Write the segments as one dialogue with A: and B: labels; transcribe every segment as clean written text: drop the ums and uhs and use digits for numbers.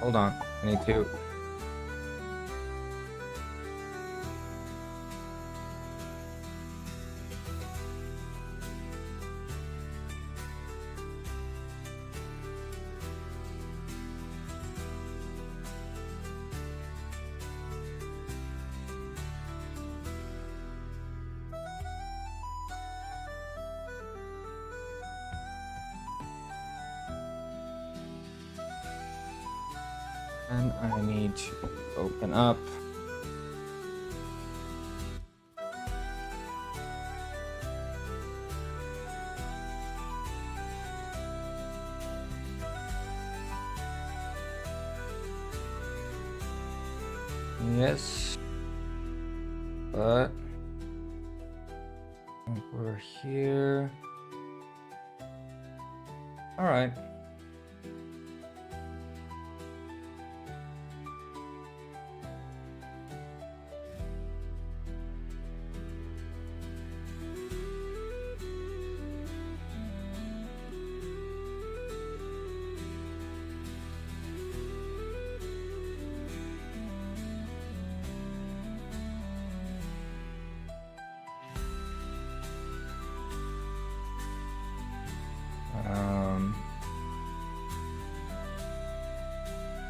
A: Hold on. I need to. And I need to open up. Yes. But I think we're here. All right.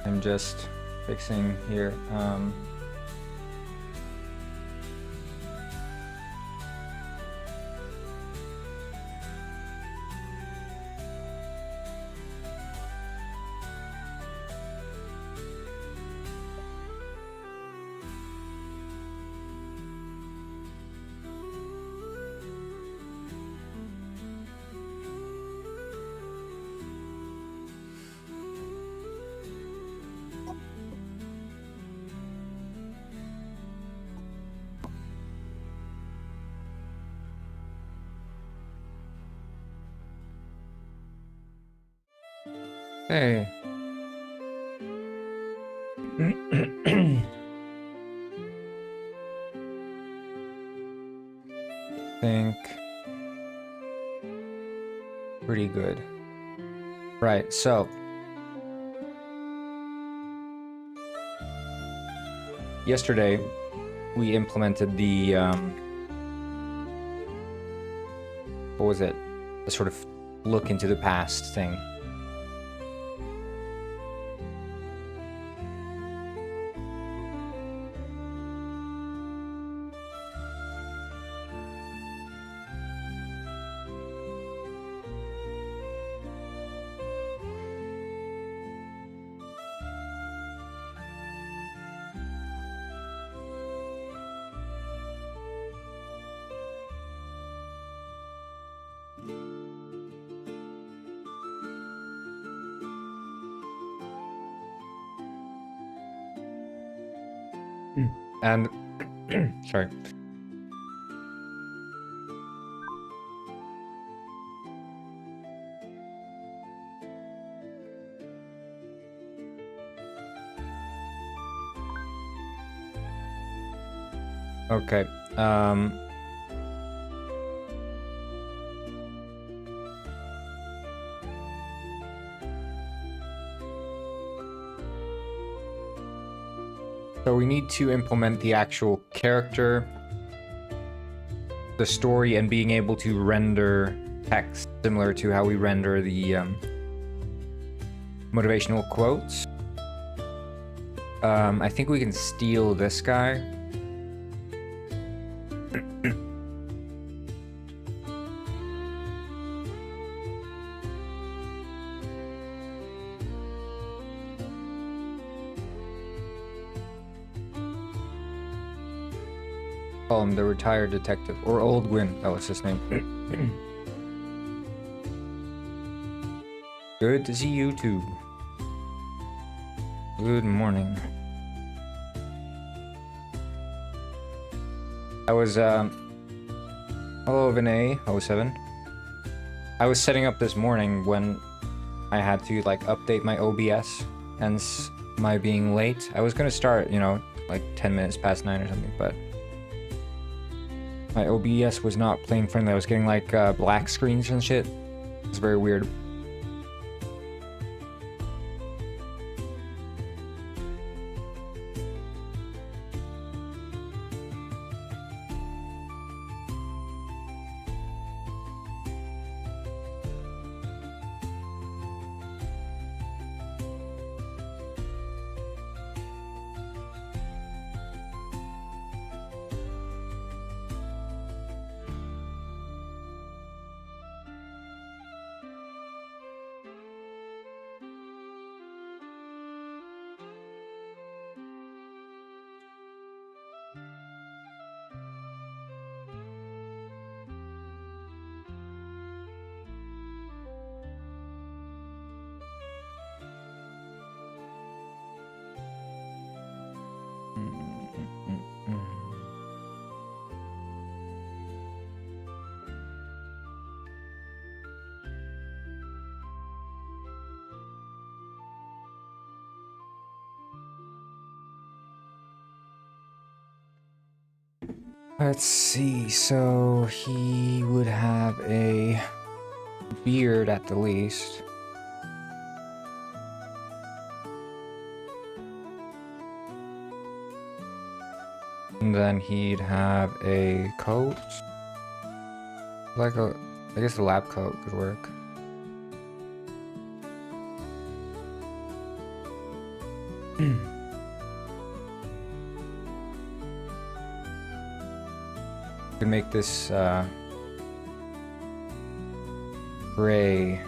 A: I'm just fixing here. Hey. Think pretty good. Right, so yesterday we implemented the what was it? The sort of look into the past thing. And sorry. Okay. So we need to implement the actual character, the story, and being able to render text similar to how we render the motivational quotes. I think we can steal this guy. Call him the retired detective, or Old Gwyn, that was his name. Good to see you too. Good morning. I was, hello Vinay, 07. I was setting up this morning when I had to, like, update my OBS, hence my being late. I was gonna start, you know, like 10 minutes past 9 or something, but my OBS was not playing friendly. I was getting, like, black screens and shit. It's very weird. Let's see, so he would have a beard at the least. And then he'd have a coat. Like a, I guess a lab coat could work. Could make this gray.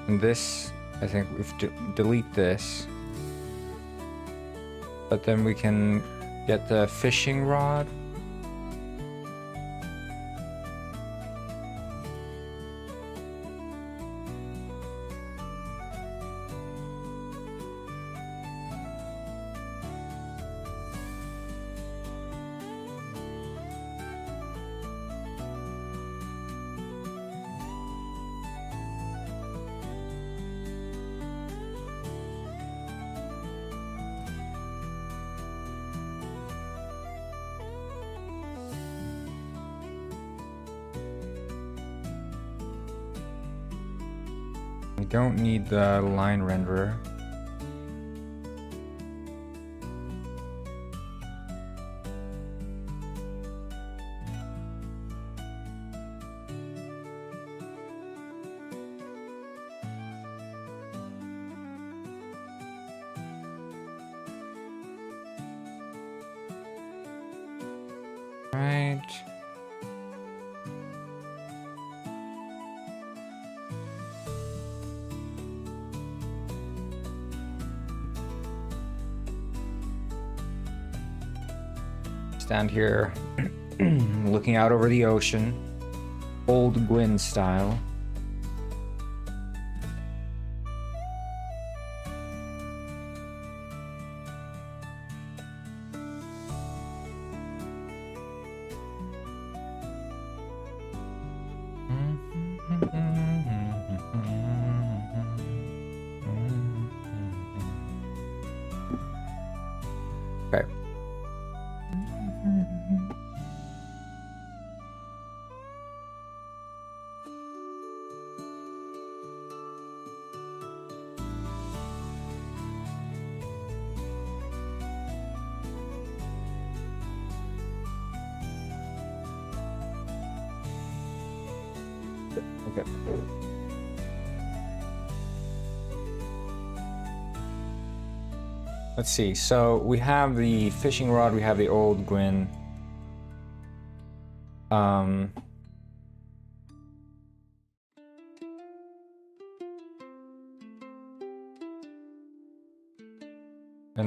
A: And this, I think we delete this. But then we can get the fishing rod. We don't need the line renderer. Right. Stand here looking out over the ocean, old Gwyn style. Okay. Okay. Let's see. So we have the fishing rod. We have the old Gwyn. And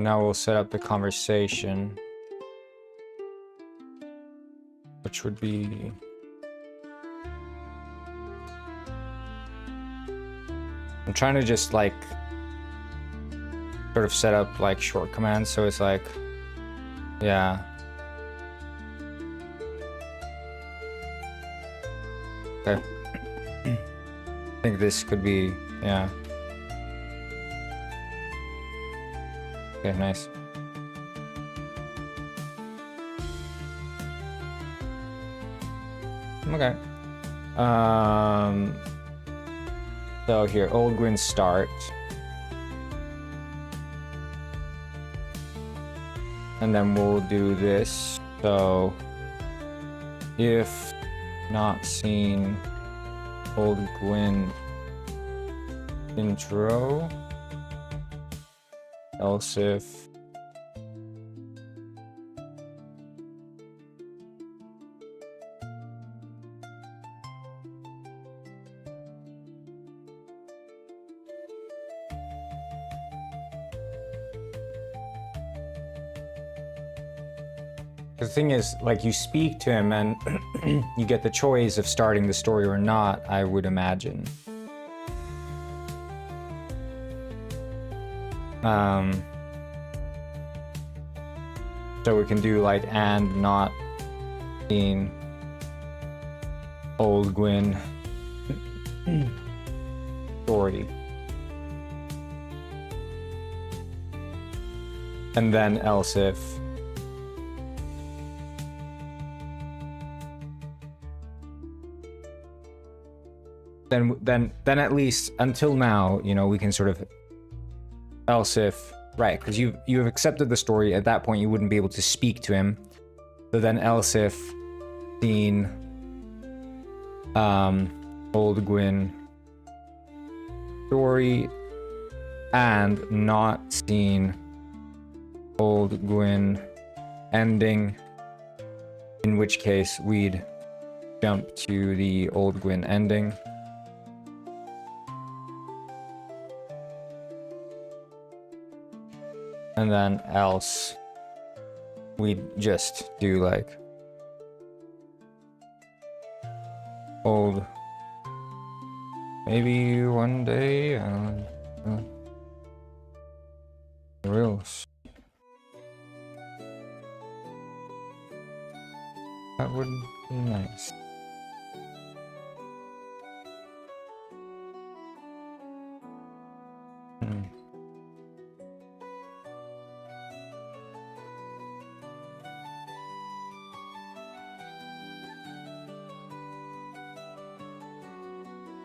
A: now we'll set up the conversation, which would be I'm trying to just like sort of set up like short commands, so it's like, yeah. Okay. I think this could be, yeah. Okay, nice. Okay. So here, old Gwyn start. And then we'll do this. So if not seen old Gwyn intro, else if the thing is, like, you speak to him and you get the choice of starting the story or not, I would imagine. So we can do like and not seen old Gwyn story. and then else if. Then at least until now, you know, we can sort of else if, right? Because you've accepted the story. At that point, you wouldn't be able to speak to him. So then else if seen old Gwyn story and not seen old Gwyn ending, in which case we'd jump to the old Gwyn ending. And then else we'd just do like old, maybe one day, real. That would be nice.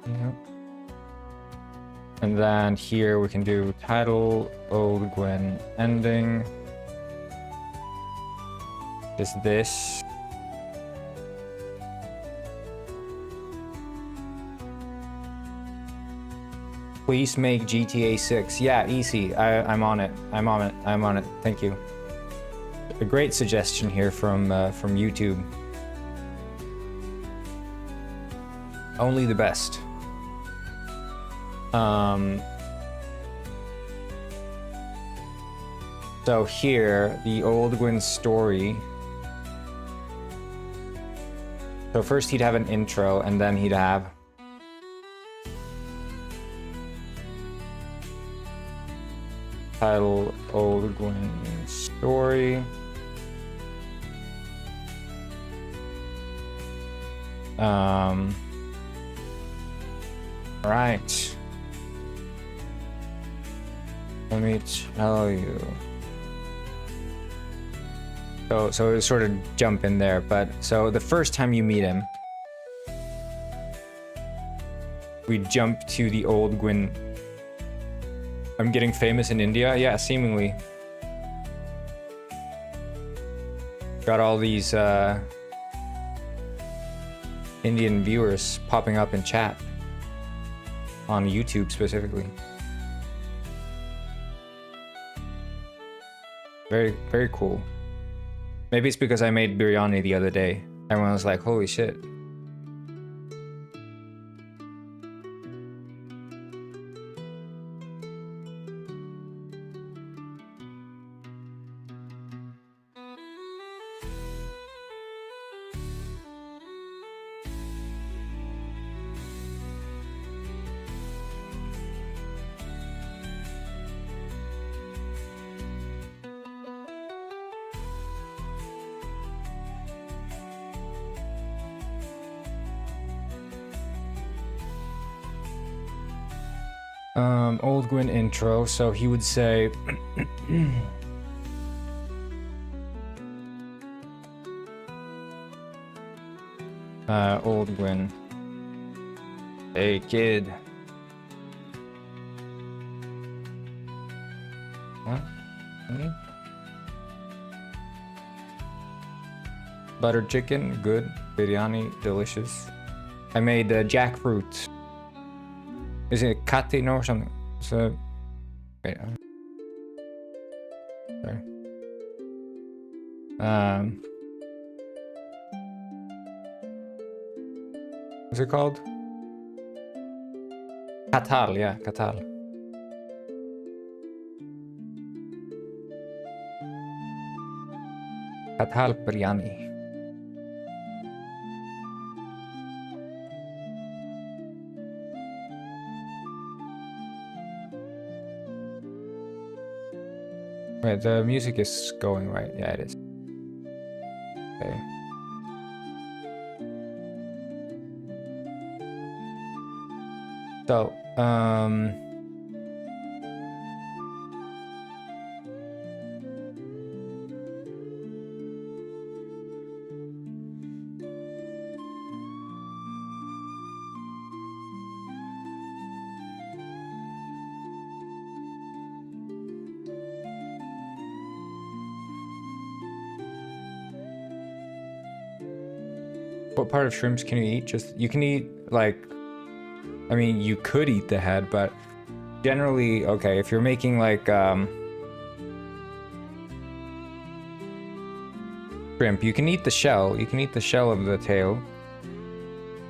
A: Yep. And then here we can do title, old Gwen ending. Is this. Please make GTA 6. Yeah, easy. I'm on it. I'm on it. Thank you. A great suggestion here from YouTube. Only the best. So here, the old Gwen story. So first he'd have an intro, and then he'd have title, old Gwen story. Right. Let me tell you. So sort of jump in there, but so the first time you meet him, we jump to the old Gwen. I'm getting famous in India? Yeah, seemingly. Got all these Indian viewers popping up in chat. On YouTube specifically. Very, very cool. Maybe it's because I made biryani the other day. Everyone was like, holy shit. Old Gwen intro, so he would say old Gwen. Hey kid. What? Buttered chicken, good. Biryani, delicious. I made jackfruit. Is it Katino or something? So, wait. Sorry. What's it called? Katal, yeah, Katal. Katal biryani. Wait, the music is going right. Yeah, it is. Okay. So, What part of shrimps can you eat? Just, you can eat, like, I mean, you could eat the head, but generally, okay, if you're making, like, shrimp, you can eat the shell. You can eat the shell of the tail.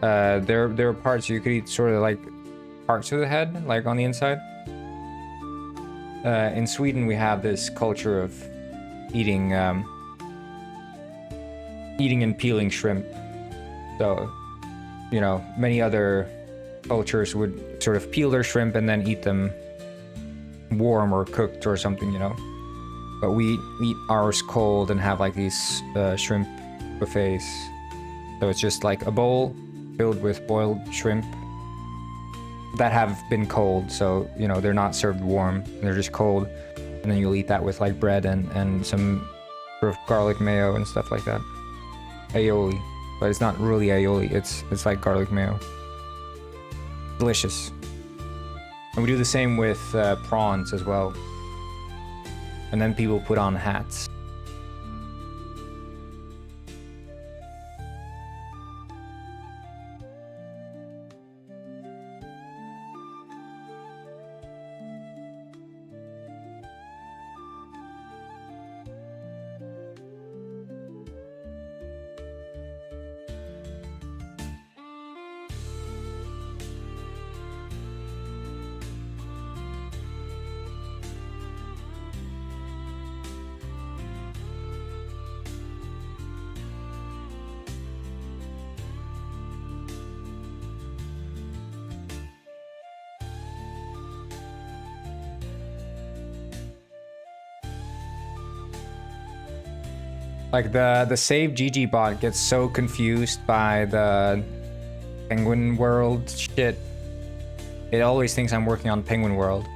A: There are parts you could eat, sort of like parts of the head, like on the inside. In Sweden, we have this culture of eating, eating and peeling shrimp. So, you know, many other cultures would sort of peel their shrimp and then eat them warm or cooked or something, you know. But we eat ours cold and have like these shrimp buffets. So it's just like a bowl filled with boiled shrimp that have been cold. So, you know, they're not served warm. They're just cold. And then you'll eat that with like bread and some sort of garlic mayo and stuff like that. Aioli. But it's not really aioli. It's like garlic mayo. Delicious. And we do the same with prawns as well. And then people put on hats. Like the save GG bot gets so confused by the Penguin World shit. It always thinks I'm working on Penguin World.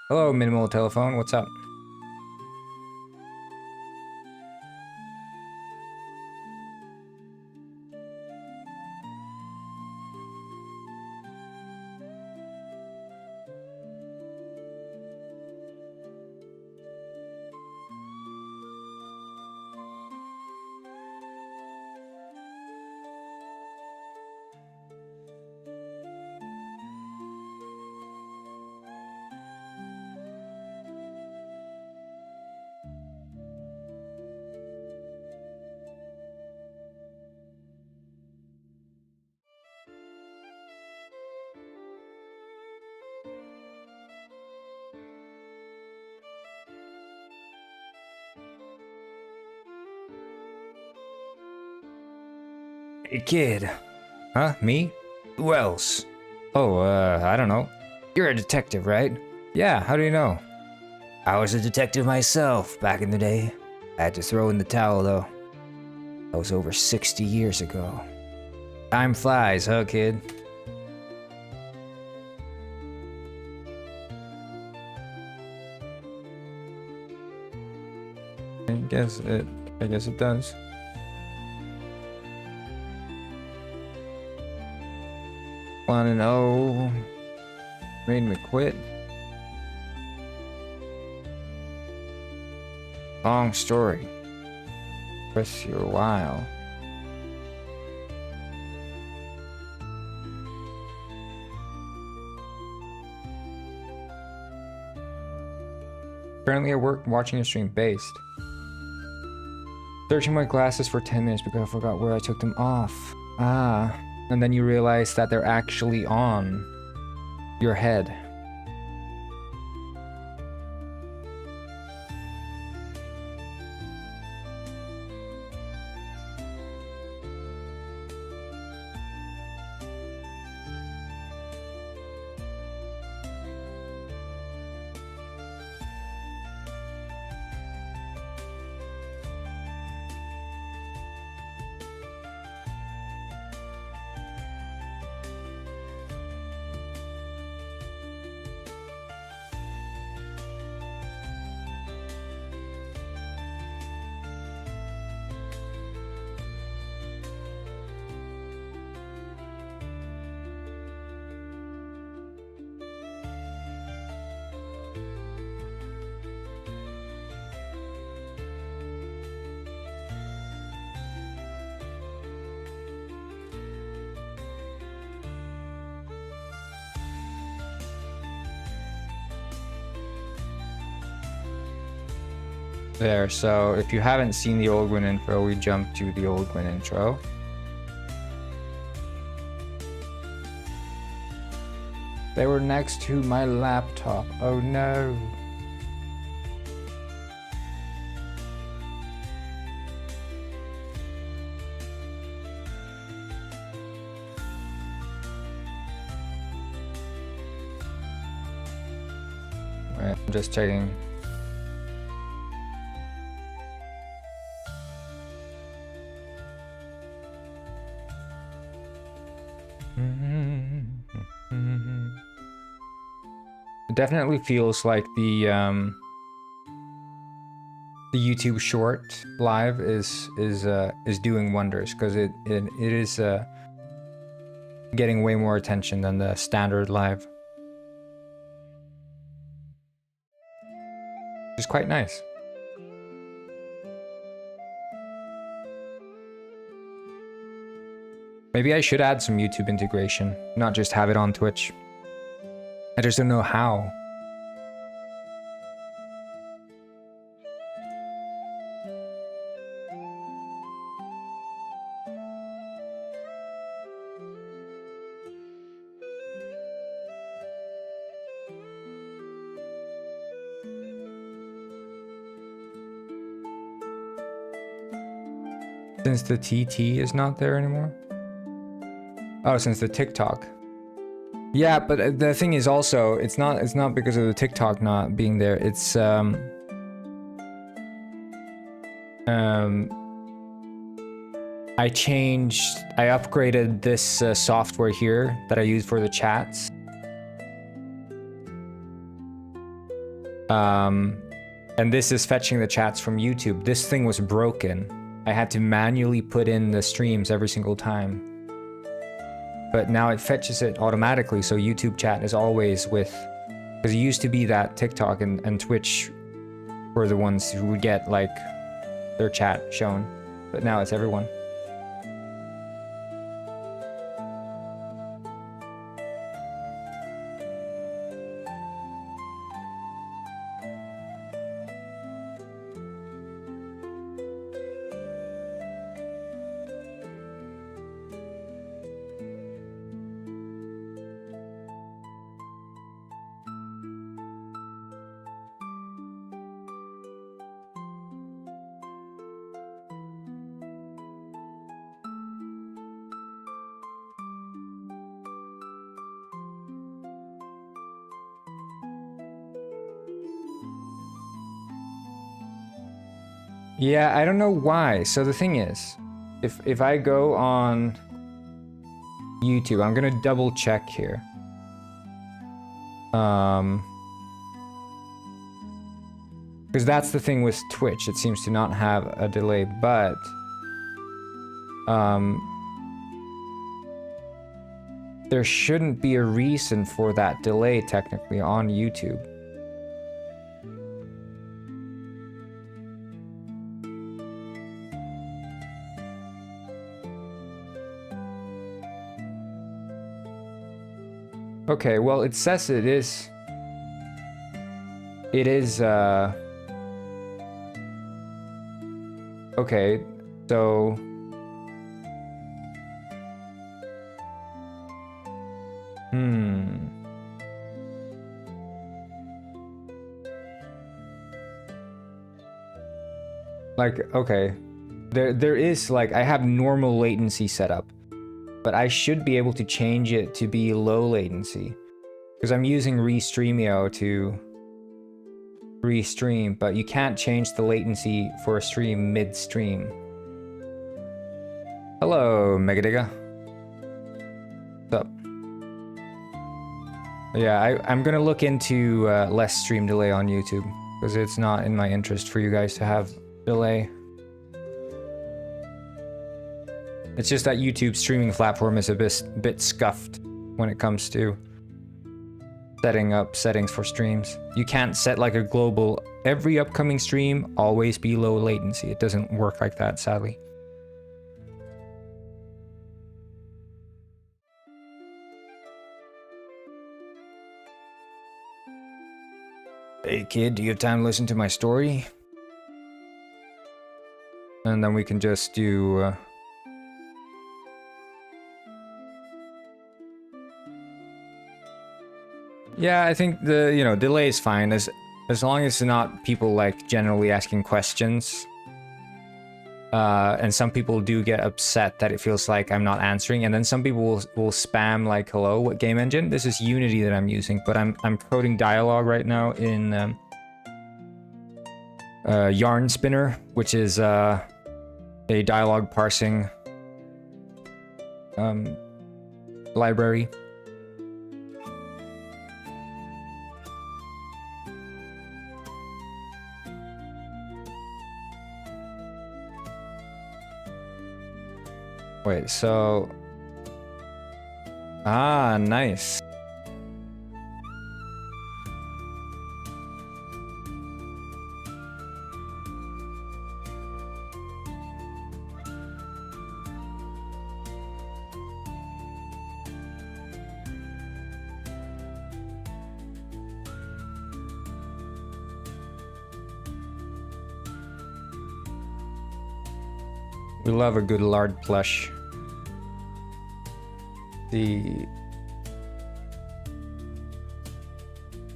A: Hello, Minimal Telephone, what's up? Hey kid. Huh? Me? Who else? Oh, I don't know. You're a detective, right? Yeah, how do you know? I was a detective myself back in the day. I had to throw in the towel though. That was over 60 years ago. Time flies, huh, kid? I guess it does. Wanna know? Made me quit. Long story. Press your while. Currently at work watching a stream based. Searching my glasses for 10 minutes because I forgot where I took them off. Ah. And then you realize that they're actually on your head. There, so if you haven't seen the old Gwyn intro, we jump to the old Gwyn intro. They were next to my laptop. Oh no. Right, I'm just checking. It definitely feels like the YouTube short live is doing wonders, because it is getting way more attention than the standard live, which is quite nice. Maybe I should add some YouTube integration, not just have it on Twitch. I just don't know how. Since the TT is not there anymore? Oh, since the TikTok. Yeah, but the thing is also, it's not because of the TikTok not being there. It's I upgraded this software here that I use for the chats. And this is fetching the chats from YouTube. This thing was broken. I had to manually put in the streams every single time. But now it fetches it automatically, so YouTube chat is always with... Because it used to be that TikTok and Twitch were the ones who would get, like, their chat shown. But now it's everyone. Yeah, I don't know why. So the thing is, if I go on YouTube, I'm gonna double check here. Because that's the thing with Twitch, it seems to not have a delay, but there shouldn't be a reason for that delay technically on YouTube. Okay, well, it says it is... Okay, so... Like, okay. There is, like, I have normal latency set up. But I should be able to change it to be low latency. Because I'm using Restreamio to restream, but you can't change the latency for a stream mid-stream. Hello, Megadiga. What's up? Yeah, I'm gonna look into less stream delay on YouTube, because it's not in my interest for you guys to have delay. It's just that YouTube's streaming platform is a bit scuffed when it comes to setting up settings for streams. You can't set like a global, every upcoming stream always be low latency. It doesn't work like that, sadly. Hey kid, do you have time to listen to my story? And then we can just do... Yeah, I think the, you know, delay is fine as long as it's not people like generally asking questions. And some people do get upset that it feels like I'm not answering, and then some people will spam like, "Hello, what game engine?" This is Unity that I'm using, but I'm coding dialogue right now in Yarn Spinner, which is a dialogue parsing library. Wait, so... Ah, nice. We love a good lard plush.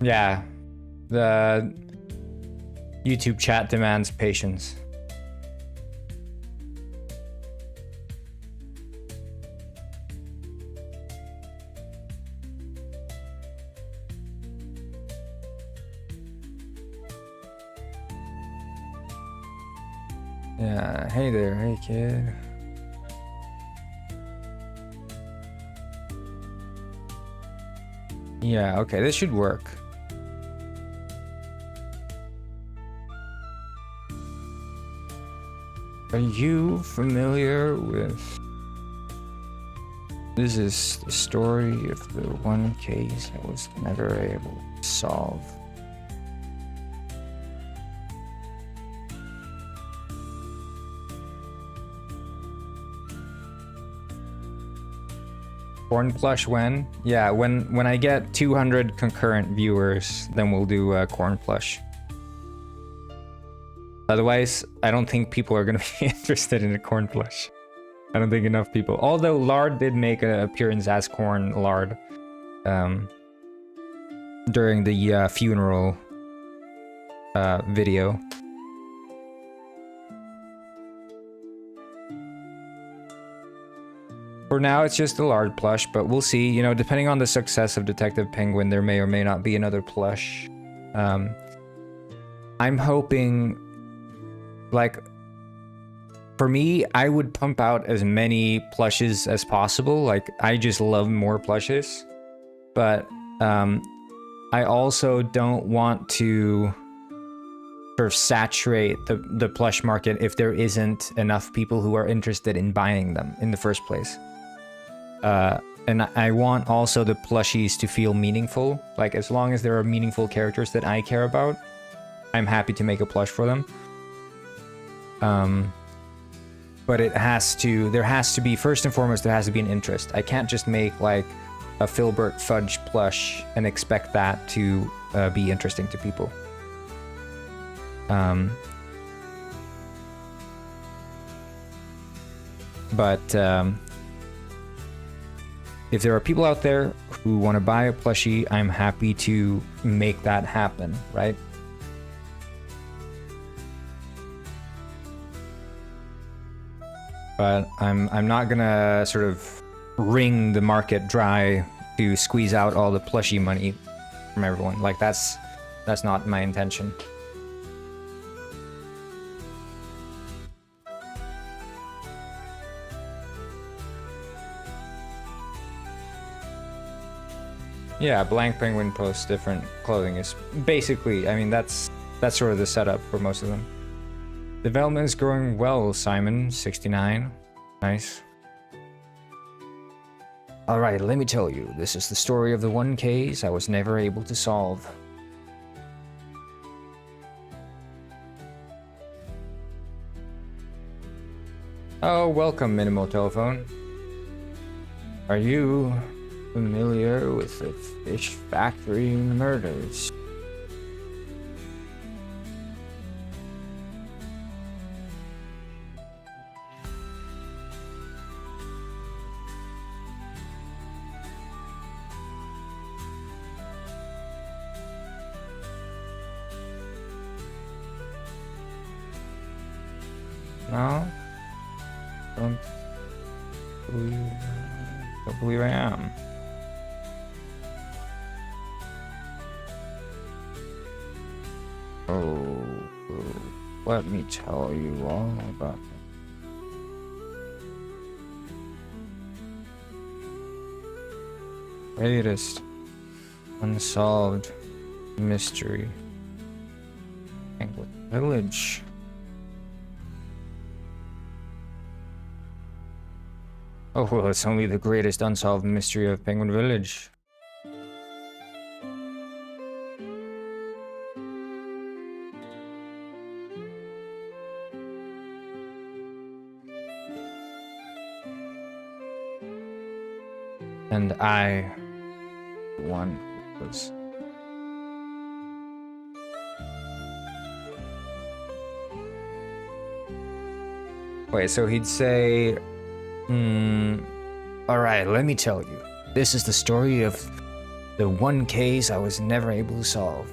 A: Yeah, the YouTube chat demands patience. Yeah, hey there, hey kid. Yeah, okay, this should work. Are you familiar with... This is the story of the one case I was never able to solve. Corn plush when? Yeah, when I get 200 concurrent viewers, then we'll do corn plush. Otherwise, I don't think people are gonna be interested in a corn plush. I don't think enough people. Although Lard did make an appearance as Corn Lard during the funeral video. For now, it's just a Lard plush, but we'll see. You know, depending on the success of Detective Penguin, there may or may not be another plush. I'm hoping, like, for me, I would pump out as many plushes as possible. Like, I just love more plushes. But I also don't want to sort of saturate the plush market if there isn't enough people who are interested in buying them in the first place. And I want also the plushies to feel meaningful. Like, as long as there are meaningful characters that I care about, I'm happy to make a plush for them. But there has to be, first and foremost, there has to be an interest. I can't just make like a Filbert Fudge plush and expect that to be interesting to people. If there are people out there who want to buy a plushie, I'm happy to make that happen, right? But I'm not gonna sort of wring the market dry to squeeze out all the plushie money from everyone. Like, that's not my intention. Yeah, Blank Penguin posts different clothing is basically, I mean, that's sort of the setup for most of them. Development is growing well, Simon, 69. Nice. Alright, let me tell you, this is the story of the one case I was never able to solve. Oh, welcome, Minimal Telephone. Are you familiar with the fish factory murders? No? Don't believe I am. Oh, let me tell you all about it. Greatest unsolved mystery. Penguin Village. Oh, well, it's only the greatest unsolved mystery of Penguin Village. And I, one was. Wait, so he'd say, all right, let me tell you. This is the story of the one case I was never able to solve.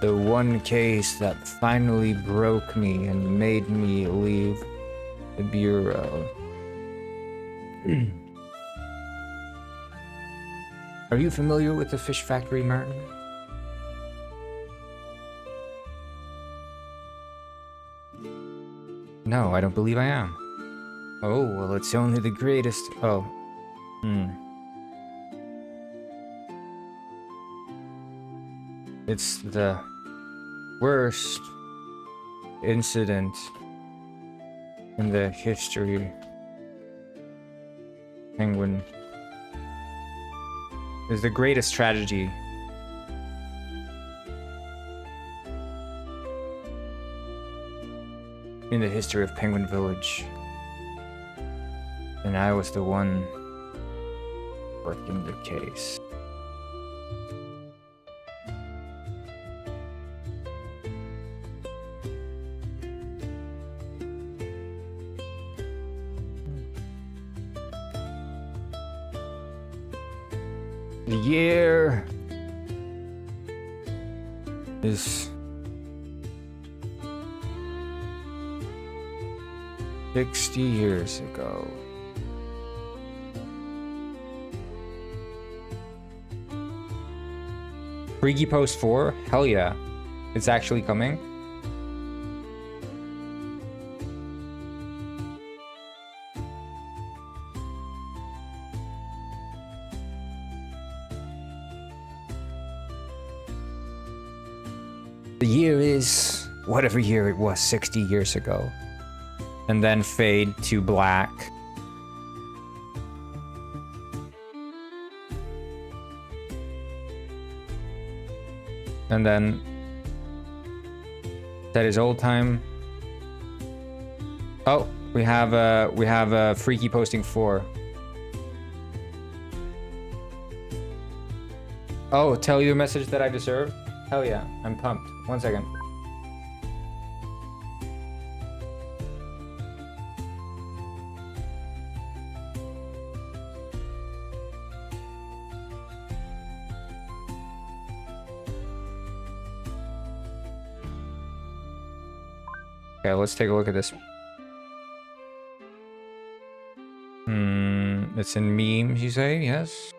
A: The one case that finally broke me and made me leave the bureau. Are you familiar with the fish factory, Martin? No, I don't believe I am. Oh, well, it's only the greatest. Oh. It's the worst incident in the history. Penguin is the greatest tragedy. In the history of Penguin Village. And I was the one working the case. The year is 60 years ago. Freaky Post 4? Hell yeah. It's actually coming. The year is whatever year it was 60 years ago. And then fade to black. And then that is old time. Oh, we have a Freaky Posting 4. Oh, tell you a message that I deserve? Hell yeah, I'm pumped. 1 second. Okay, let's take a look at this. It's in memes, you say? Yes.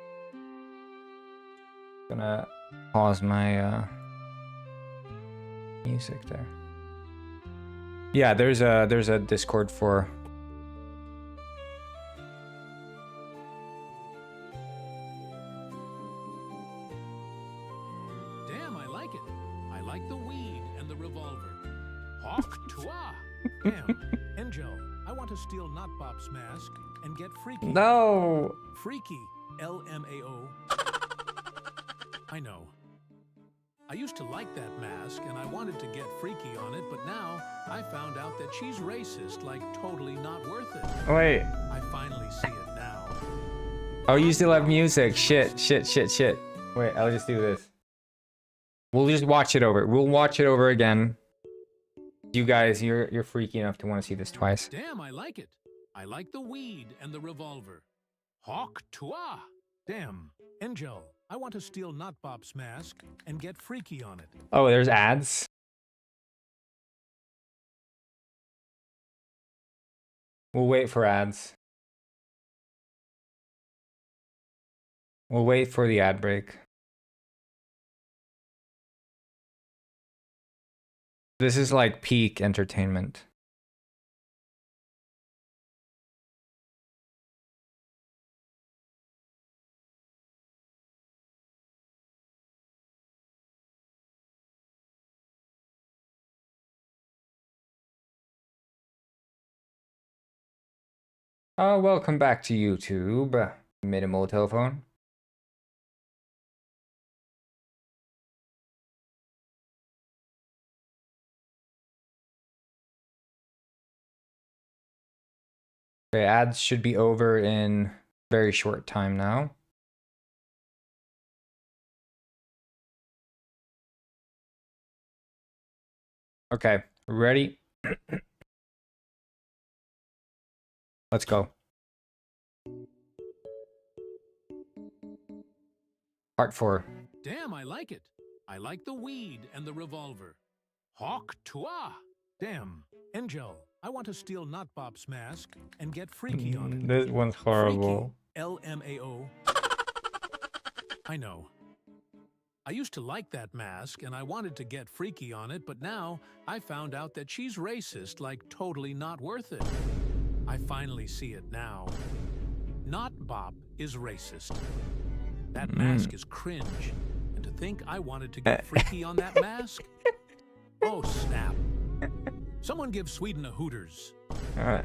A: Gonna pause my music there. Yeah, there's a Discord for.
B: Damn, I like it. I like the weed and the revolver. Hawk toi. Damn, Angel, I want to steal Notbop's mask and get freaky.
A: No.
B: Freaky, LMAO. I know. I used to like that mask and I wanted to get freaky on it, but now I found out that she's racist, like totally not worth it.
A: Wait.
B: I finally see it now.
A: Oh, you still have music. Shit. Wait, I'll just do this. We'll just watch it over. We'll watch it over again. You guys, you're freaky enough to want to see this twice.
B: Damn, I like it. I like the weed and the revolver. Hawk toi. Damn, Angel, I want to steal Notbop's mask and get freaky on it.
A: Oh, there's ads. We'll wait for ads. We'll wait for the ad break. This is like peak entertainment. Welcome back to YouTube. Minimal telephone. Okay, ads should be over in very short time now. Okay, ready? Let's go. Part 4.
B: Damn, I like it. I like the weed and the revolver. Hawk toi. Damn. Angel, I want to steal Notbop's mask and get freaky on it.
A: This one's horrible.
B: Freaky. LMAO. I know. I used to like that mask and I wanted to get freaky on it, but now I found out that she's racist, like totally not worth it. I finally see it now. Notbop is racist. That mask is cringe. And to think I wanted to get freaky on that mask? Oh, snap. Someone give Sweden a Hooters.
A: Alright.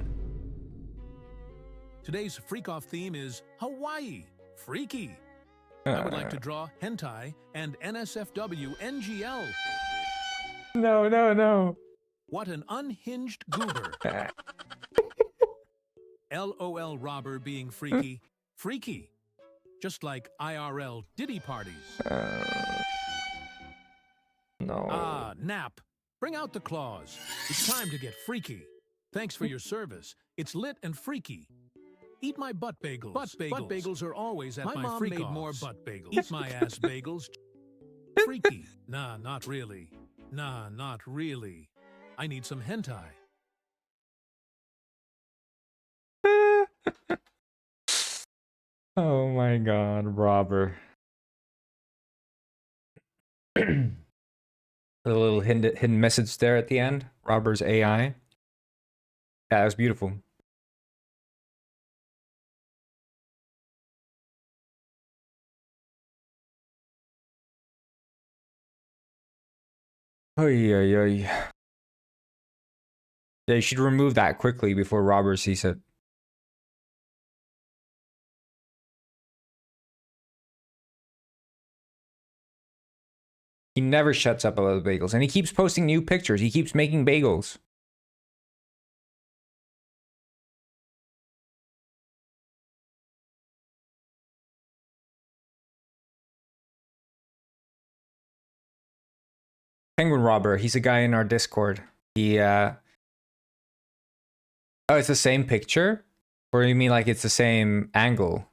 B: Today's freak-off theme is Hawaii. Freaky. I would like to draw hentai and NSFW NGL.
A: No, no, no.
B: What an unhinged goober. LOL robber being freaky. Freaky. Just like IRL Diddy parties.
A: No.
B: Ah, nap. Bring out the claws. It's time to get freaky. Thanks for your service. It's lit and freaky. Eat my butt bagels. Butt bagels are always at my mom made more butt bagels. Eat my ass bagels. Freaky. Nah, not really. Nah, not really. I need some hentai.
A: Oh my god, robber. The little hidden message there at the end. Robber's AI. Yeah, that was beautiful. Oy, oy, oy. Yeah, you should remove that quickly before Robber sees it. He never shuts up about the bagels, and he keeps posting new pictures. He keeps making bagels. Penguin Robber, he's a guy in our Discord. He, Oh, it's the same picture? Or you mean like it's the same angle?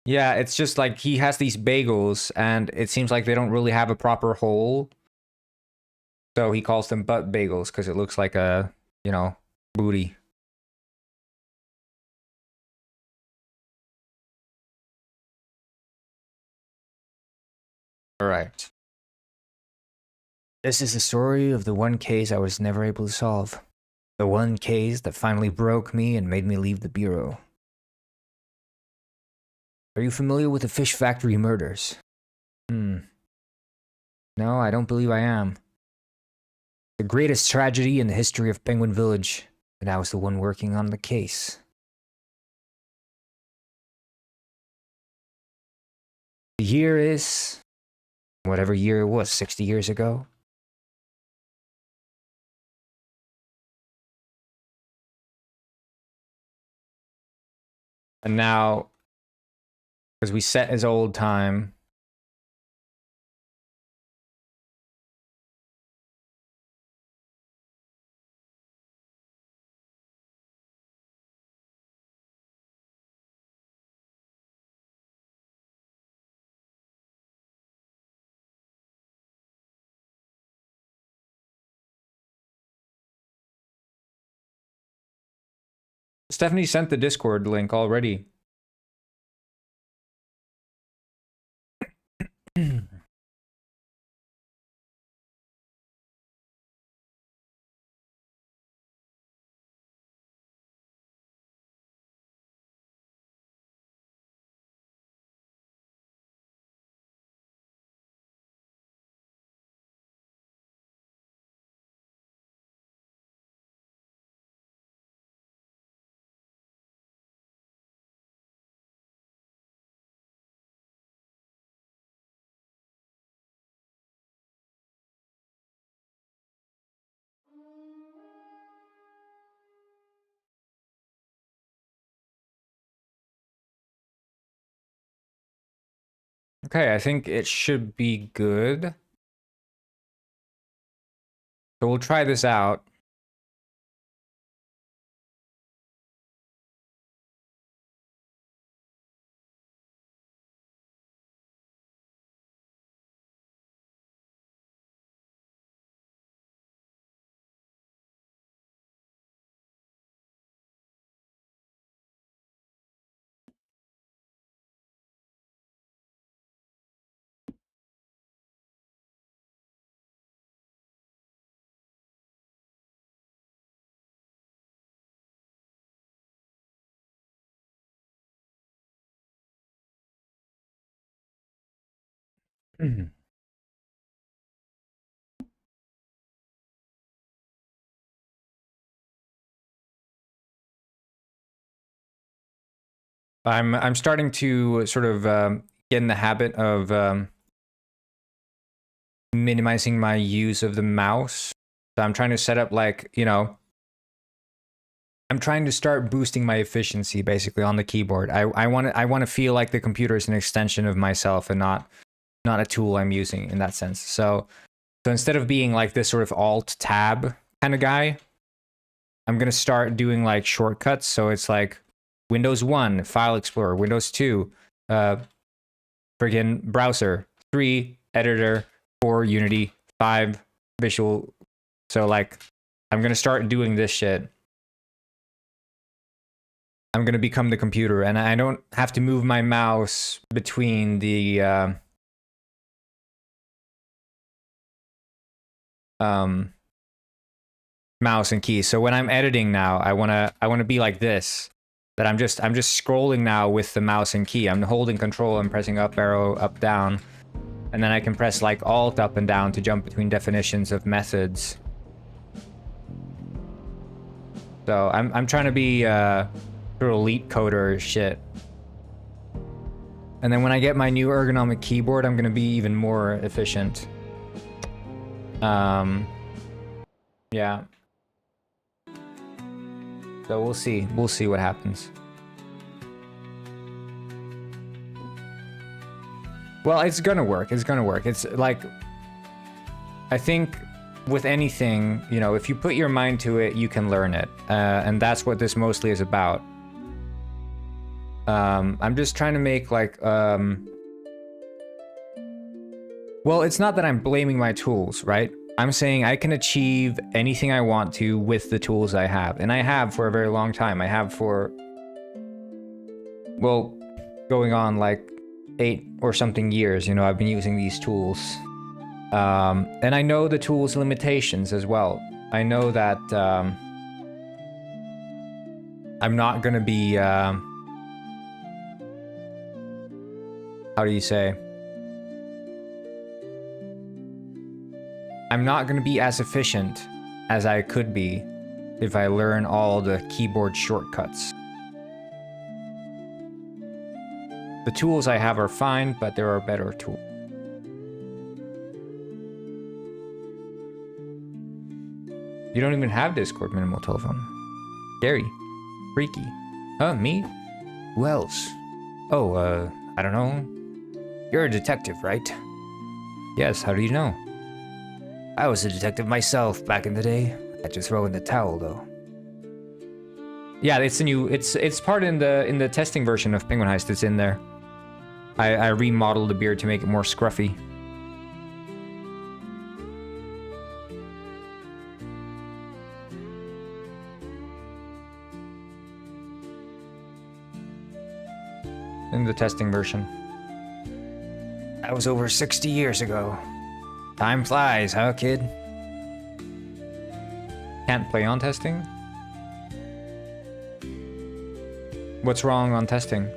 A: Yeah, it's just like he has these bagels, and it seems like they don't really have a proper hole. So he calls them butt bagels, because it looks like a, you know, booty. Alright. This is the story of the one case I was never able to solve. The one case that finally broke me and made me leave the bureau. Are you familiar with the fish factory murders? No, I don't believe I am. The greatest tragedy in the history of Penguin Village, and I was the one working on the case. The year is... whatever year it was, 60 years ago? And now, because we set his old time, Stephanie sent the Discord link already. Okay, I think it should be good. So we'll try this out. I'm starting to sort of get in the habit of minimizing my use of the mouse. So I'm trying to set up like, you know, I'm trying to start boosting my efficiency basically on the keyboard. I want to feel like the computer is an extension of myself and not a tool I'm using in that sense. So instead of being like this sort of alt tab kind of guy, I'm going to start doing like shortcuts. So it's like Windows 1, File Explorer, Windows 2, friggin' browser, 3, editor, 4, Unity, 5, visual. So like, I'm going to start doing this shit. I'm going to become the computer, and I don't have to move my mouse between the mouse and keys. So when I'm editing now, I want to be like this. That I'm just scrolling now with the mouse and key. I'm holding control and pressing up arrow, up, down. And then I can press like alt up and down to jump between definitions of methods. So I'm trying to be sort of elite coder shit. And then when I get my new ergonomic keyboard, I'm gonna be even more efficient. Yeah. So we'll see. We'll see what happens. Well, it's gonna work. It's gonna work. It's like, I think with anything, you know, if you put your mind to it, you can learn it. And that's what this mostly is about. I'm just trying to make like, well, it's not that I'm blaming my tools, right? I'm saying I can achieve anything I want to with the tools I have. And I have for a very long time. I have for, well, going on like 8 or something years, you know, I've been using these tools. And I know the tool's limitations as well. I know that I'm not gonna be, how do you say? I'm not gonna be as efficient as I could be if I learn all the keyboard shortcuts. The tools I have are fine, but there are better tools. You don't even have Discord minimal telephone. Scary. Freaky. Huh, me? Who else? Oh, I don't know. You're a detective, right? Yes, how do you know? I was a detective myself back in the day. I had to throw in the towel, though. Yeah, it's the new. It's part in the testing version of Penguin Heist. It's in there. I remodeled the beard to make it more scruffy. in the testing version. That was over 60 years ago. Time flies, huh, kid? Can't play on testing? What's wrong on testing?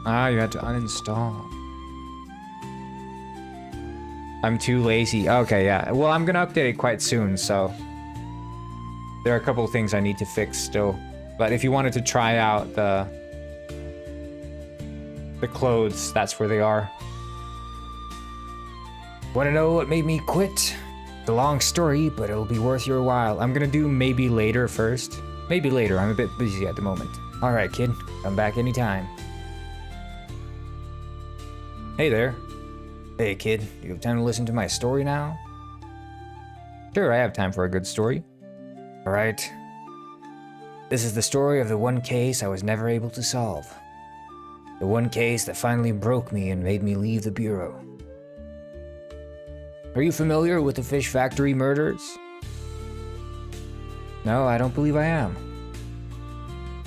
A: Ah, you had to uninstall. I'm too lazy. Okay, yeah. Well, I'm gonna update it quite soon, so... There are a couple of things I need to fix still. But if you wanted to try out the clothes, that's where they are. Wanna know what made me quit? It's a long story, but it'll be worth your while. I'm gonna do maybe later first. Maybe later, I'm a bit busy at the moment. Alright, kid. Come back anytime. Hey there. Hey, kid. You have time to listen to my story now? Sure, I have time for a good story. Alright. This is the story of the one case I was never able to solve. The one case that finally broke me and made me leave the bureau. Are you familiar with the fish factory murders? No, I don't believe I am.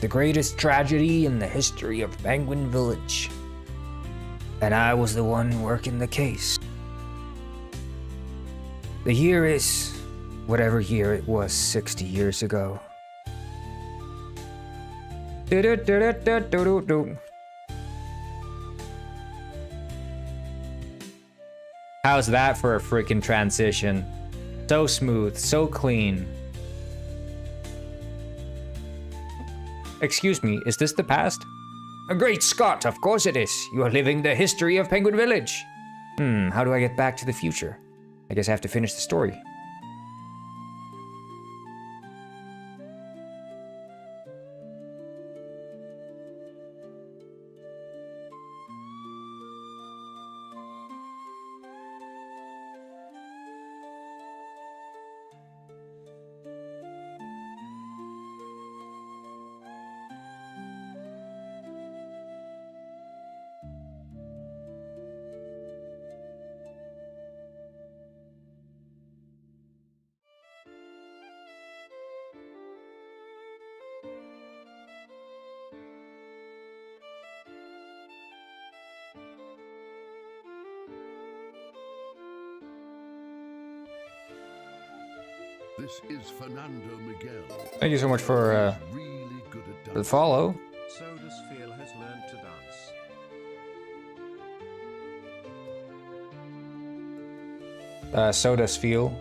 A: The greatest tragedy in the history of Penguin Village. And I was the one working the case. The year is whatever year it was 60 years ago. How's that for a freaking transition? So smooth, so clean. Excuse me, is this the past? A great Scott, of course it is. You are living the history of Penguin Village. How do I get back to the future? I guess I have to finish the story.
C: This is Fernando Miguel.
A: Thank you so much for
C: Really good at
A: the follow.
D: Soda's Feel has learned to dance.
A: Soda's Feel.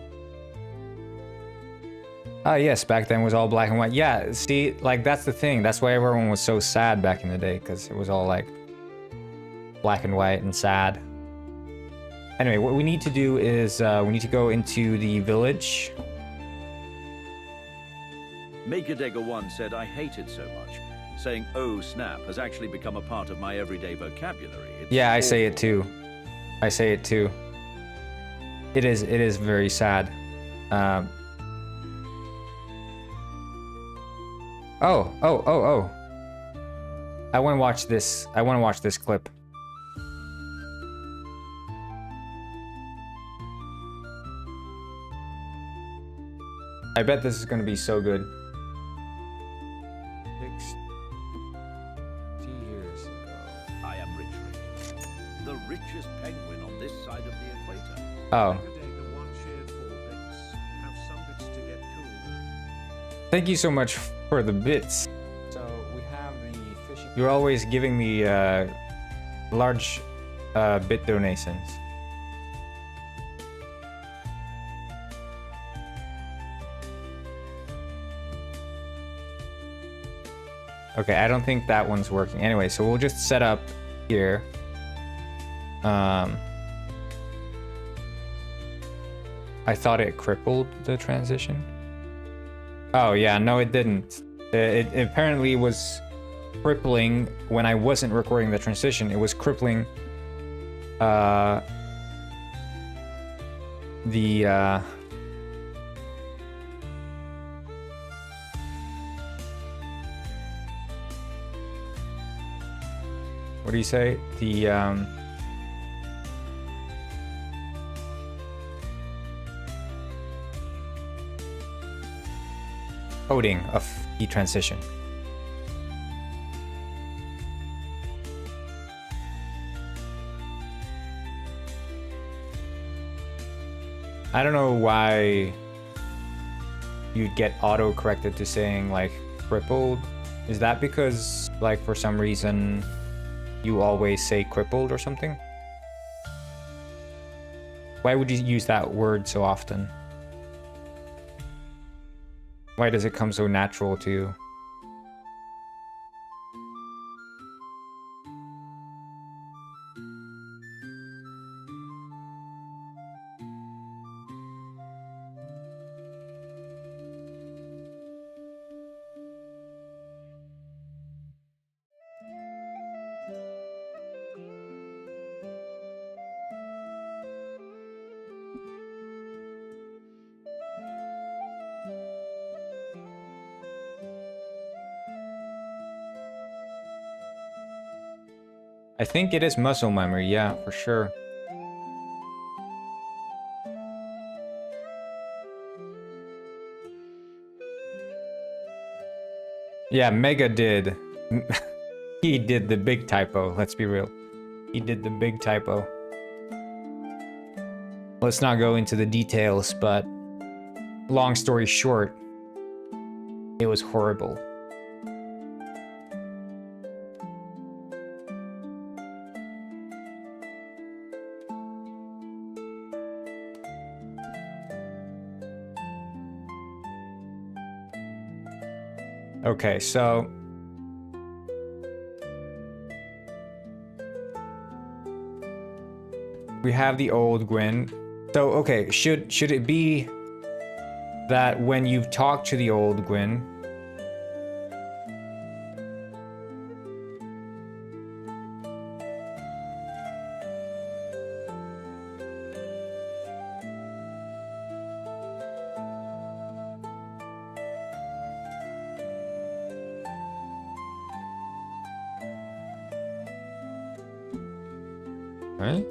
A: Ah, yes, back then was all black and white. Yeah, see, like, that's the thing. That's why everyone was so sad back in the day, because it was all, like, black and white and sad. Anyway, what we need to do is, we need to go into the village.
E: Makerdegger1 said I hate it so much. Saying "oh snap" has actually become a part of my everyday vocabulary. It's
A: Yeah, I say it too. I say it too. It is very sad. Oh. I want to watch this. I want to watch this clip. I bet this is going to be so good. 60 years ago.
E: I am Rich Rick, the richest penguin on this side of the equator.
A: Oh.
D: Makerdegger one shared 4 bits. Have some bits to get cool.
A: Thank you so much for the bits. So we have the fishing. You're always giving me large bit donations. Okay, I don't think that one's working. Anyway, so we'll just set up here. I thought it crippled the transition. Oh yeah, no it didn't. It apparently was crippling when I wasn't recording the transition. It was crippling the what do you say? The coding of the transition. I don't know why you'd get auto-corrected to saying, like, crippled. Is that because, like, for some reason, you always say crippled or something? Why would you use that word so often? Why does it come so natural to you? I think it is muscle memory, yeah, for sure. Yeah, Mega did. He did the big typo, let's be real. He did the big typo. Let's not go into the details, but long story short, it was horrible. Okay, so we have the old Gwyn. So okay, should it be that when you've talked to the old Gwyn, right?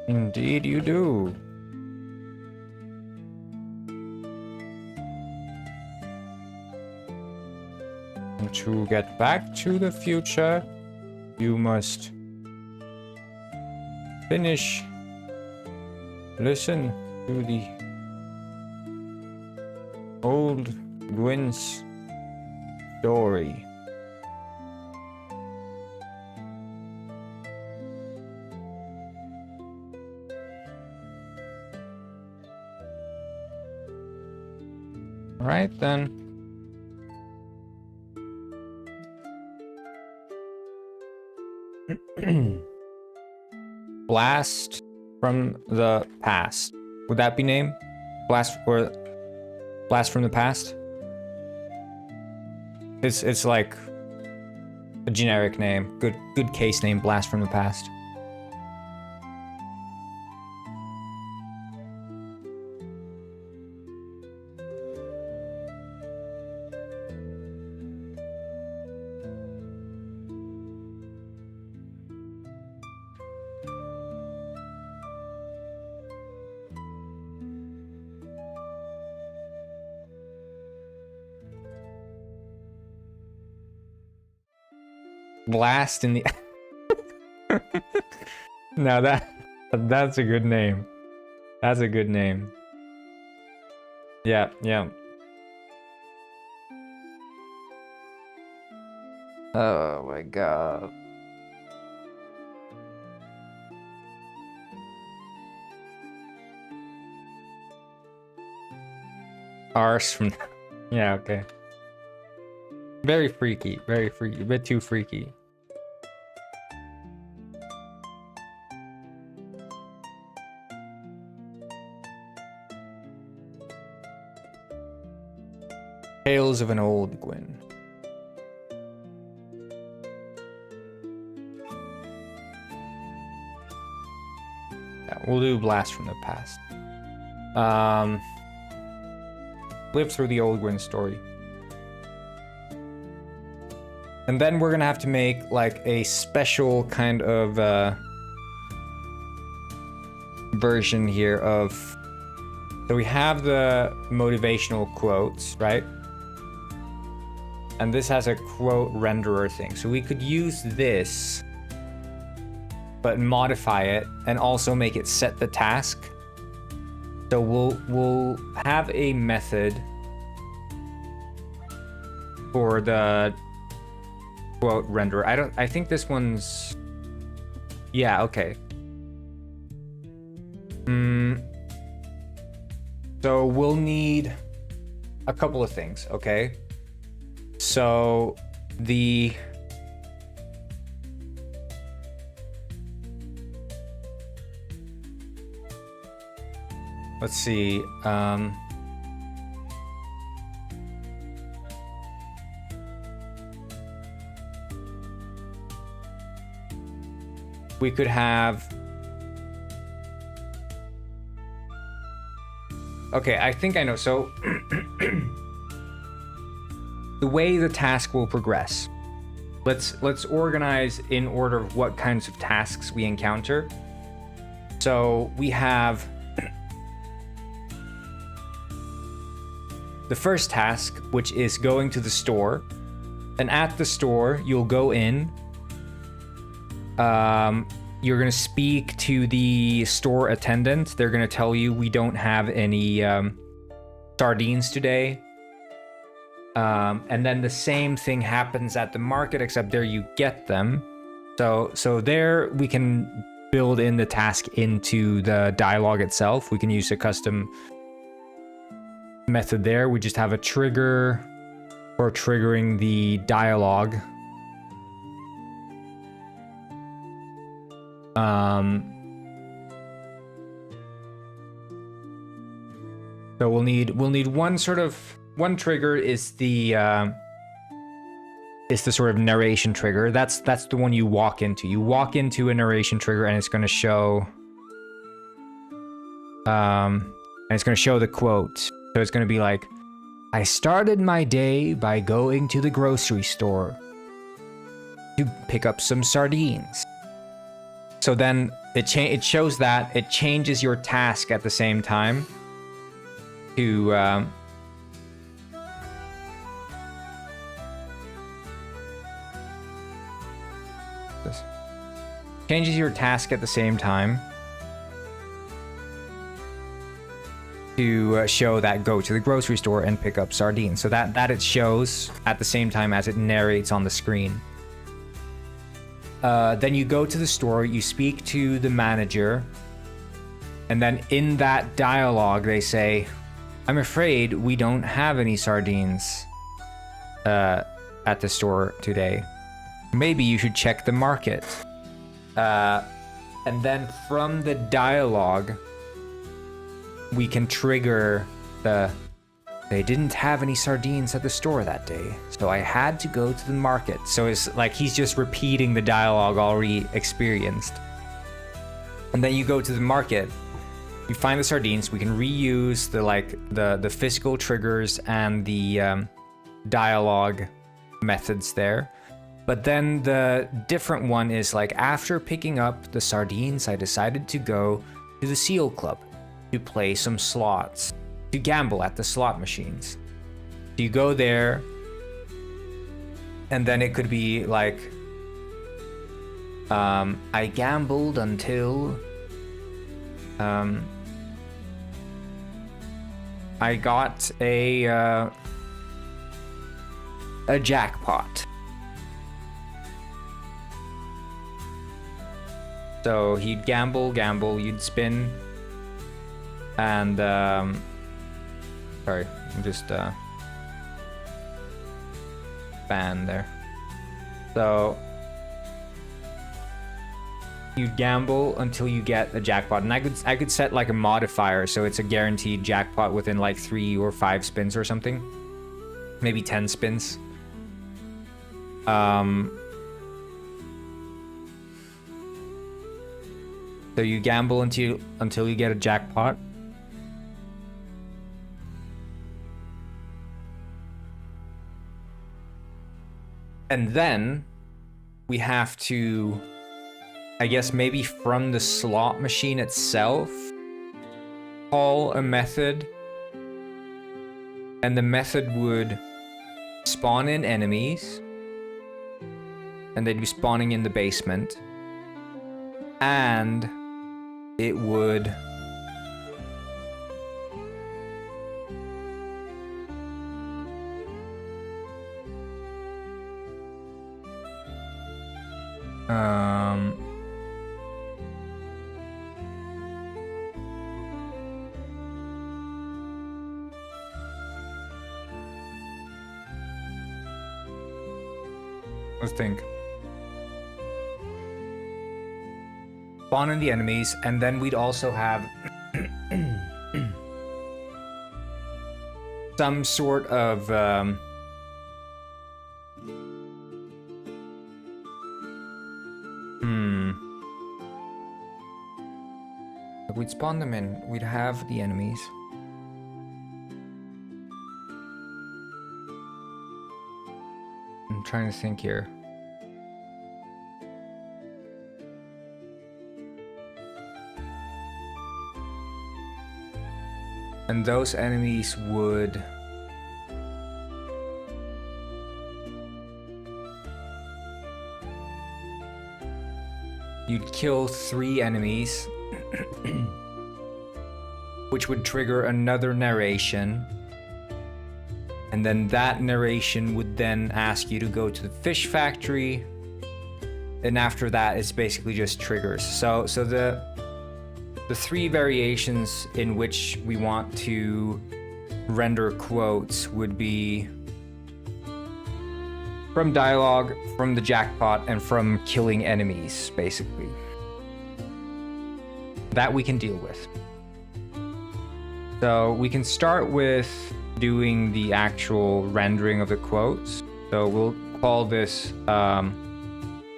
A: Indeed you do. And to get back to the future, you must listen to the old Gwyn's story. Right then. Blast from the past. Would that be name? Blast from the past? It's like a generic name. Good case name, Blast from the past. Blast in the No, that's a good name. That's a good name. Yeah, yeah. Oh my god. Arse from yeah, okay. Very freaky, a bit too freaky. Tales of an Old Gwyn. Yeah, we'll do Blast from the Past. Live through the Old Gwyn story. And then we're gonna have to make like a special kind of version here of. So we have the motivational quotes, right? And this has a quote renderer thing. So we could use this, but modify it and also make it set the task. So we'll have a method for the quote renderer. I think this one's, yeah, okay. So we'll need a couple of things, okay? So the let's see, we could have, okay, I think I know. So the way the task will progress, let's organize in order of what kinds of tasks we encounter. So we have the first task, which is going to the store, and at the store you'll go in. You're gonna speak to the store attendant. They're gonna tell you we don't have any sardines today. And then the same thing happens at the market, except there you get them. So there we can build in the task into the dialogue itself. We can use a custom method there. We just have a trigger for triggering the dialogue. So we'll need one trigger is the sort of narration trigger. That's the one you walk into. You walk into a narration trigger and it's going to show the quote. So it's going to be like, I started my day by going to the grocery store to pick up some sardines. So then it shows that it changes your task at the same time to this changes your task at the same time to show that go to the grocery store and pick up sardines. So that it shows at the same time as it narrates on the screen. Then you go to the store, you speak to the manager, and then in that dialogue they say, I'm afraid we don't have any sardines at the store today. Maybe you should check the market. And then from the dialogue, we can trigger they didn't have any sardines at the store that day, so I had to go to the market. So it's like he's just repeating the dialogue already experienced. And then you go to the market, you find the sardines, we can reuse the physical triggers and the dialogue methods there. But then the different one is like, after picking up the sardines, I decided to go to the Seal Club to play some slots, to gamble at the slot machines. You go there, and then it could be like, I gambled until I got a jackpot. So he'd gamble, you'd spin, and sorry, I'm just span there. So you gamble until you get a jackpot, and I could set like a modifier so it's a guaranteed jackpot within like 3 or 5 spins or something, maybe 10 spins. So you gamble until you get a jackpot. And then we have to, I guess maybe from the slot machine itself, call a method. And the method would spawn in enemies. And they'd be spawning in the basement. And it would let's think. Spawn in the enemies, and then we'd also have some sort of we'd spawn them in. We'd have the enemies. I'm trying to think here. And those enemies would you'd kill 3 enemies, which would trigger another narration. And then that narration would then ask you to go to the fish factory. And after that, it's basically just triggers. So the 3 variations in which we want to render quotes would be from dialogue, from the jackpot, and from killing enemies, basically. That we can deal with. So we can start with doing the actual rendering of the quotes. So we'll call this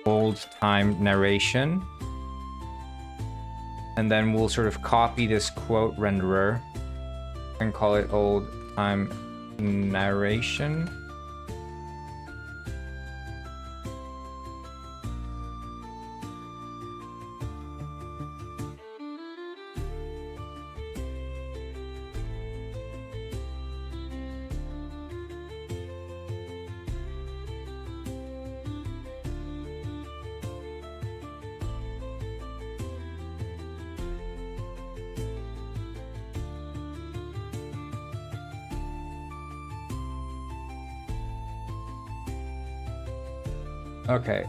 A: old time narration. And then we'll sort of copy this quote renderer and call it old time narration. Okay,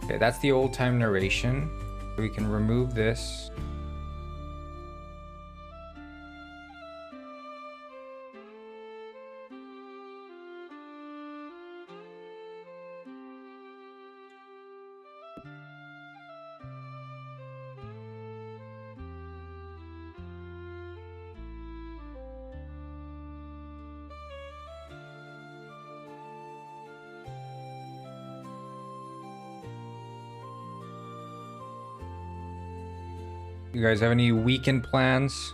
A: okay, that's the old time narration. We can remove this. You guys have any weekend plans?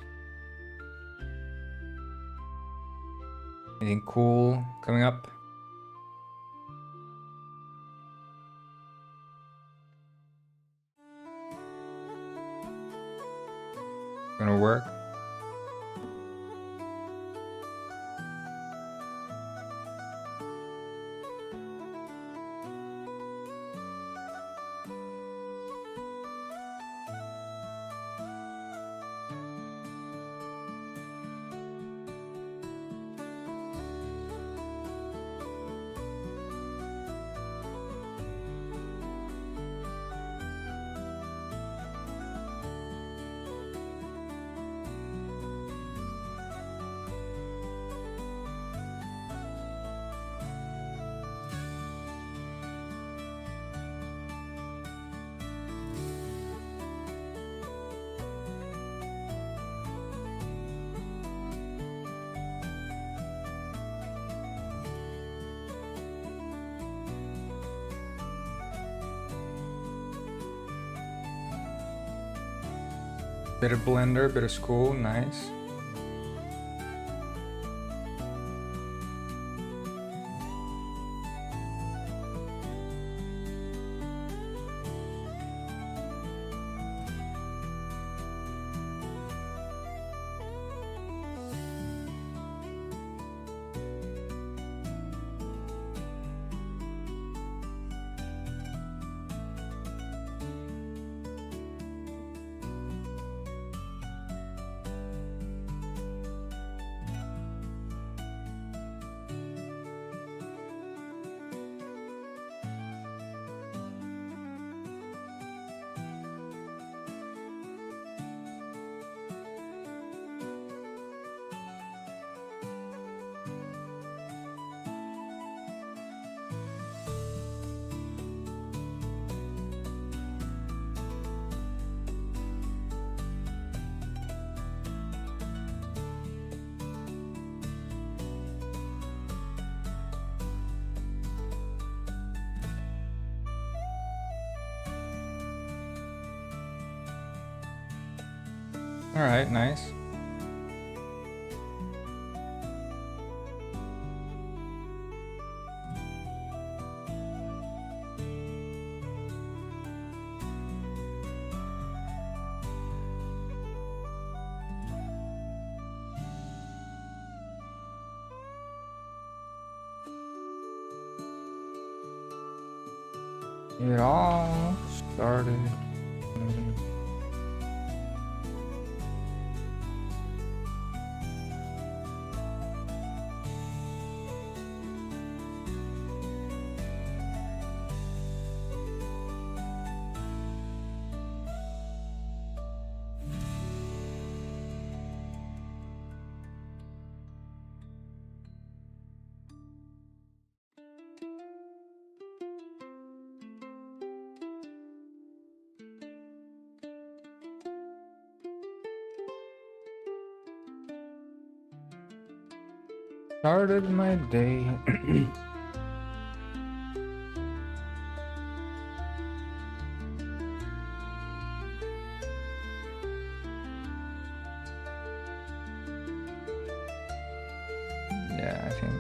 A: Anything cool coming up? Gonna work? Bit of Blender, bit of school, nice. All right, nice. It all started. Started my day. Yeah, I think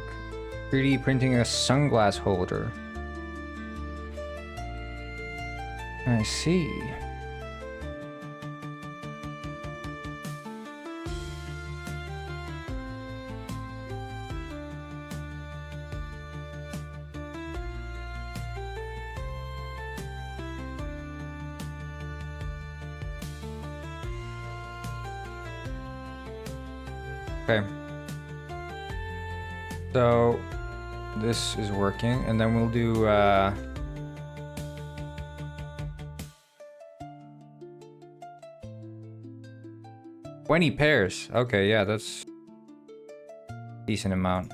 A: 3D printing a sunglass holder. I see. Okay. So this is working, and then we'll do 20 pairs. Okay, yeah, that's a decent amount.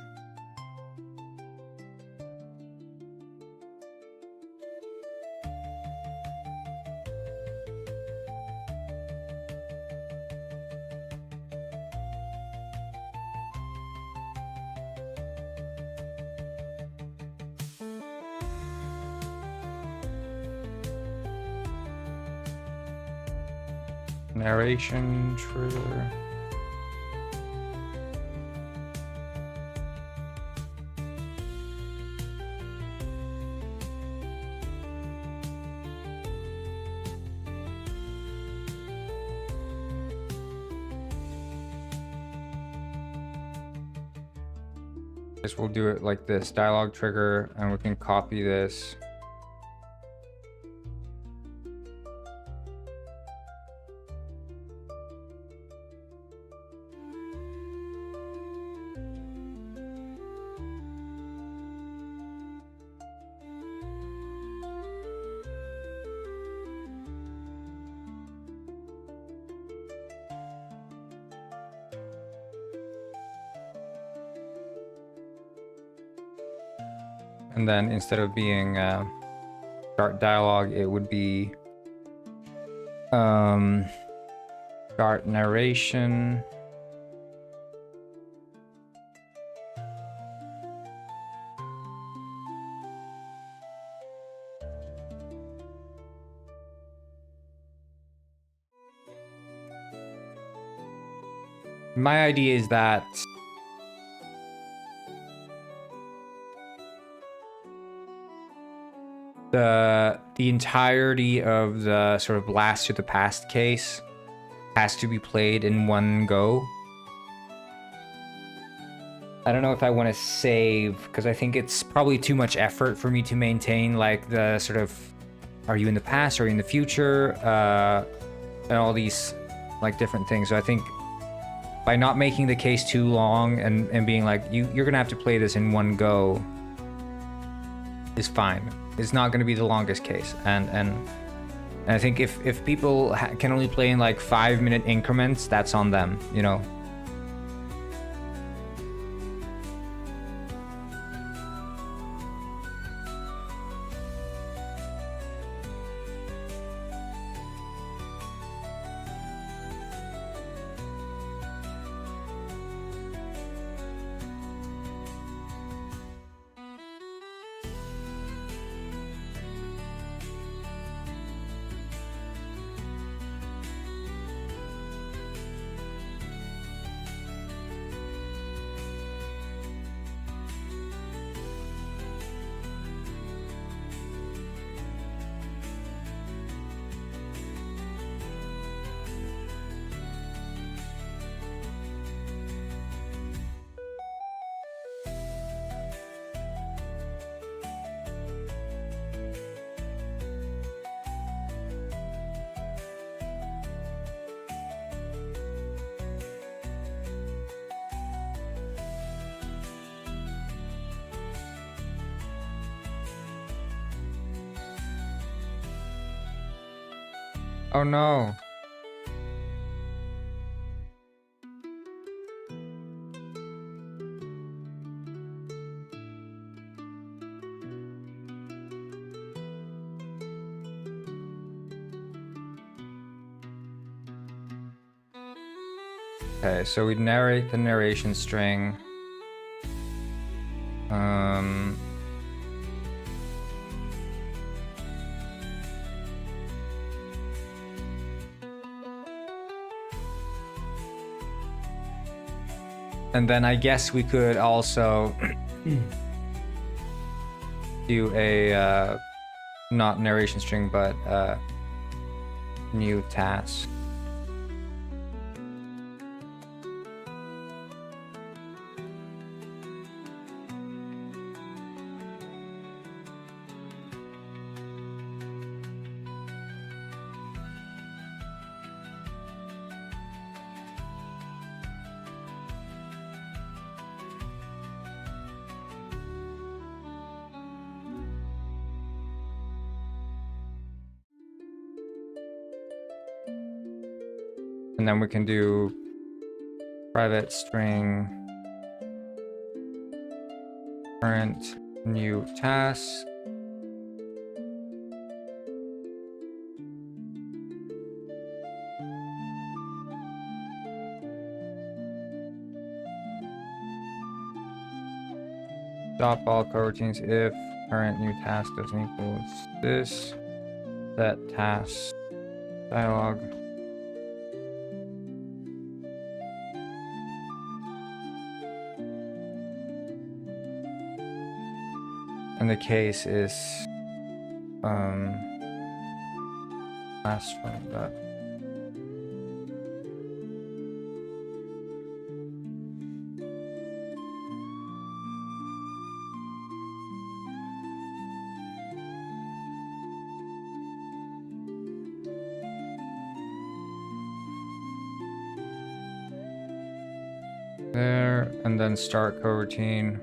A: Narration trigger. Guess we'll do it like this, dialogue trigger, and we can copy this. And then instead of being start dialogue, it would be start narration. my idea is that the entirety of the sort of blast to the past case has to be played in one go. I don't know if I want to save, because I think it's probably too much effort for me to maintain like the sort of, are you in the past, are you in the future, and all these like different things. So I think by not making the case too long and being like, you're gonna have to play this in one go is fine. It's not gonna be the longest case. And I think if people can only play in like 5-minute increments, that's on them, you know? Oh no. Okay, so we narrate the narration string. And then I guess we could also do a not narration string, but new task. And then we can do private string current new task. Stop all coroutines if current new task doesn't equal this. Set task dialog. And the case is last one that. There, and then start coroutine.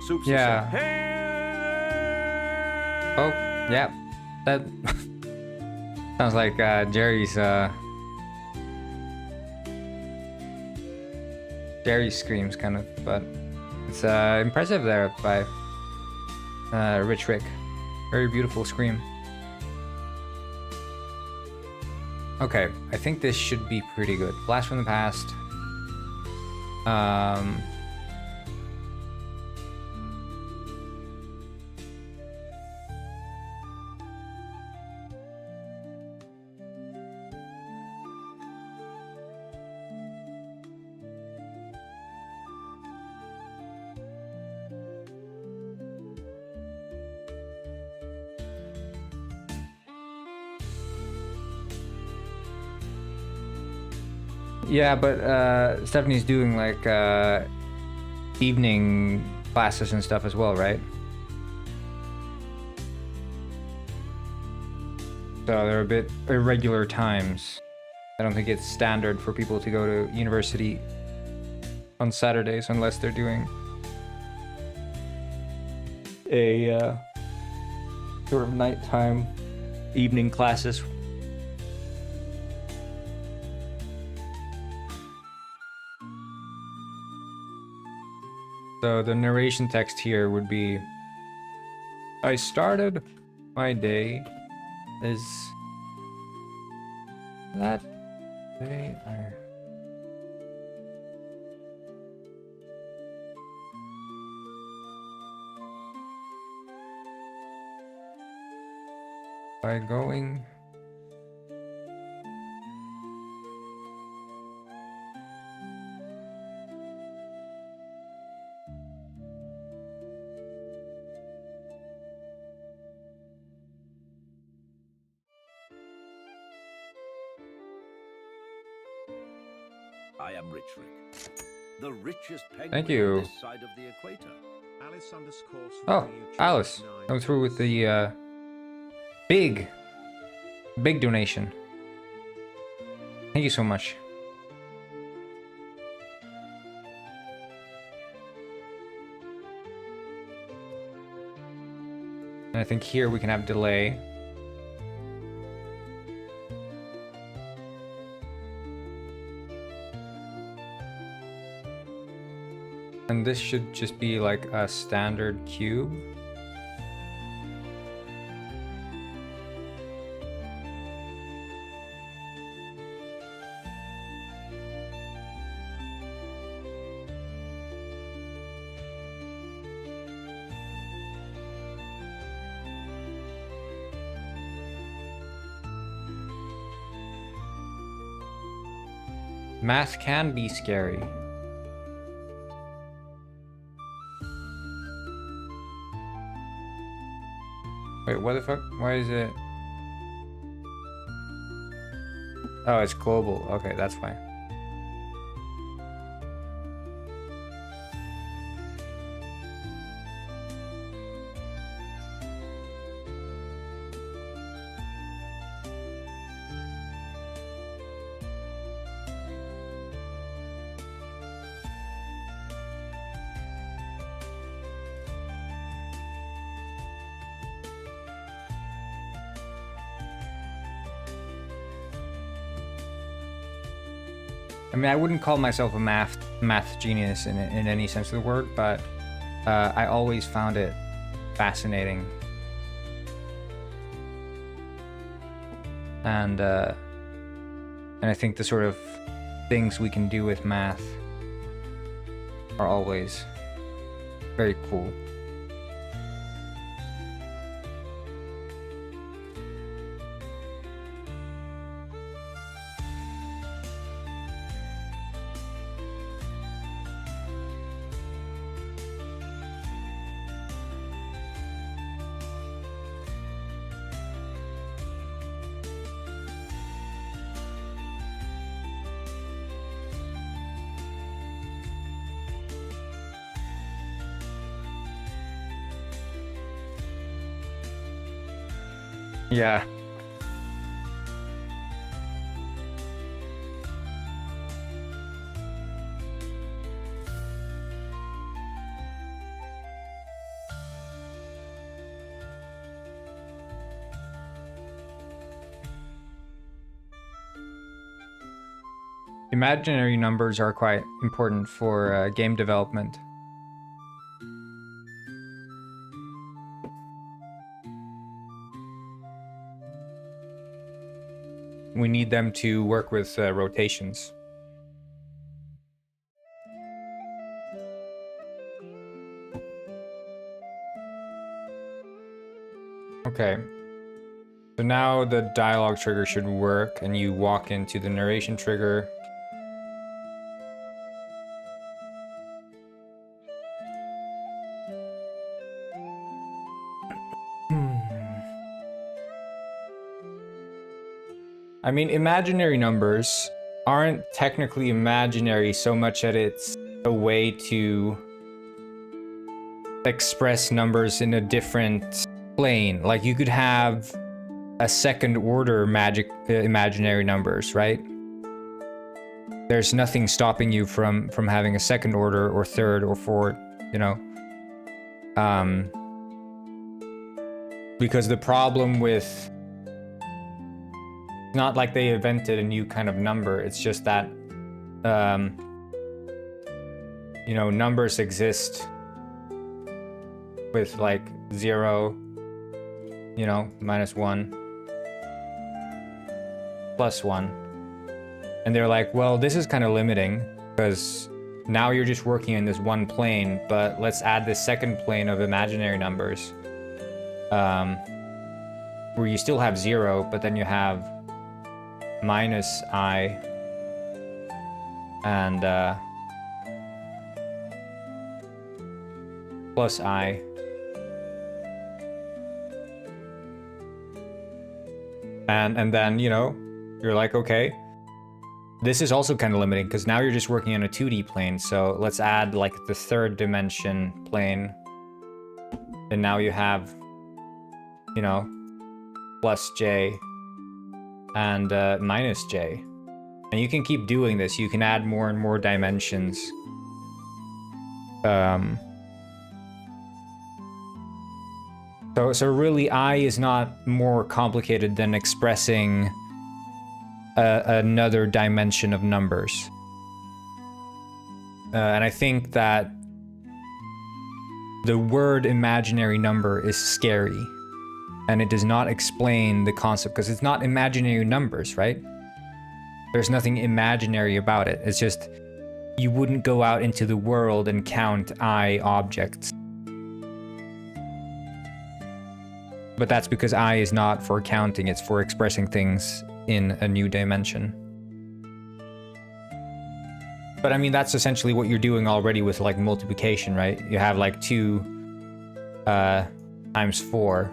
E: Soups
A: Yeah.
E: said,
A: Oh, yeah. That sounds like Jerry's screams, kind of, but it's impressive there by Rich Rick. Very beautiful scream. Okay, I think this should be pretty good. Blast from the past. Yeah, but Stephanie's doing like evening classes and stuff as well, right? So they're a bit irregular times. I don't think it's standard for people to go to university on Saturdays unless they're doing a sort of nighttime evening classes. So the narration text here would be, I started my day as that day by going
E: I am Rich Rick, the richest penguin
A: Thank you.
E: on this side of the equator.
D: Alice underscore
A: Oh,
D: Sophia
A: Alice,
D: 9.
A: come through with the big donation. Thank you so much. And I think here we can have delay. And this should just be like a standard cube. Math can be scary. Wait, what the fuck? Why is it? Oh, it's global. Okay, that's why. I mean, I wouldn't call myself a math genius in any sense of the word, but I always found it fascinating. And I think the sort of things we can do with math are always very cool. Yeah. imaginary numbers are quite important for game development. We need them to work with rotations. Okay. So now the dialogue trigger should work, and you walk into the narration trigger. I mean, imaginary numbers aren't technically imaginary so much that it's a way to express numbers in a different plane. Like, you could have a second order imaginary numbers, right? There's nothing stopping you from having a second order or third or fourth, you know? Because the problem with... not like they invented a new kind of number, it's just that, you know, numbers exist with like 0, you know, -1, +1. And they're like, well, this is kind of limiting because now you're just working in this one plane, but let's add this second plane of imaginary numbers, where you still have 0, but then you have -I and +I. And then, you know, you're like, okay, this is also kind of limiting because now you're just working on a 2D plane. So let's add like the third dimension plane. And now you have, you know, +J and -J. And you can keep doing this. You can add more and more dimensions. So really, I is not more complicated than expressing another dimension of numbers. And I think that the word imaginary number is scary. And it does not explain the concept, because it's not imaginary numbers, right? There's nothing imaginary about it. It's just, you wouldn't go out into the world and count I objects. But that's because I is not for counting, it's for expressing things in a new dimension. But I mean, that's essentially what you're doing already with like multiplication, right? You have like 2 times 4.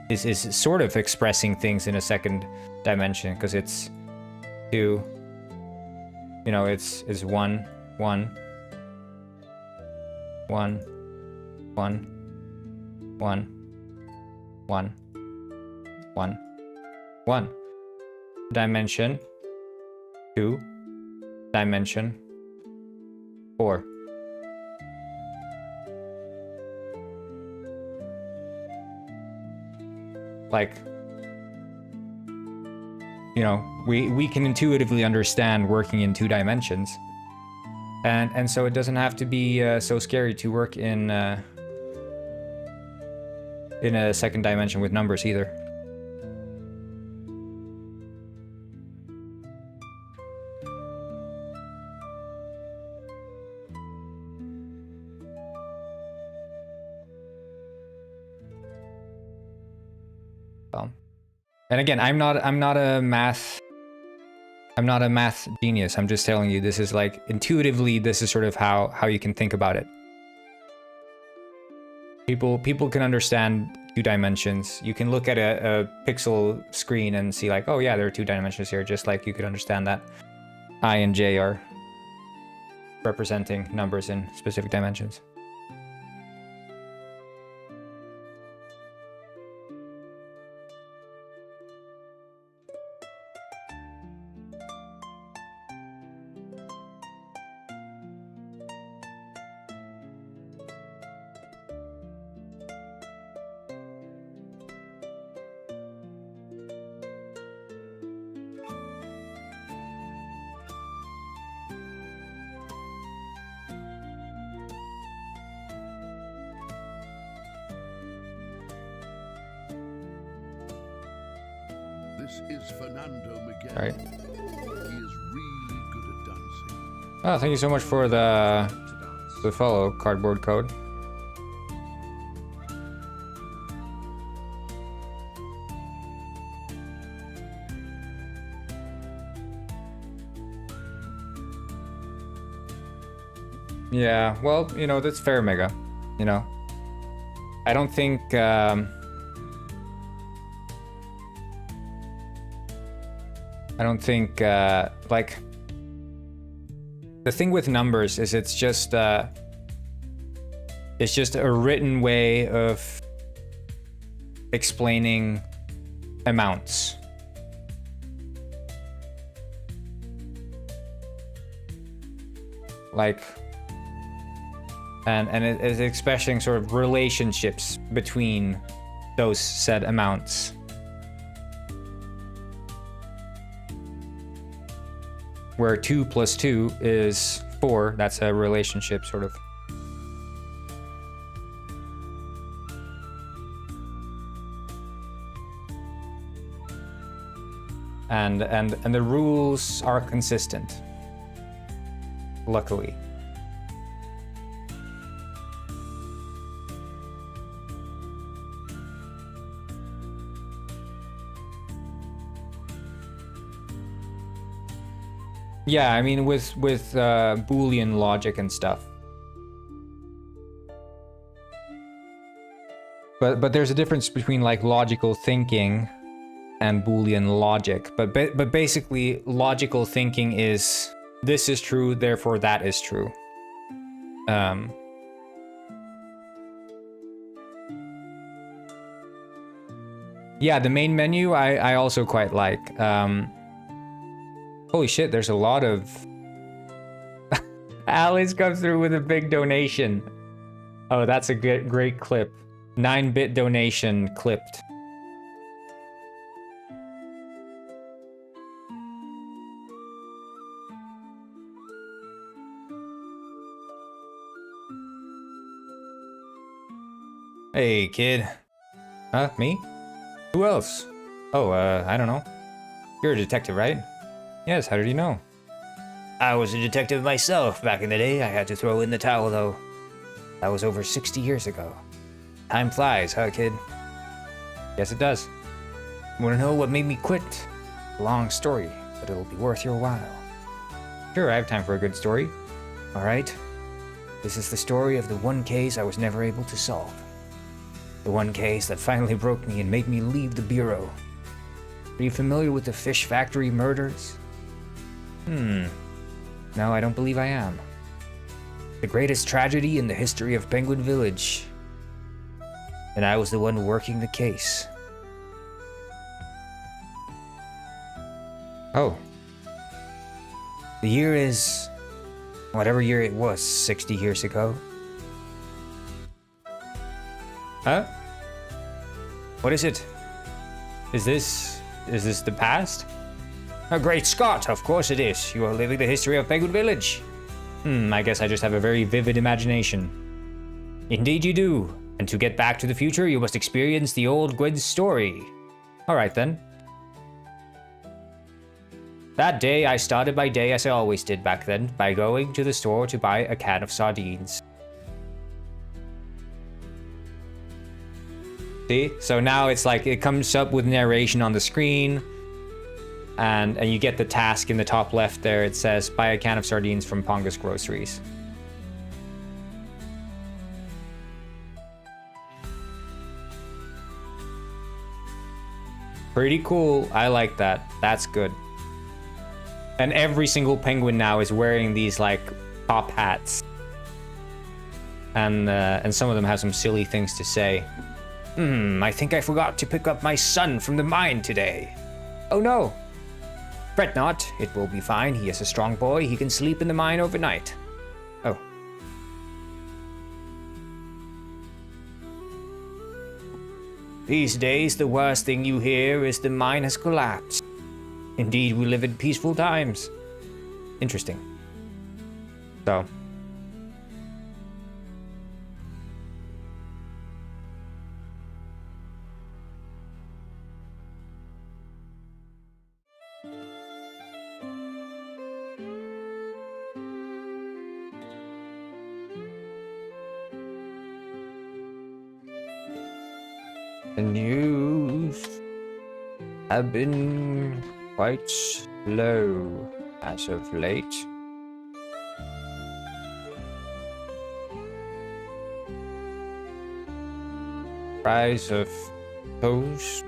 A: Is sort of expressing things in a second dimension, because it's 2, you know, it's 1, 1, 1, 1, 1, 1, 1, 1. Dimension 2, dimension 4. Like, you know, we can intuitively understand working in 2 dimensions, and so it doesn't have to be so scary to work in a second dimension with numbers either. And again, I'm not a math genius. I'm just telling you, this is like, intuitively, this is sort of how you can think about it. People can understand 2 dimensions. You can look at a pixel screen and see like, oh yeah, there are 2 dimensions here, just like you could understand that I and J are representing numbers in specific dimensions.
C: This is Fernando Miguel.
A: All right.
C: He is really good at dancing.
A: Oh, thank you so much for the follow, Cardboard Code. Yeah, well, you know, that's fair, Mega. You know, I don't think, I don't think, like, the thing with numbers is it's just a written way of explaining amounts. Like, and it is expressing sort of relationships between those said amounts. Where 2 plus 2 is 4, that's a relationship, sort of. And the rules are consistent, luckily. Yeah, I mean, with Boolean logic and stuff. But there's a difference between like logical thinking and Boolean logic. But basically, logical thinking is this is true, therefore that is true. Yeah, the main menu I also quite like. Holy shit, there's a lot of... Alice comes through with a big donation. Oh, that's a great clip. 9-bit donation clipped. Hey, kid. Huh? Me? Who else? Oh, I don't know. You're a detective, right? Yes, how did you know? I was a detective myself back in the day. I had to throw in the towel, though. That was over 60 years ago. Time flies, huh, kid? Yes, it does. Wanna know what made me quit? Long story, but it'll be worth your while. Sure, I have time for a good story. Alright. This is the story of the one case I was never able to solve. The one case that finally broke me and made me leave the Bureau. Are you familiar with the fish factory murders? No, I don't believe I am. The greatest tragedy in the history of Penguin Village. And I was the one working the case. Oh. The year is... whatever year it was, 60 years ago. Huh? What is it? Is this the past? A great Scott, of course it is. You are living the history of Penguin Village. I guess I just have a very vivid imagination. Indeed you do. And to get back to the future, you must experience the old Gwen's story. Alright then. That day, I started my day as I always did back then, by going to the store to buy a can of sardines. See? So now it's like, it comes up with narration on the screen, and you get the task in the top left there. It says, buy a can of sardines from Pongus Groceries. Pretty cool. I like that. That's good. And every single penguin now is wearing these, like, top hats. And some of them have some silly things to say. I think I forgot to pick up my son from the mine today. Oh no. Fret not, it will be fine. He is a strong boy. He can sleep in the mine overnight. Oh. These days, the worst thing you hear is the mine has collapsed. Indeed, we live in peaceful times. Interesting. So. news have been quite slow as of late. Price of toast.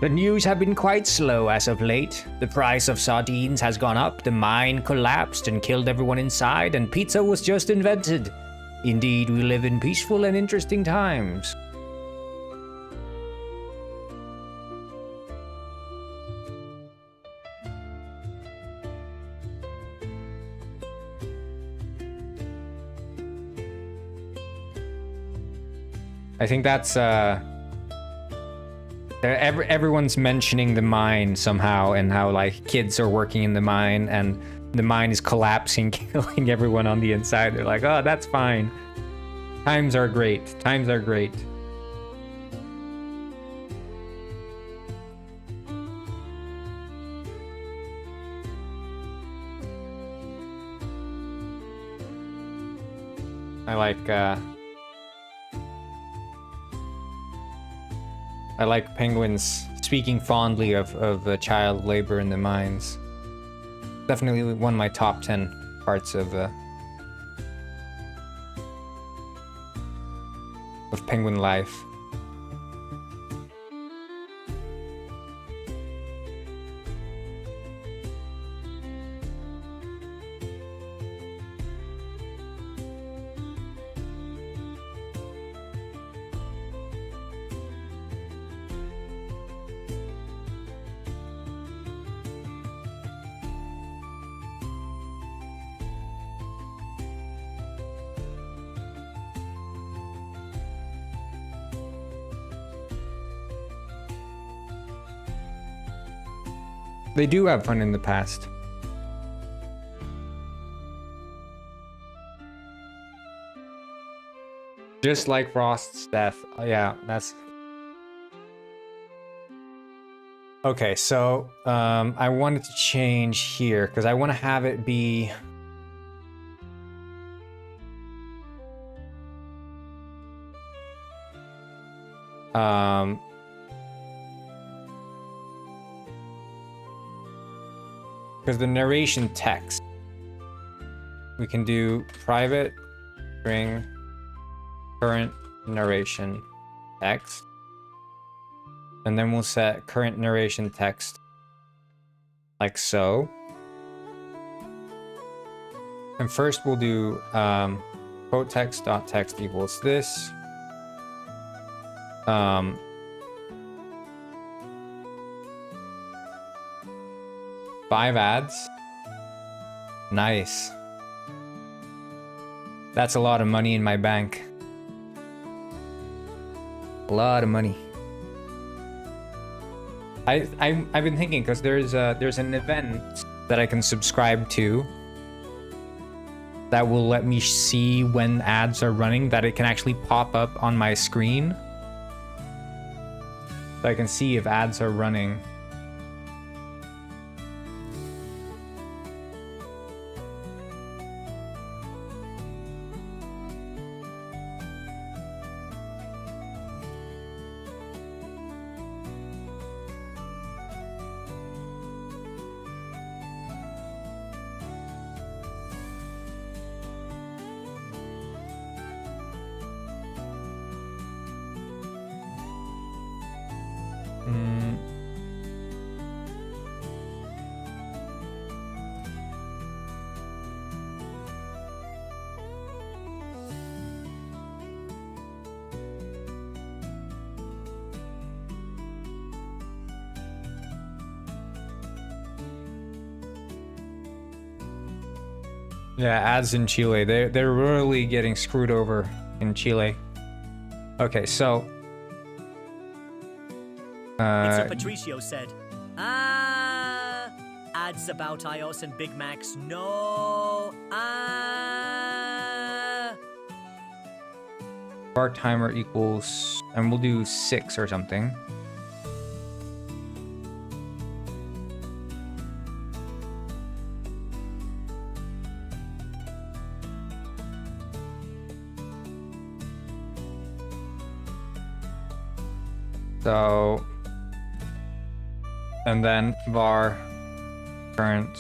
A: The news have been quite slow as of late. The price of sardines has gone up, the mine collapsed and killed everyone inside, and pizza was just invented. Indeed, we live in peaceful and interesting times. I think that's everyone's mentioning the mine somehow, and how like kids are working in the mine and the mine is collapsing, killing everyone on the inside. They're like, oh, that's fine. Times are great. Times are great. I like penguins speaking fondly of child labor in the mines. Definitely one of my top 10 parts of penguin life. They do have fun in the past. Just like Frost's death. Oh, yeah, that's... Okay, so I wanted to change here because I want to have it be... because the narration text, we can do private string current narration text, and then we'll set current narration text like so. And first we'll do quote text dot text equals this. 5 ads. Nice. That's a lot of money in my bank. A lot of money. I've been thinking because there's an event that I can subscribe to that will let me see when ads are running, that it can actually pop up on my screen. So I can see if ads are running. Yeah, ads in Chile. They're really getting screwed over in Chile. Okay, so
F: Pizza Patricio said, ads about iOS and Big Macs, no,
A: var timer equals, and we'll do 6 or something. So, and then var current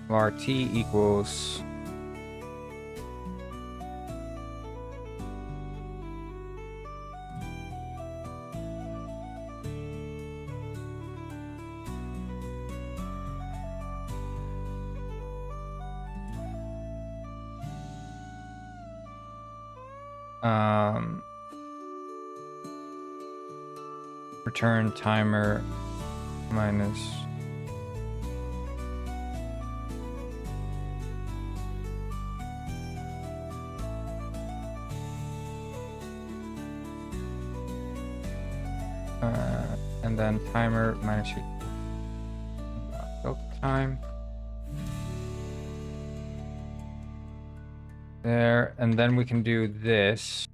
A: var t equals return timer minus and then timer minus filter time there, and then we can do this.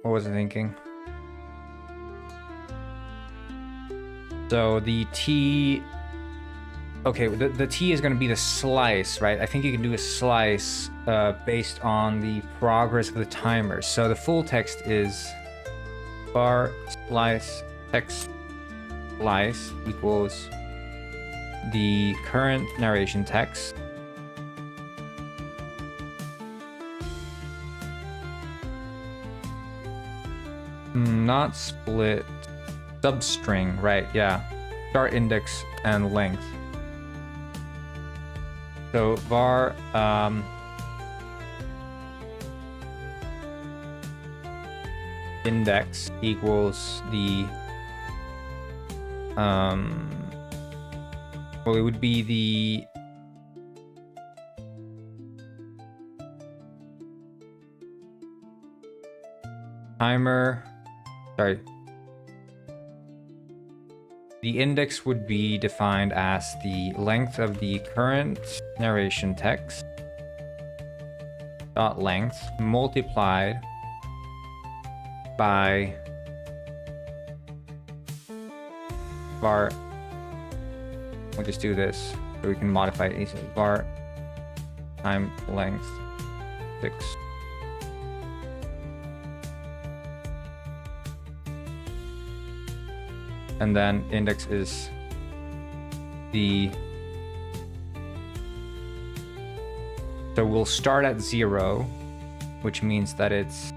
A: What was I thinking? So the T, okay, the T is going to be the slice, right? I think you can do a slice based on the progress of the timer. So the full text is var slice text slice equals the current narration text not split substring, right? Yeah, start index and length. So var index equals the well, it would be the timer, sorry, the index would be defined as the length of the current narration text dot length multiplied by var, we'll just do this so we can modify it easily. Var time length 6. And then index is the, so we'll start at 0, which means that it's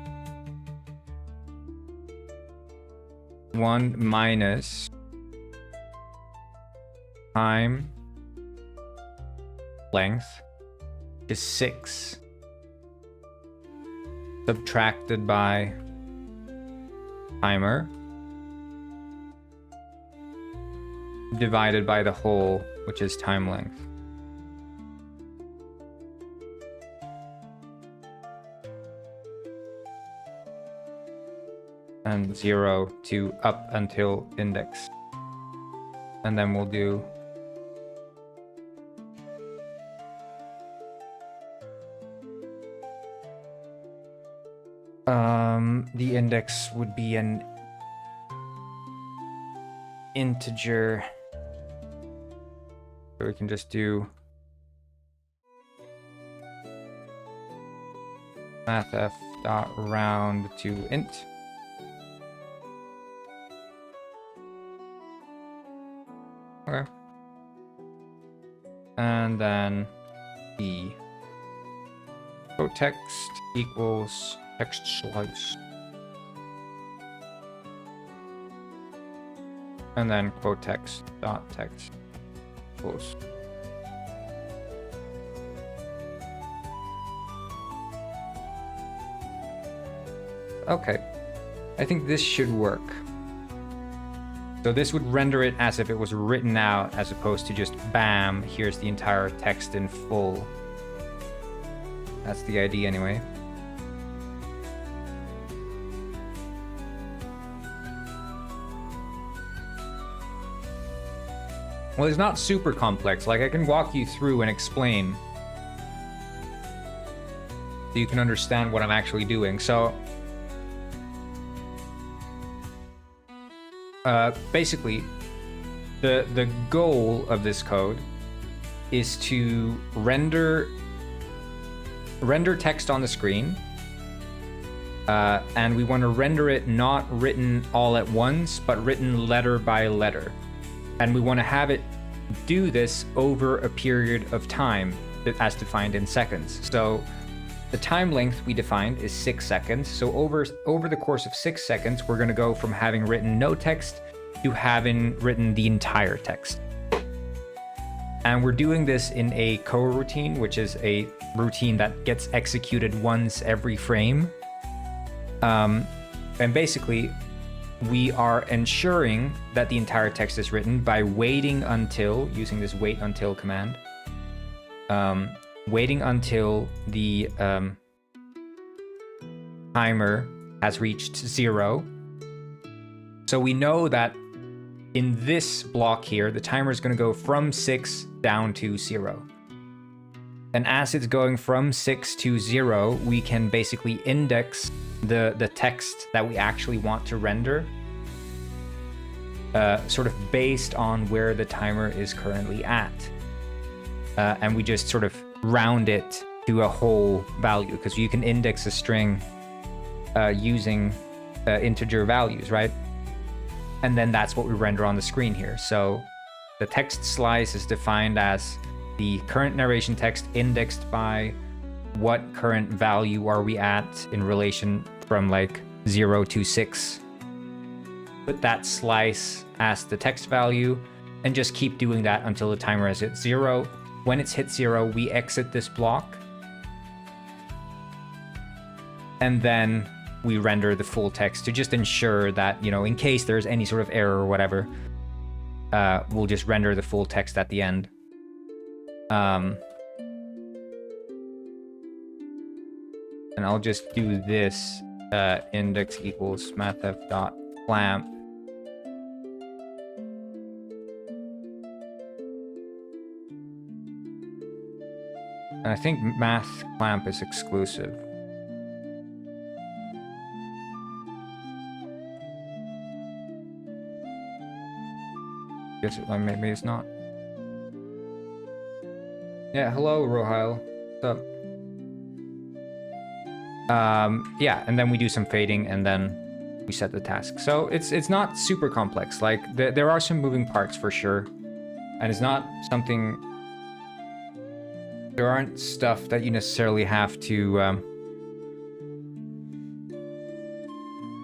A: 1 minus time length is 6 subtracted by timer divided by the whole, which is time length. And 0 to up until index. And then we'll do the index would be an integer. So we can just do mathf dot round to int. Okay. And then the quote text equals text slice. And then quote text dot text equals Okay. I think this should work. So this would render it as if it was written out, as opposed to just bam, here's the entire text in full. That's the idea anyway. Well, it's not super complex. Like, I can walk you through and explain so you can understand what I'm actually doing. So basically, the goal of this code is to render text on the screen, and we want to render it not written all at once, but written letter by letter. And we want to have it do this over a period of time as defined in seconds. So the time length we defined is 6 seconds. So over the course of 6 seconds, we're going to go from having written no text to having written the entire text. And we're doing this in a coroutine, which is a routine that gets executed once every frame. And basically, we are ensuring that the entire text is written by waiting until, using this wait until command, waiting until the timer has reached 0. So we know that in this block here, the timer is going to go from 6 down to 0. And as it's going from 6 to 0, we can basically index the text that we actually want to render, sort of based on where the timer is currently at. And we just sort of round it to a whole value, because you can index a string using integer values, right? And then that's what we render on the screen here. So the text slice is defined as the current narration text indexed by what current value are we at in relation from like 0 to 6. Put that slice as the text value and just keep doing that until the timer is at 0. When it's hit 0, we exit this block. And then we render the full text to just ensure that, you know, in case there's any sort of error or whatever, we'll just render the full text at the end. And I'll just do this index equals mathf.clamp. And I think math clamp is exclusive. Guess maybe it's not. Yeah, hello, Rohile. What's up? Yeah, and then we do some fading, and then we set the task. So it's not super complex. Like there are some moving parts for sure, and it's not something. There aren't stuff that you necessarily have to.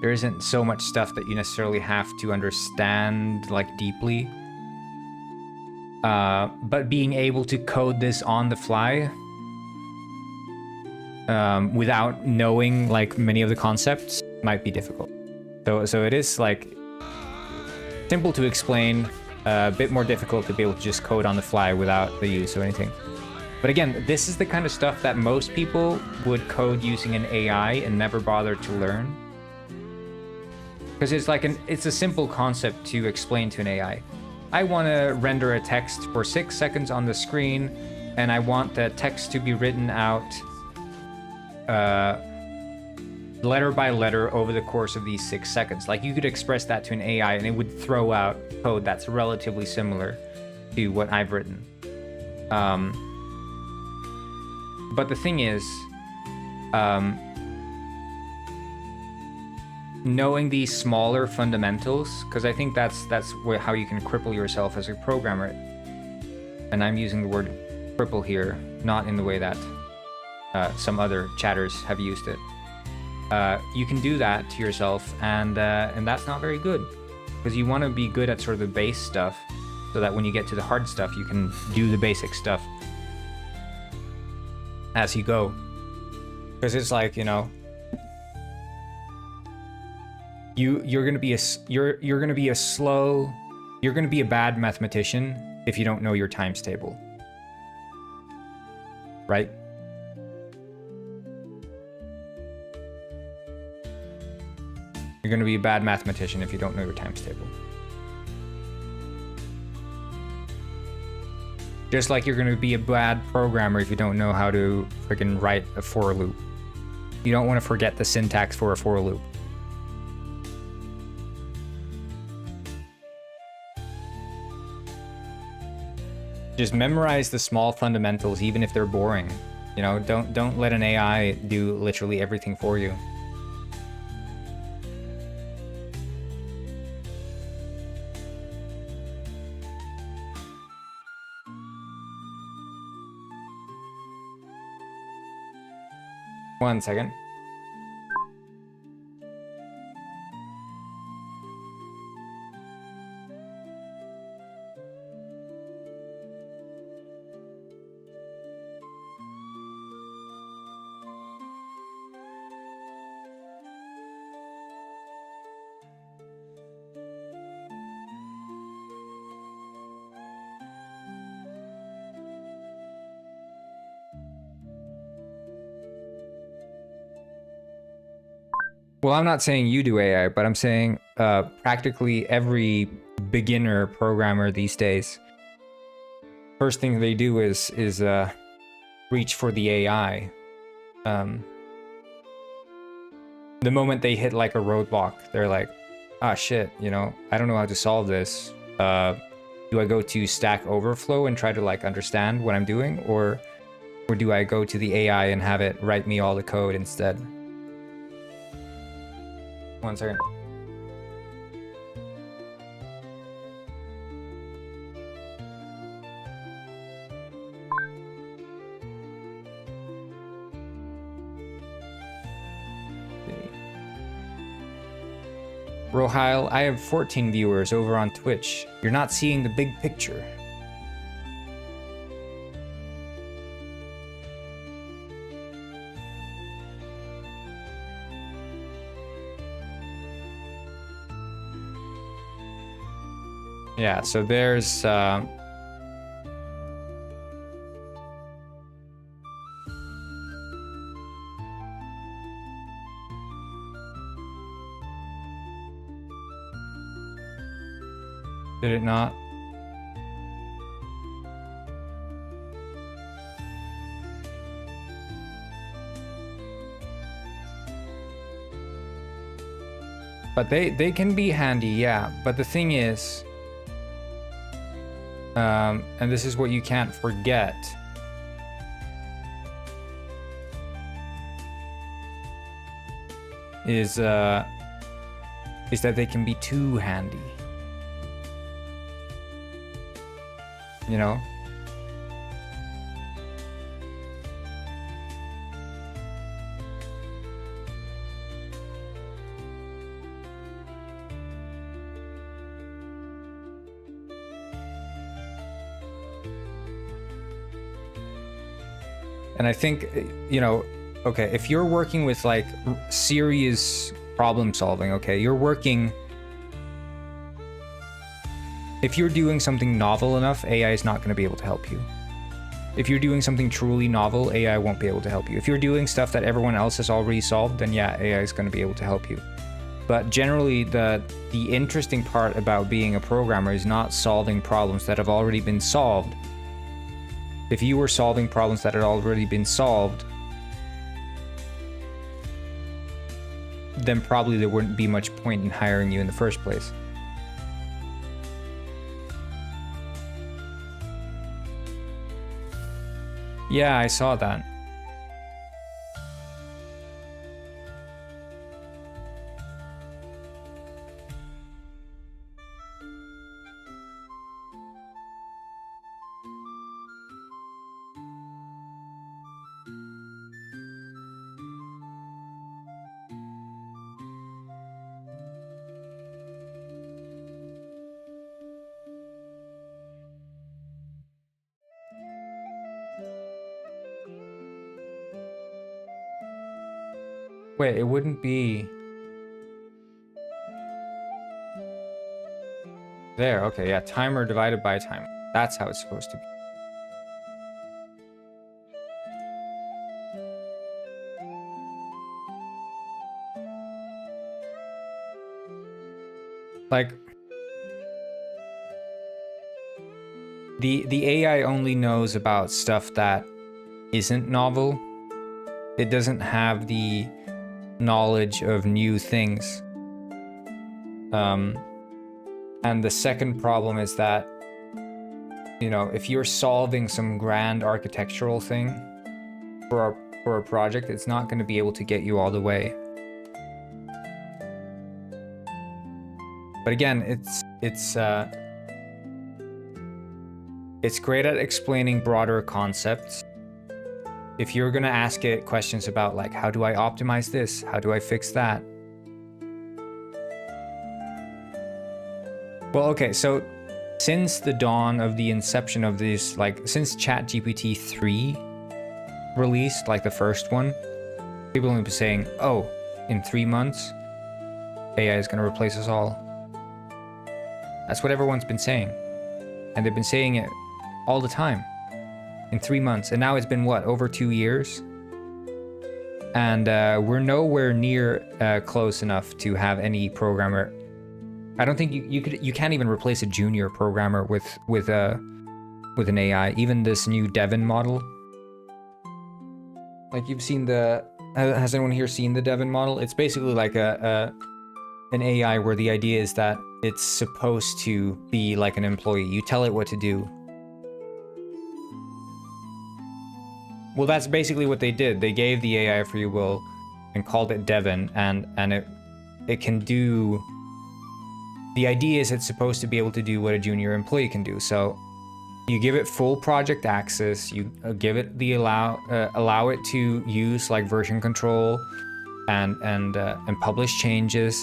A: There isn't so much stuff that you necessarily have to understand like deeply. But being able to code this on the fly without knowing like many of the concepts might be difficult. So it is like simple to explain, a bit more difficult to be able to just code on the fly without the use of anything. But again, this is the kind of stuff that most people would code using an AI and never bother to learn. Because it's a simple concept to explain to an AI. I want to render a text for 6 seconds on the screen, and I want the text to be written out letter by letter over the course of these 6 seconds. Like, you could express that to an AI, and it would throw out code that's relatively similar to what I've written. But the thing is, knowing these smaller fundamentals, because I think that's how you can cripple yourself as a programmer. And I'm using the word cripple here, not in the way that some other chatters have used it. You can do that to yourself, and that's not very good, because you want to be good at sort of the base stuff, so that when you get to the hard stuff, you can do the basic stuff as you go. Because it's like, you know, you're gonna be you're gonna be you're gonna be a bad mathematician if you don't know your times table, right? You're gonna be a bad mathematician if you don't know your times table. Just like you're gonna be a bad programmer if you don't know how to freaking write a for loop. You don't want to forget the syntax for a for loop. Just memorize the small fundamentals, even if they're boring. You know, don't let an AI do literally everything for you. One second. Well, I'm not saying you do AI, but I'm saying practically every beginner programmer these days, first thing they do is reach for the AI. The moment they hit like a roadblock, they're like, ah shit, you know, I don't know how to solve this. Do I go to Stack Overflow and try to like understand what I'm doing, or do I go to the AI and have it write me all the code instead? One second. Rohile, I have 14 viewers over on Twitch. You're not seeing the big picture. Yeah, so there's did it not? But they can be handy, yeah. But the thing is, and this is what you can't forget, is that they can be too handy. You know? And I think, you know, okay, if you're working with like serious problem solving, okay, if you're doing something novel enough, AI is not going to be able to help you. If you're doing something truly novel, AI won't be able to help you. If you're doing stuff that everyone else has already solved, then yeah, AI is going to be able to help you. But generally, the interesting part about being a programmer is not solving problems that have already been solved. If you were solving problems that had already been solved, then probably there wouldn't be much point in hiring you in the first place. Yeah, I saw that. Wait, it wouldn't be... There, okay, yeah, timer divided by timer. That's how it's supposed to be. Like, the AI only knows about stuff that isn't novel. It doesn't have the knowledge of new things. And the second problem is that, you know, if you're solving some grand architectural thing for a project, it's not going to be able to get you all the way. But again, it's great at explaining broader concepts. If you're going to ask it questions about, like, how do I optimize this? How do I fix that? Well, okay, so since the dawn of the inception of these, like, since ChatGPT 3 released, like the first one, people have been saying, oh, in 3 months, AI is going to replace us all. That's what everyone's been saying. And they've been saying it all the time. In 3 months. And now it's been, what, over 2 years? And we're nowhere near close enough to have any programmer. I don't think you can't even replace a junior programmer with an AI. Even this new Devin model. Like, you've seen has anyone here seen the Devin model? It's basically like an AI where the idea is that it's supposed to be like an employee. You tell it what to do. Well, that's basically what they did. They gave the AI free will and called it Devin, and it can do. The idea is it's supposed to be able to do what a junior employee can do. So you give it full project access. You give it the allow it to use like version control and publish changes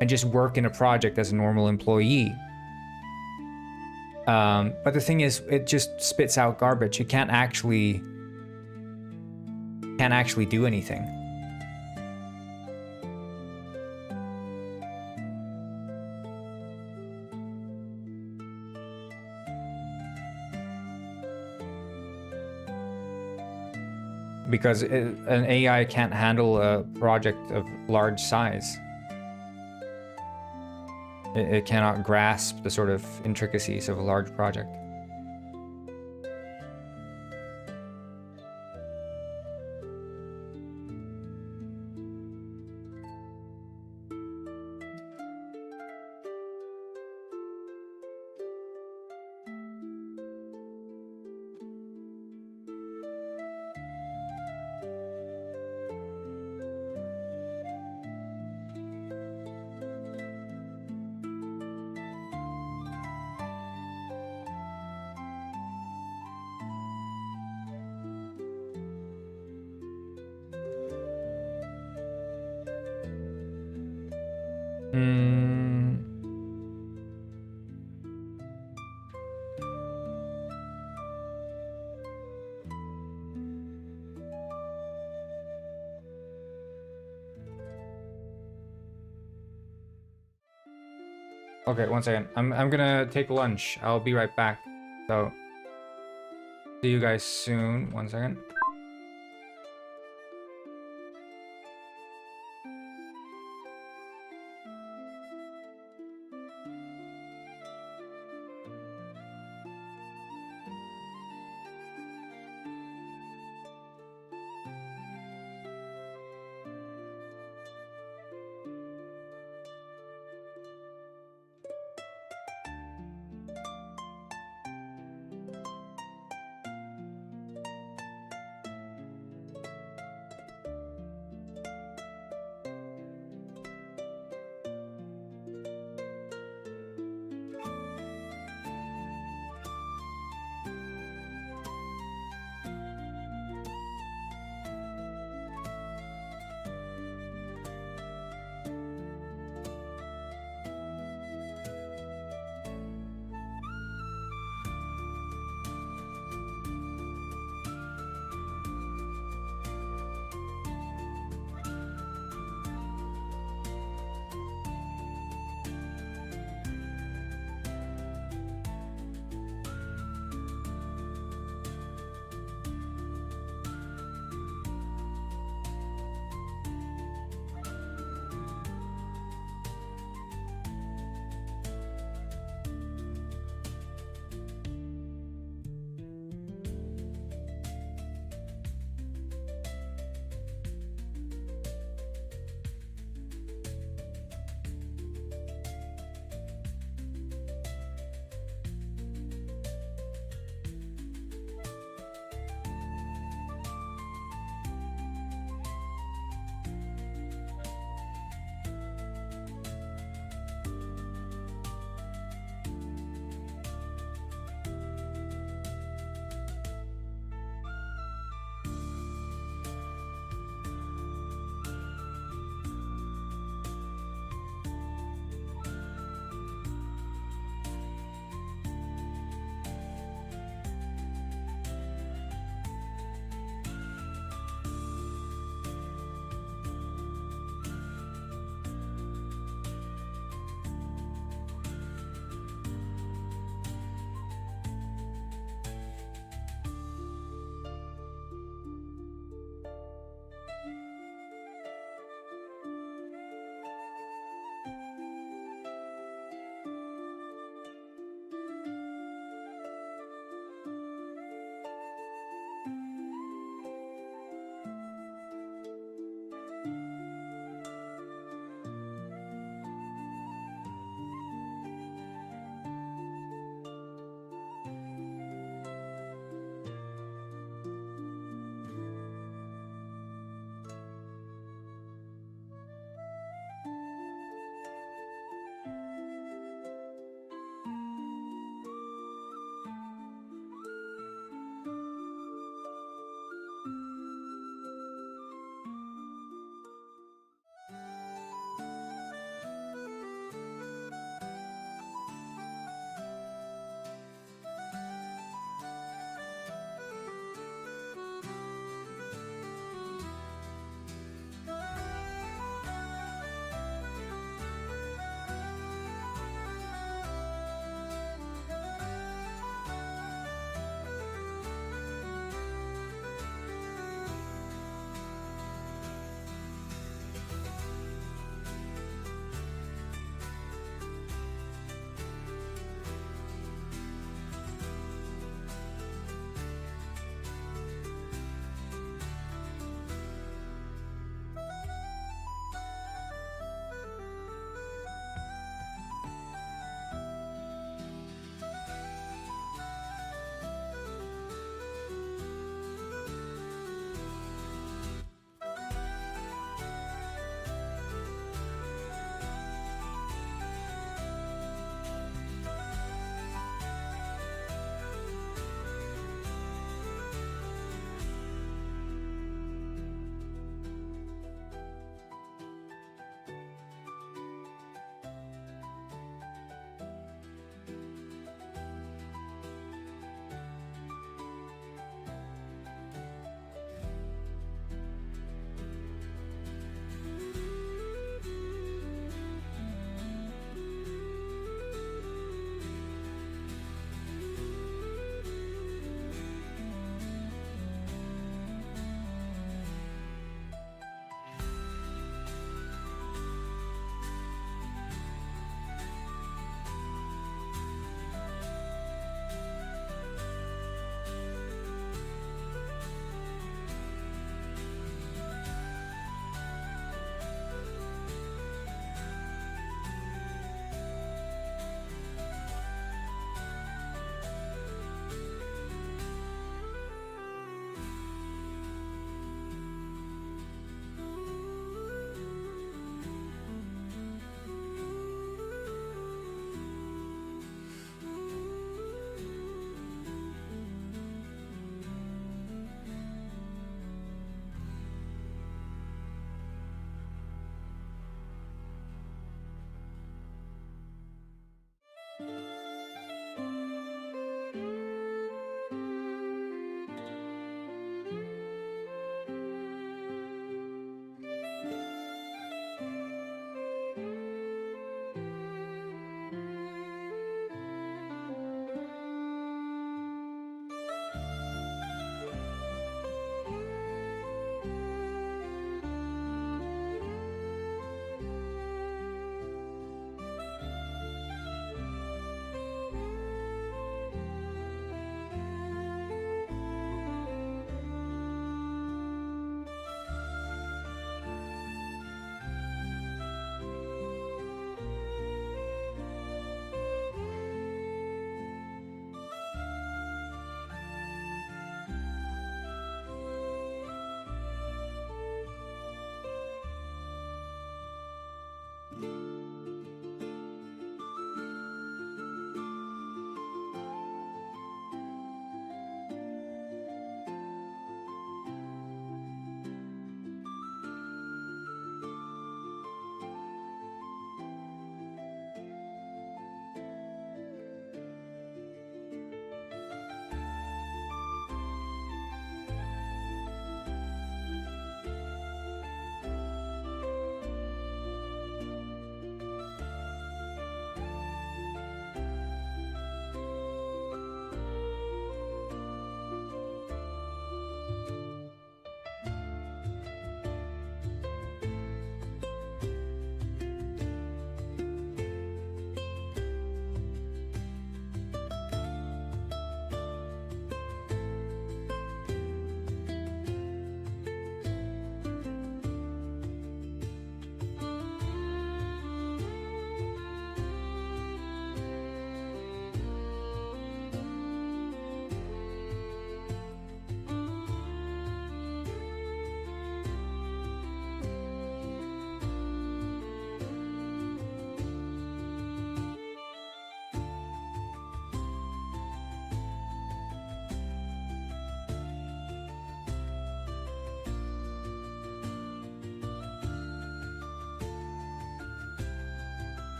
A: and just work in a project as a normal employee. But the thing is, it just spits out garbage. It can't actually do anything. Because an AI can't handle a project of large size. It cannot grasp the sort of intricacies of a large project. Okay, one second. I'm gonna take lunch. I'll be right back. So, see you guys soon. 1 second.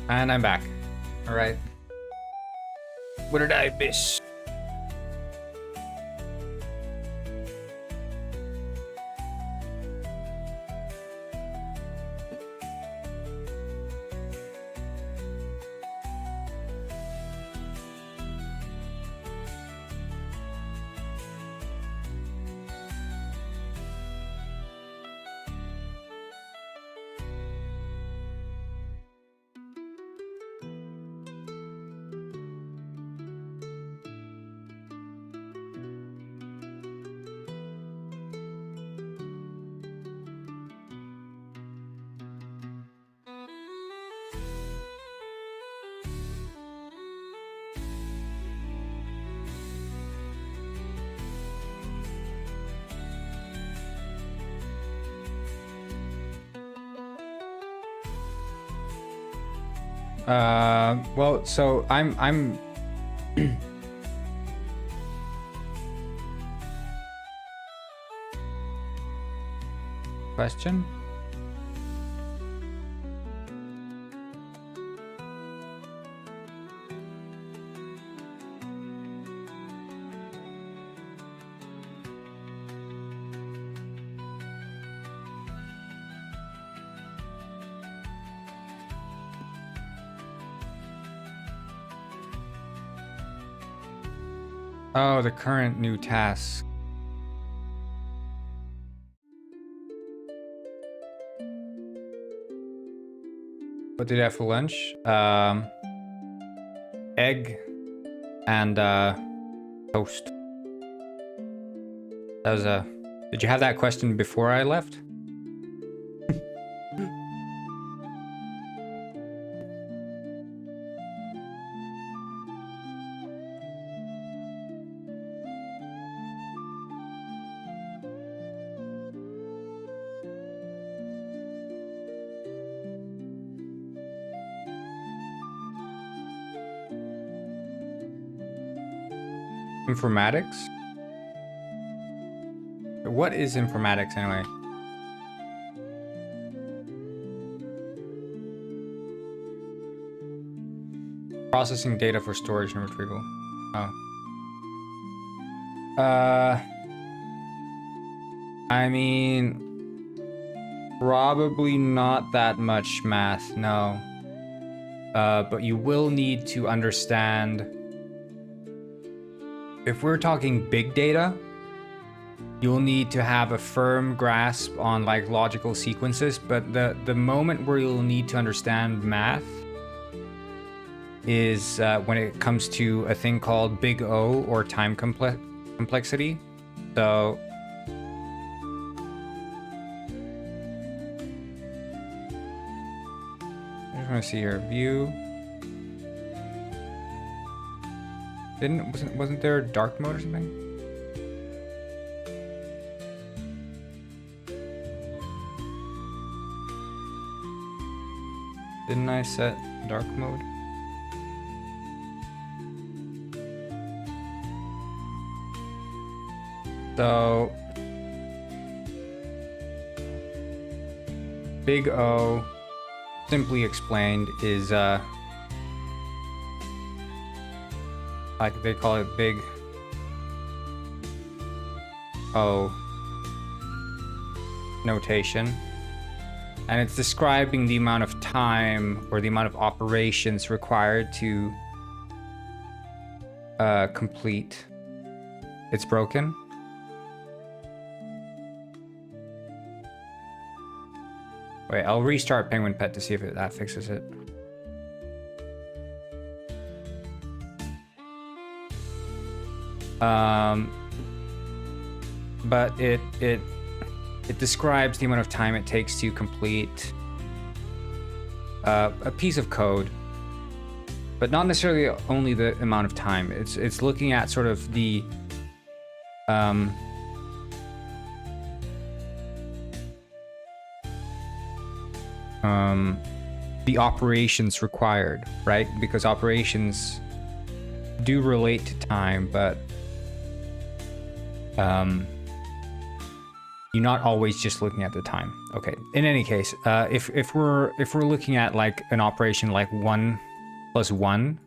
A: And I'm back. All right. What did I miss? Well, so I'm question? Oh, the current new task. What did I have for lunch? Egg and toast. That was a. Did you have that question before I left? Informatics? What is informatics anyway? Processing data for storage and retrieval. Oh. I mean, probably not that much math, no. But you will need to understand. If we're talking big data, you'll need to have a firm grasp on like logical sequences, but the moment where you'll need to understand math is when it comes to a thing called big O, or time complexity. So I just want to see your view. Wasn't there dark mode or something? Didn't I set dark mode? So big O, simply explained, is like they call it big O notation, and it's describing the amount of time or the amount of operations required to complete. It's broken. Wait, I'll restart Penguin Pet to see if that fixes it. But it describes the amount of time it takes to complete a piece of code, but not necessarily only the amount of time. It's looking at sort of the operations required, right? Because operations do relate to time, but you're not always just looking at the time. Okay. In any case, if we're looking at like an operation like 1 + 1,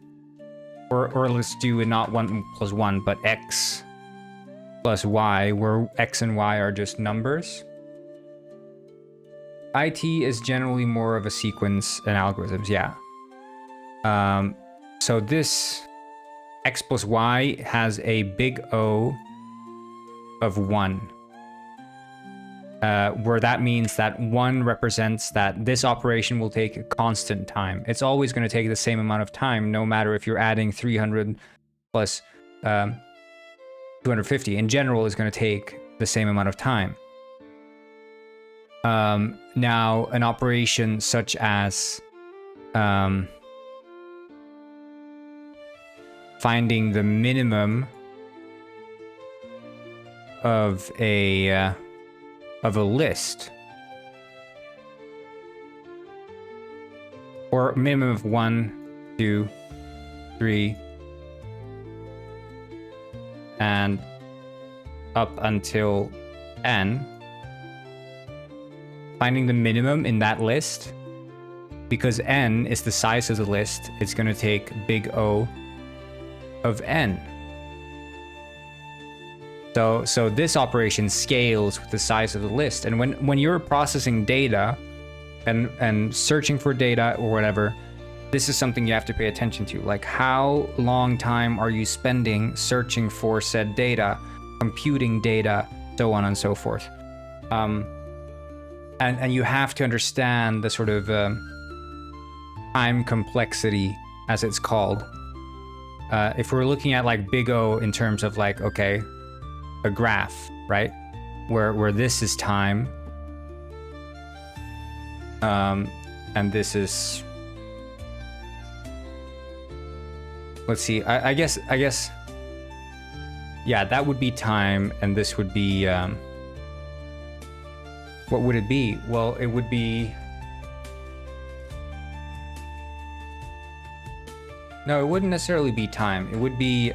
A: or let's do not 1 + 1, but x + y, where x and y are just numbers. IT is generally more of a sequence and algorithms, yeah. So this x + y has a big O of 1. Where that means that 1 represents that this operation will take a constant time. It's always going to take the same amount of time, no matter if you're adding 300 plus 250. In general, it's going to take the same amount of time. Now, an operation such as finding the minimum of a list, or minimum of 1, 2, 3, and up until n, finding the minimum in that list, because n is the size of the list, it's going to take big O of n. So this operation scales with the size of the list. And when you're processing data and searching for data or whatever, this is something you have to pay attention to. Like, how long time are you spending searching for said data, computing data, so on and so forth. And you have to understand the sort of time complexity, as it's called. If we're looking at like big O in terms of like, okay, a graph, right? Where this is time, and this is, let's see, I guess, yeah, that would be time, and this would be, what would it be? Well, it would be, no, it wouldn't necessarily be time. It would be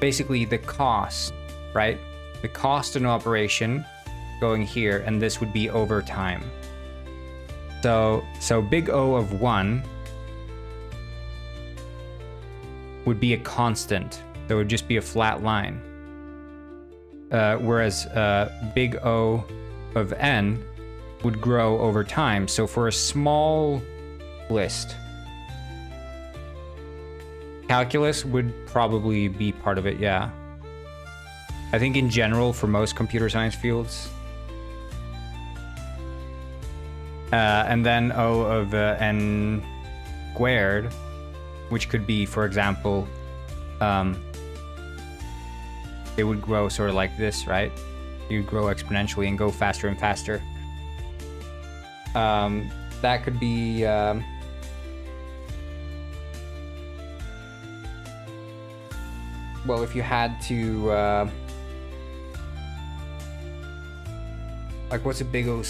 A: basically the cost, right? The cost of an operation going here, and this would be over time. So big O of 1 would be a constant. So it would just be a flat line. Whereas big O of n would grow over time. So for a small list, calculus would probably be part of it, yeah. I think in general, for most computer science fields. And then O of n squared, which could be, for example, it would grow sort of like this, right? You'd grow exponentially and go faster and faster. That could be... well, if you had to... like, what's a big O...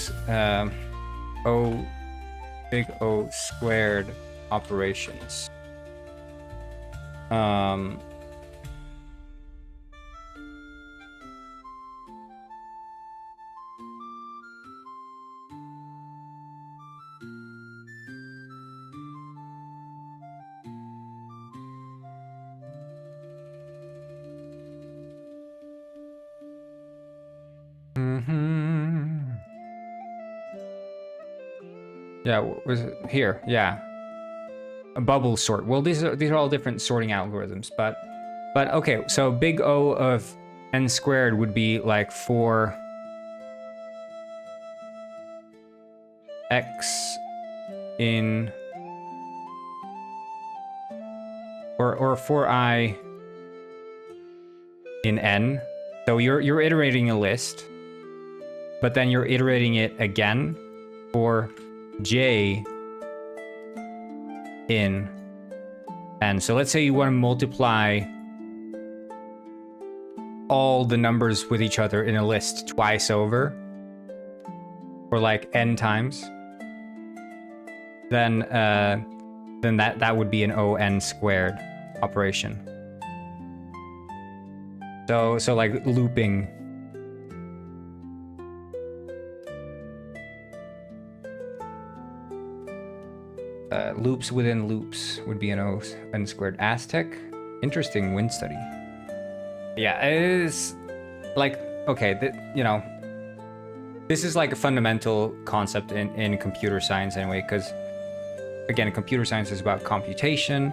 A: big O squared operations? Yeah, was it here? Yeah, a bubble sort. Well, these are all different sorting algorithms, but okay. So big O of n squared would be like 4 x in, or 4I in n. So you're iterating a list, but then you're iterating it again for j in n. So let's say you want to multiply all the numbers with each other in a list twice over, or like n times, then that would be an O(n) squared operation. So like looping. Loops within loops would be an O n squared. Aztec, interesting wind study. Yeah, it is like, okay, you know, this is like a fundamental concept in computer science anyway, because again, computer science is about computation.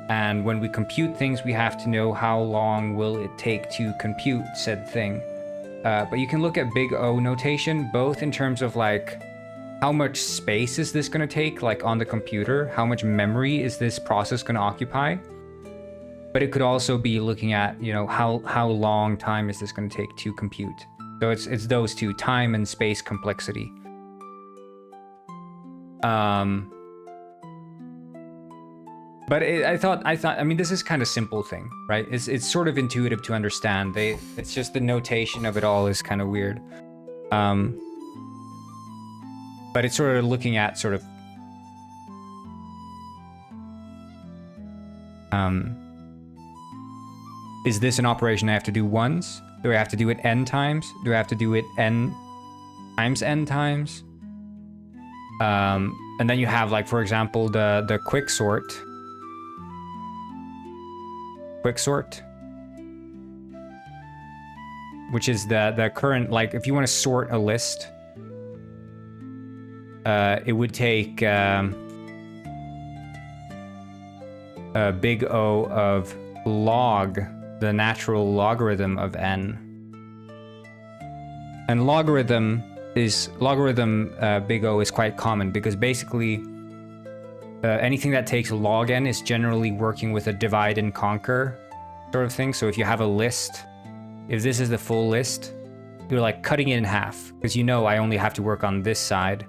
A: And when we compute things, we have to know how long will it take to compute said thing. But you can look at big O notation, both in terms of like, how much space is this going to take, like on the computer? How much memory is this process going to occupy? But it could also be looking at, you know, how long time is this going to take to compute? So it's those two, time and space complexity. But I mean, this is kind of simple thing, right? It's sort of intuitive to understand. It's just the notation of it all is kind of weird. But it's sort of looking at sort of is this an operation I have to do once? Do I have to do it n times? Do I have to do it n times n times? And then you have, like, for example, the quicksort, which is the current, like, if you want to sort a list, it would take a big O of log, the natural logarithm of n. And logarithm big O is quite common because basically anything that takes log n is generally working with a divide and conquer sort of thing. So if you have a list, if this is the full list, you're like cutting it in half because you know I only have to work on this side.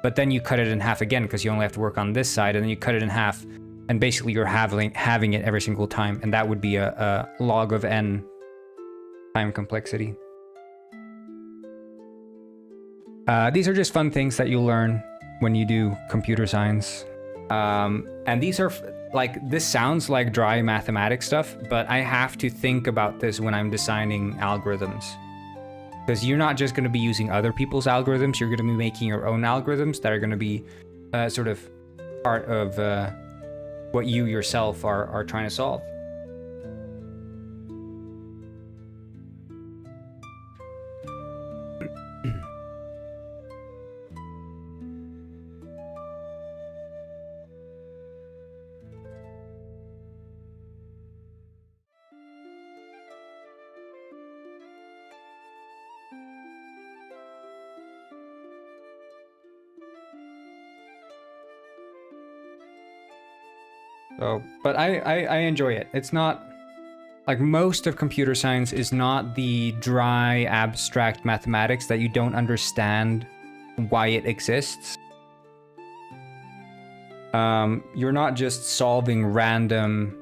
A: But then you cut it in half again because you only have to work on this side, and then you cut it in half, and basically you're having it every single time, and that would be a log of n time complexity. These are just fun things that you'll learn when you do computer science. And these are, like, this sounds like dry mathematics stuff, but I have to think about this when I'm designing algorithms. Because you're not just going to be using other people's algorithms, you're going to be making your own algorithms that are going to be sort of part of what you yourself are trying to solve. So, but I enjoy it. It's not, like, most of computer science is not the dry, abstract mathematics that you don't understand why it exists. You're not just solving random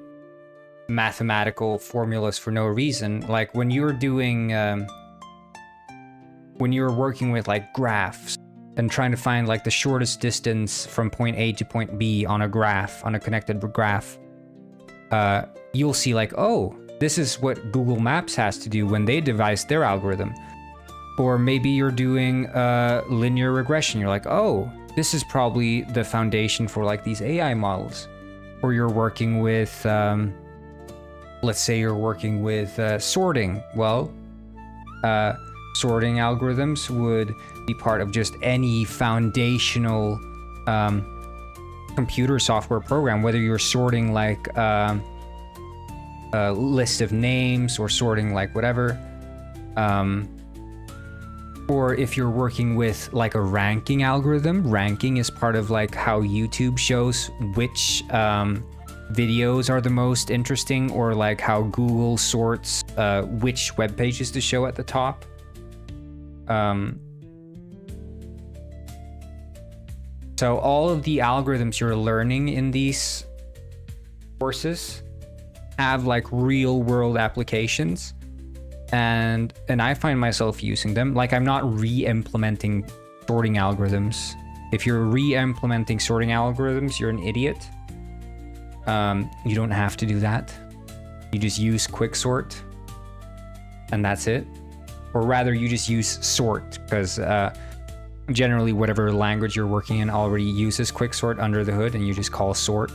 A: mathematical formulas for no reason. Like, when you're doing, when you're working with, like, graphs, and trying to find, like, the shortest distance from point A to point B on a graph, on a connected graph, you'll see, like, oh, this is what Google Maps has to do when they devised their algorithm. Or maybe you're doing linear regression. You're like, oh, this is probably the foundation for, like, these AI models. Or you're working with, let's say you're working with sorting. Well, sorting algorithms would be part of just any foundational computer software program, whether you're sorting, like, a list of names or sorting, like, whatever. Or if you're working with, like, a ranking algorithm, ranking is part of, like, how YouTube shows which videos are the most interesting, or, like, how Google sorts which web pages to show at the top. So all of the algorithms you're learning in these courses have, like, real world applications, and I find myself using them. Like, I'm not re-implementing sorting algorithms. If you're re-implementing sorting algorithms, you're an idiot. You don't have to do that. You just use quicksort, and that's it. Or rather, you just use sort, because generally whatever language you're working in already uses quicksort under the hood, and you just call sort.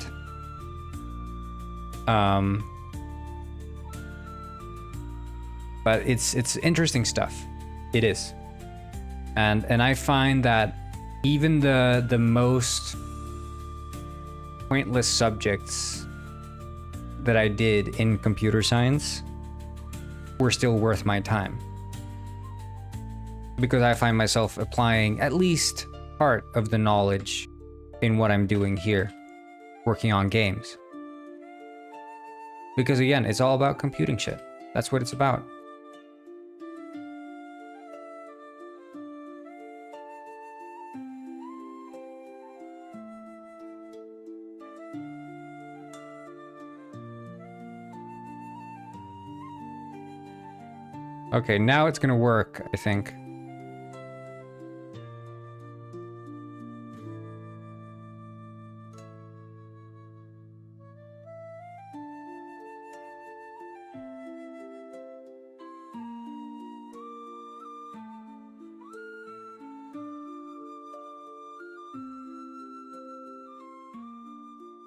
A: But it's interesting stuff. It is. And I find that even the most pointless subjects that I did in computer science were still worth my time. Because I find myself applying at least part of the knowledge in what I'm doing here, working on games. Because again, it's all about computing shit. That's what it's about. Okay, now it's gonna work, I think.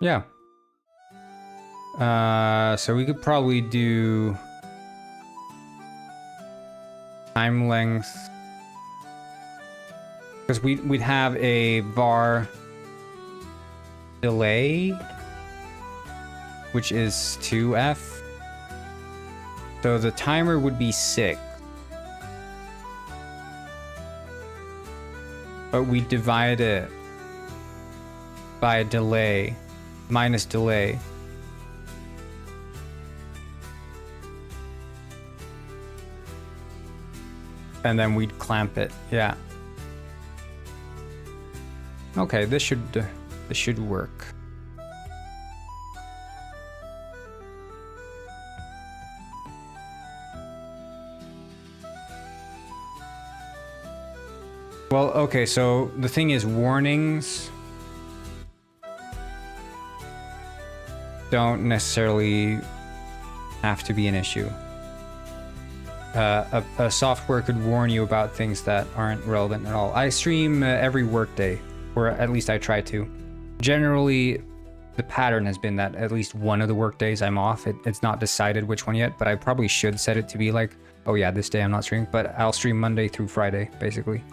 A: Yeah. So we could probably do time length, because we'd have a var delay, which is 2f. So the timer would be 6. But we divide it by a delay, minus delay. And then we'd clamp it, yeah. Okay, this should work. Well, okay, so the thing is, warnings don't necessarily have to be an issue. A software could warn you about things that aren't relevant at all. I stream every workday, or at least I try to. Generally, the pattern has been that at least one of the workdays I'm off. It's not decided which one yet, but I probably should set it to be like, oh yeah, this day I'm not streaming, but I'll stream Monday through Friday, basically.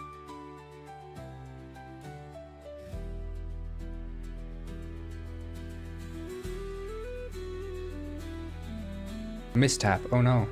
A: Mistap, oh no.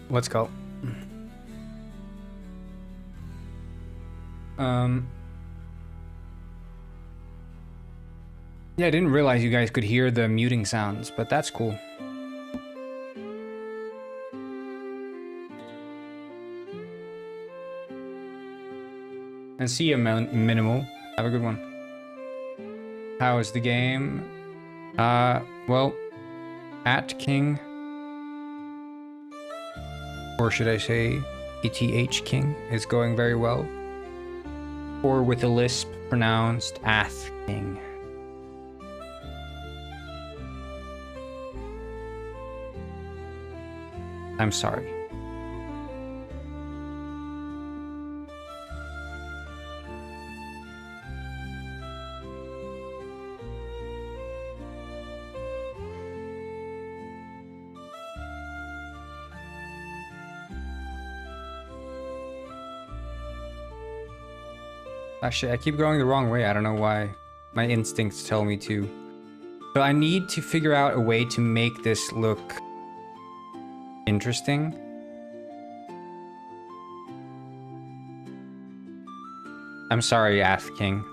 A: Let's go. Yeah, I didn't realize you guys could hear the muting sounds, but that's cool. And see you, Minimal. Have a good one. How is the game? Well, at King. Or should I say, ETH King is going very well. Or with a lisp, pronounced Ath King. I'm sorry. Actually, I keep going the wrong way. I don't know why. My instincts tell me to. So I need to figure out a way to make this look interesting. I'm sorry, Ath King.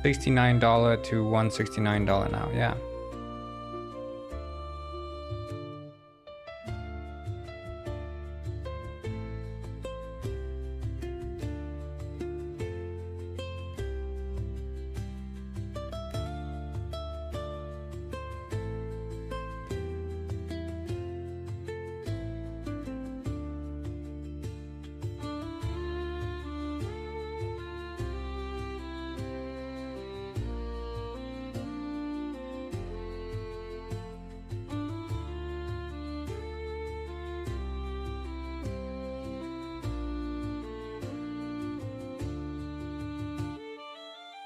A: $69 to $169 now, yeah.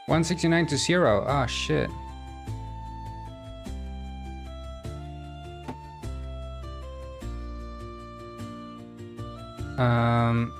A: $169 to 0. Ah, shit. Um.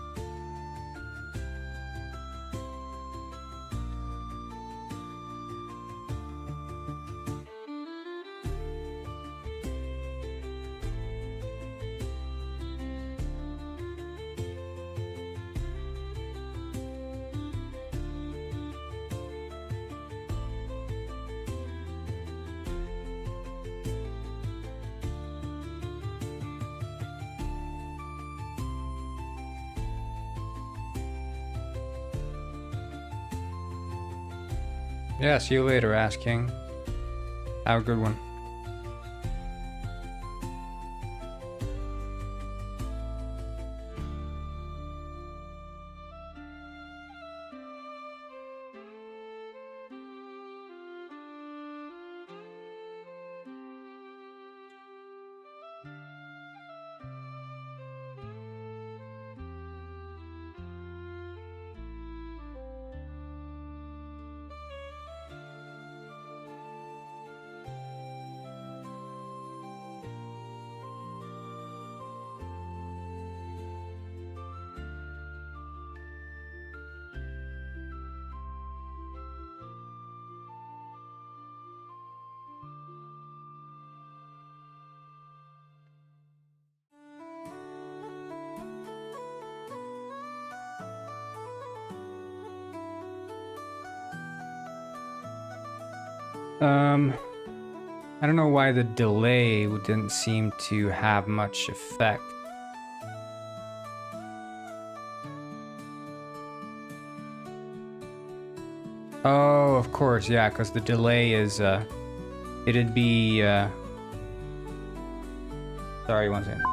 A: Yeah, see you later, Ass King. Have a good one. I don't know why the delay didn't seem to have much effect. Oh, of course, yeah, because the delay is, it'd be, sorry, one second.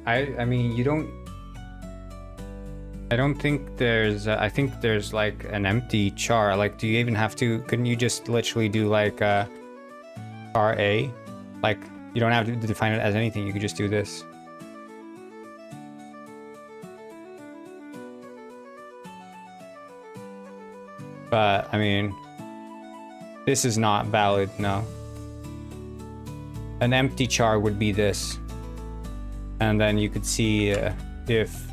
A: I mean, you don't... I don't think there's... I think there's, like, an empty char. Like, do you even have to... Couldn't you just literally do, like, char A? Like, you don't have to define it as anything. You could just do this. But, I mean... This is not valid, no. An empty char would be this. And then you could see if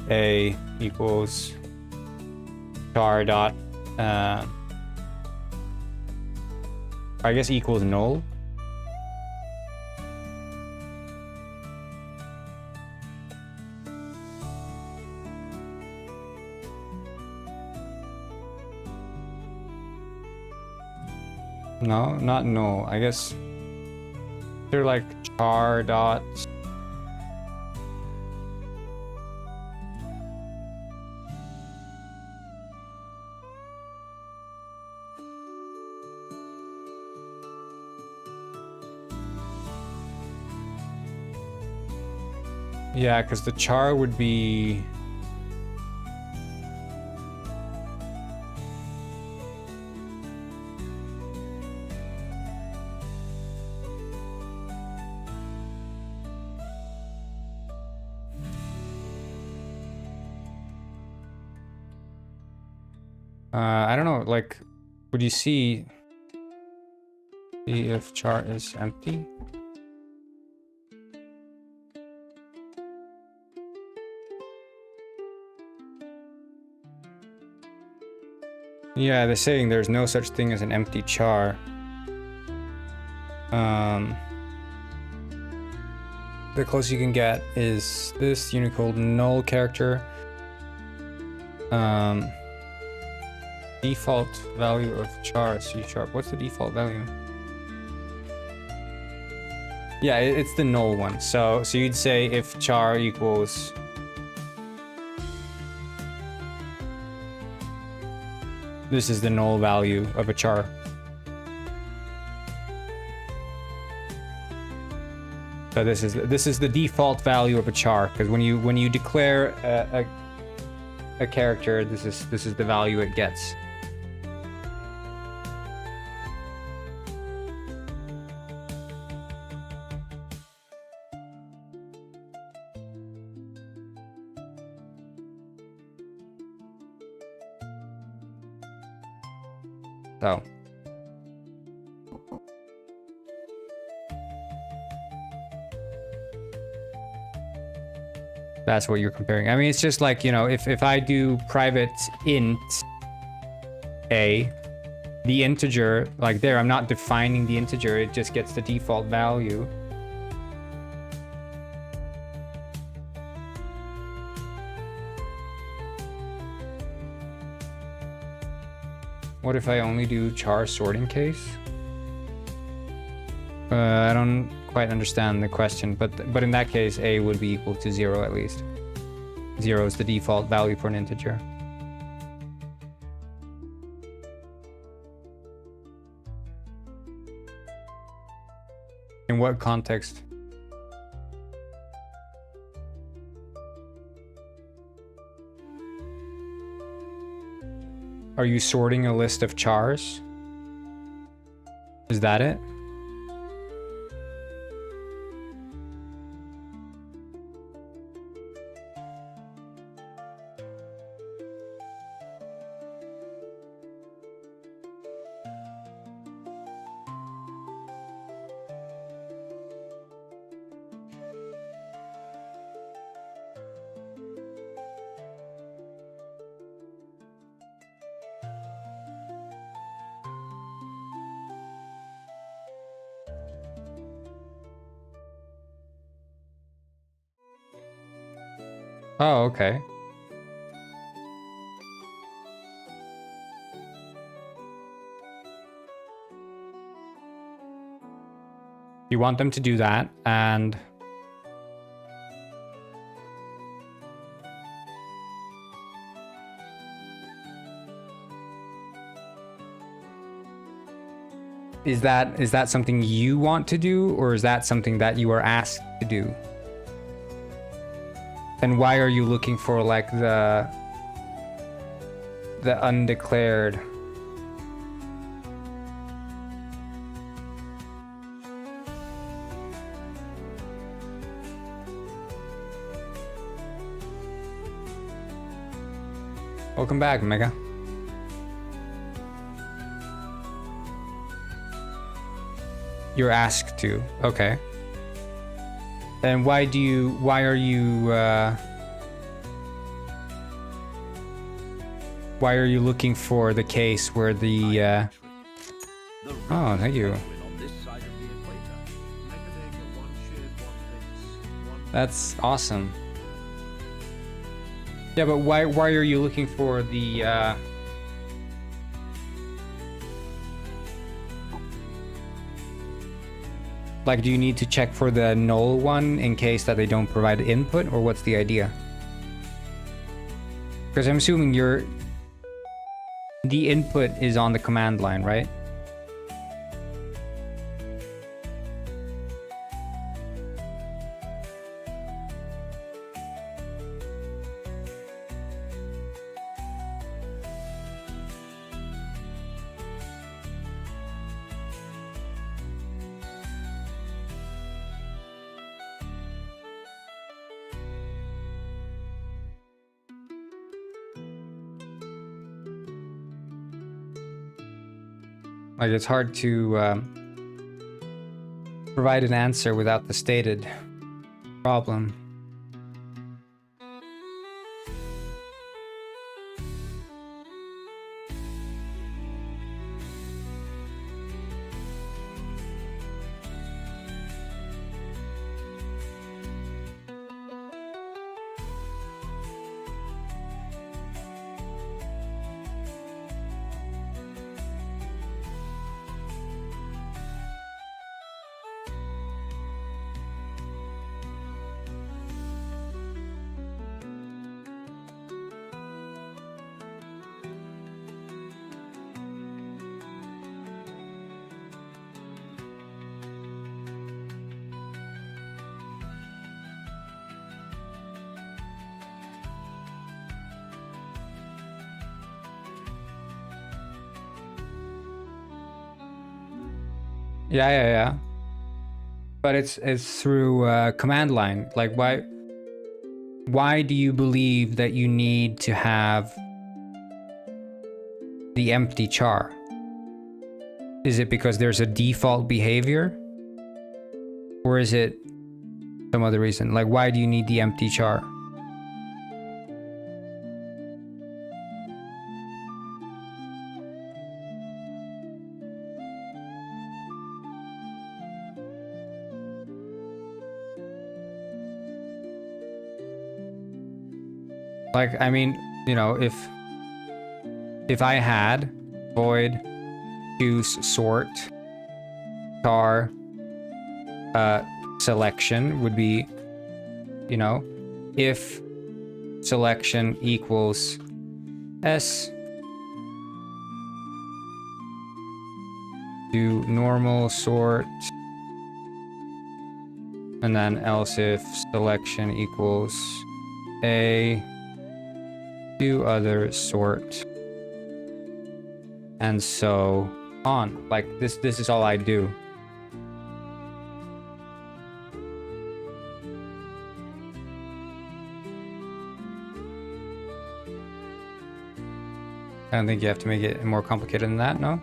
A: A equals char dot, I guess equals null. No, not null. I guess they're like char dots. Yeah, because the char would be... I don't know, like, would you see if char is empty? Yeah, they're saying there's no such thing as an empty char. The closest you can get is this Unicode null character. Default value of char C#. What's the default value? Yeah, it's the null one. So you'd say if char equals... This is the null value of a char. So this is the default value of a char, because when you declare a character, this is the value it gets. So that's what you're comparing. I mean, it's just like, you know, if I do private int a, the integer, like there, I'm not defining the integer, it just gets the default value. What if I only do char sorting case? I don't quite understand the question, but in that case, a would be equal to 0 at least. 0 is the default value for an integer. In what context? Are you sorting a list of chars? Is that it? Oh, okay. You want them to do that, and is that something you want to do, or is that something that you are asked to do? And why are you looking for like the undeclared? Welcome back, Mega. You're asked to. Okay. Then why are you looking for the case where the oh, thank you. That's awesome. Yeah, but why are you looking for the Like, do you need to check for the null one in case that they don't provide input, or what's the idea? Because I'm assuming the input is on the command line, right? Like, it's hard to provide an answer without the stated problem. Yeah. But it's through command line. Like, why do you believe that you need to have the empty char? Is it because there's a default behavior? Or is it some other reason? Like, why do you need the empty char? Like, I mean, you know, if I had void choose sort char selection would be, you know, if selection equals s, do normal sort, and then else if selection equals a, do other sort, and so on. Like, this is all I do. I don't think you have to make it more complicated than that, no?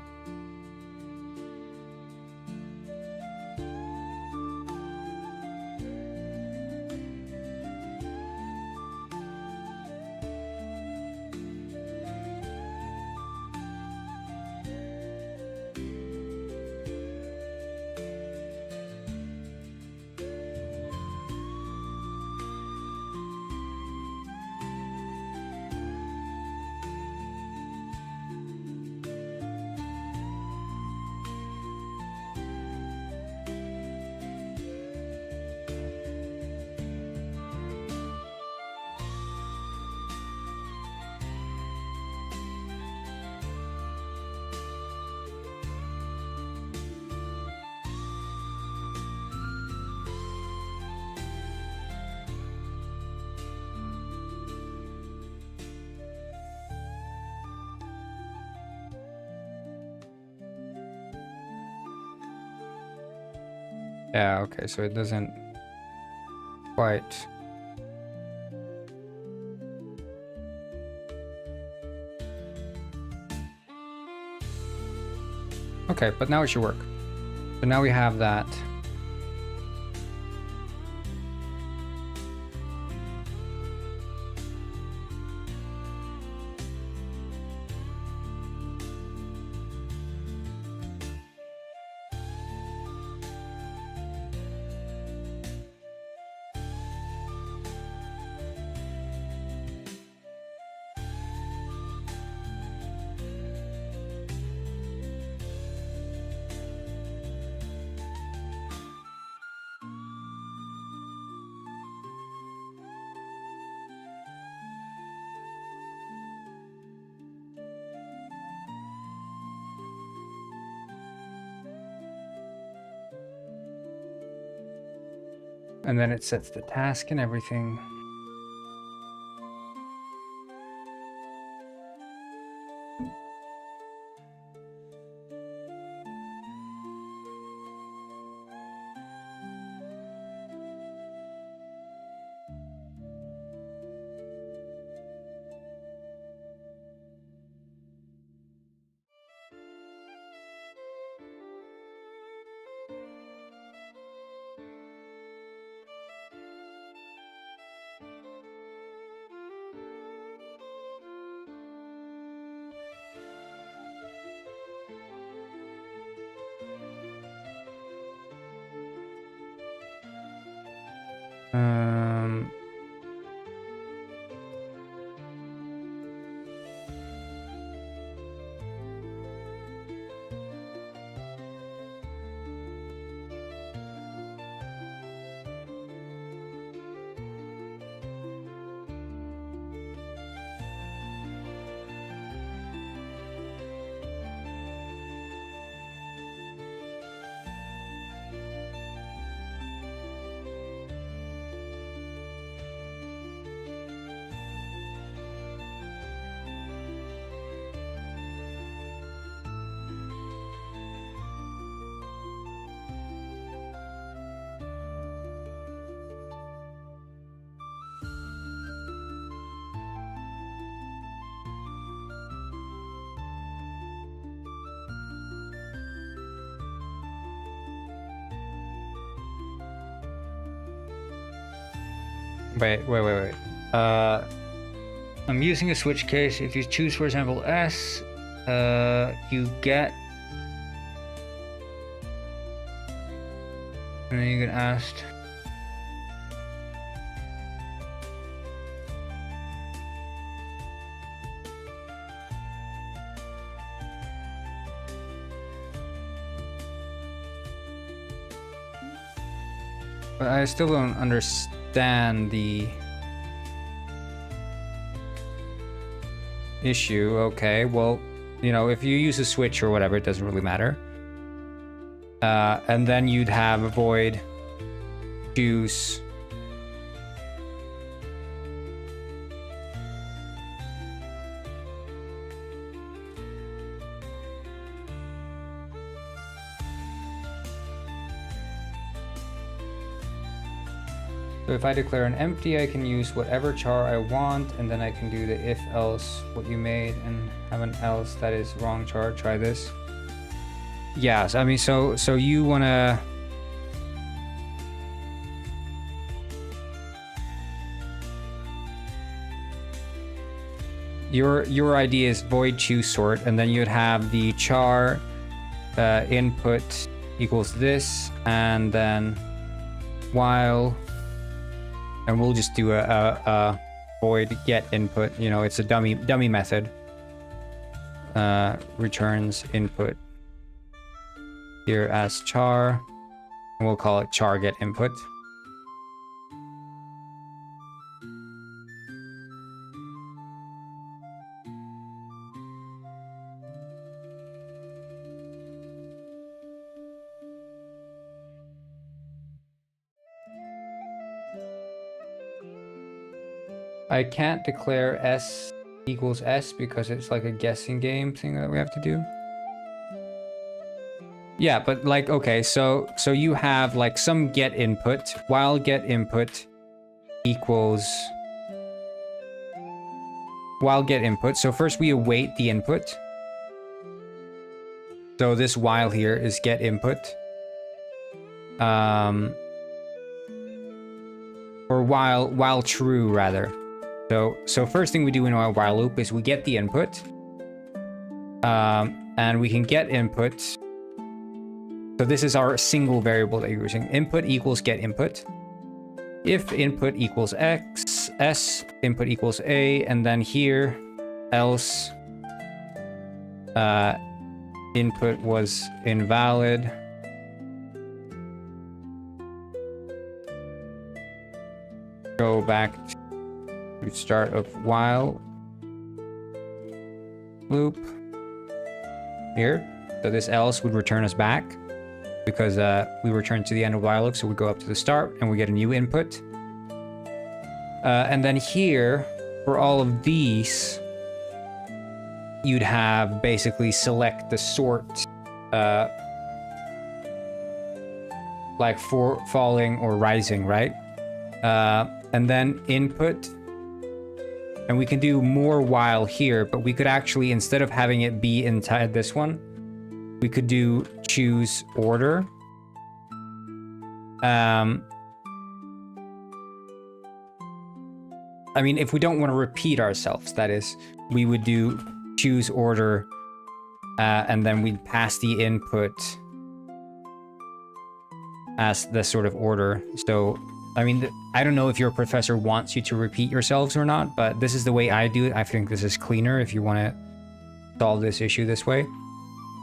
A: Yeah, okay, so it doesn't quite. Okay, but now it should work. So now we have that. And then it sets the task and everything. Wait. I'm using a switch case. If you choose, for example, S, you get... And then you get asked... But I still don't understand the issue. Okay, well, you know, if you use a switch or whatever, it doesn't really matter. And then you'd have a void choose. So if I declare an empty, I can use whatever char I want, and then I can do the if else what you made and have an else that is wrong char. Try this. Yeah, so, I mean, so you wanna... Your idea is void choose sort, and then you'd have the char input equals this, and then while... And we'll just do a void get input. You know, it's a dummy method. Returns input here as char, and we'll call it char get input. I can't declare S equals S because it's like a guessing game thing that we have to do. Yeah, but like, okay, so you have like some get input, while get input equals while get input. So first we await the input. So this while here is get input. Or while true rather. So first thing we do in our while loop is we get the input, and we can get input. So this is our single variable that you're using. Input equals get input. If input equals X, S, input equals A, and then here, else, input was invalid. Go back to start of while loop here. So this else would return us back. because we return to the end of while loop, so we go up to the start and we get a new input. And then here, for all of these, you'd have basically select the sort, like for falling or rising, right? And then input. And we can do more while here, but we could actually, instead of having it be inside this one, we could do choose order. I mean, if we don't want to repeat ourselves, that is, we would do choose order, and then we'd pass the input as the sort of order. So, I mean, I don't know if your professor wants you to repeat yourselves or not, but this is the way I do it. I think this is cleaner if you want to solve this issue this way.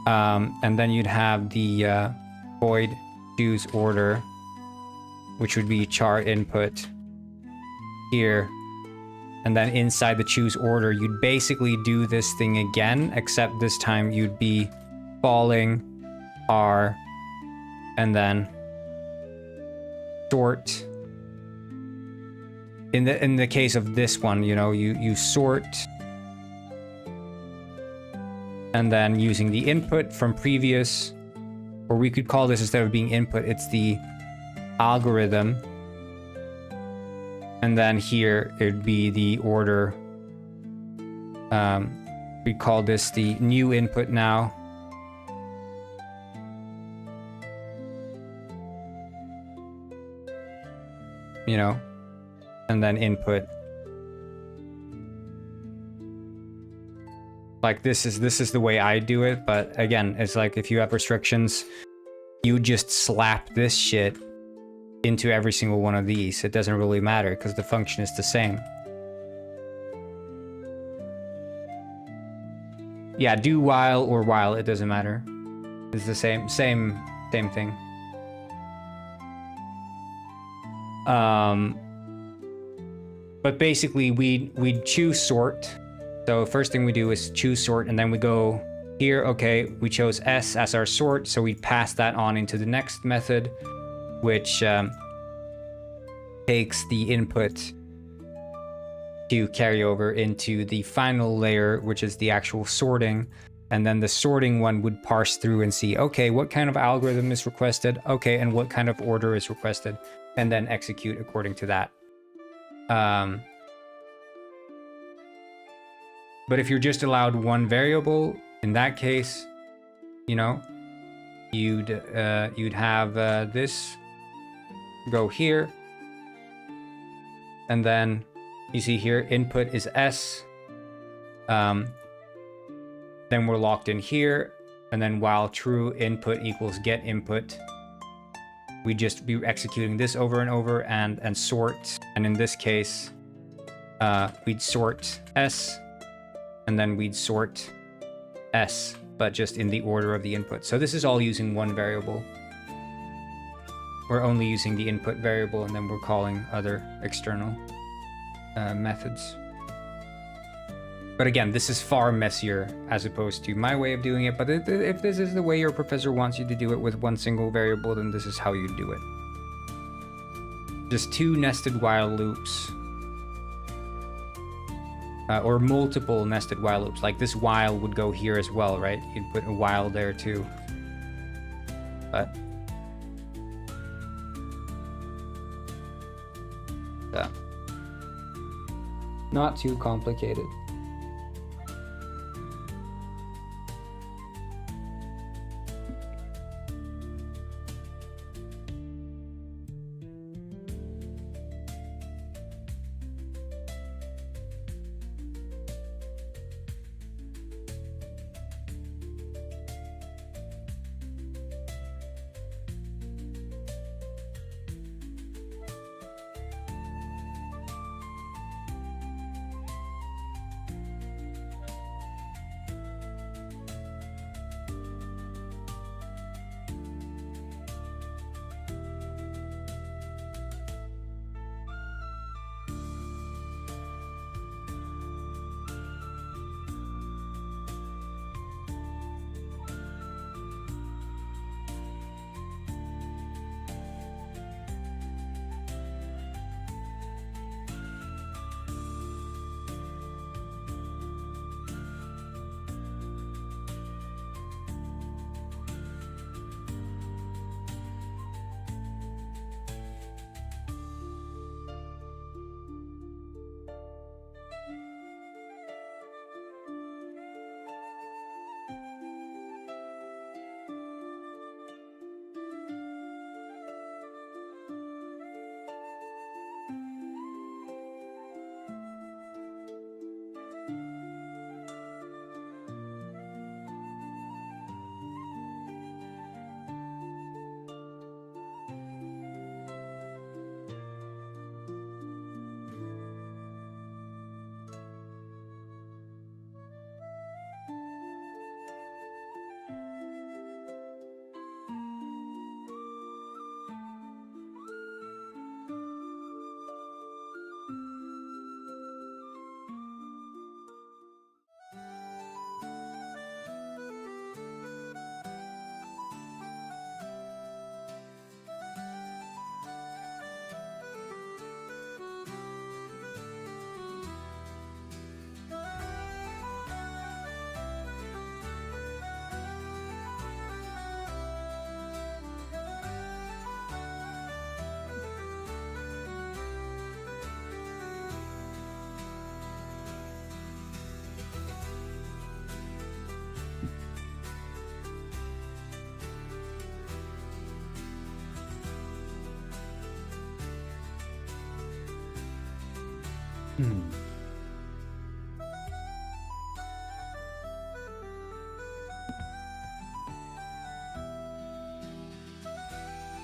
A: And then you'd have the void choose order, which would be char input here. And then inside the choose order, you'd basically do this thing again, except this time you'd be falling R and then sort. In the case of this one, you know, you sort, and then using the input from previous, or we could call this, instead of being input, it's the algorithm. And then here it'd be the order. We call this the new input now. You know, and then input. Like this is the way I do it, but again, it's like if you have restrictions, you just slap this shit into every single one of these. It doesn't really matter because the function is the same. Yeah, do while or while, it doesn't matter. It's the same thing. But basically we'd choose sort. So first thing we do is choose sort, and then we go here, okay, we chose S as our sort, so we pass that on into the next method, which takes the input to carry over into the final layer, which is the actual sorting. And then the sorting one would parse through and see, okay, what kind of algorithm is requested? Okay, and what kind of order is requested? And then execute according to that. But if you're just allowed one variable, in that case, you know, you'd have this go here, and then you see here input is S. Then we're locked in here, and then while true input equals get input, we'd just be executing this over and over and sort. And in this case, we'd sort S, and then we'd sort S, but just in the order of the input. So this is all using one variable. We're only using the input variable, and then we're calling other external methods. But again, this is far messier as opposed to my way of doing it. But if this is the way your professor wants you to do it with one single variable, then this is how you do it. Just two nested while loops. Or multiple nested while loops. Like this while would go here as well, right? You'd put a while there too. But not too complicated.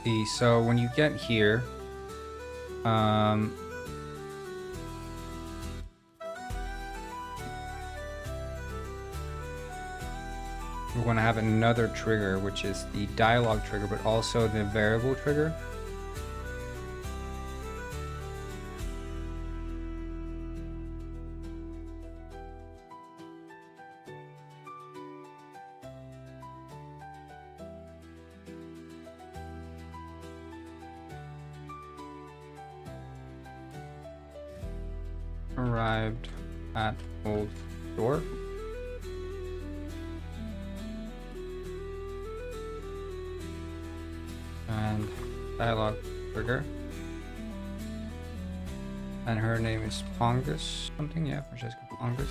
A: See, so when you get here, we're going to have another trigger, which is the dialogue trigger, but also the variable trigger. Arrived at old door. And dialogue trigger. And her name is Pongus something, yeah, Francesca Pongus.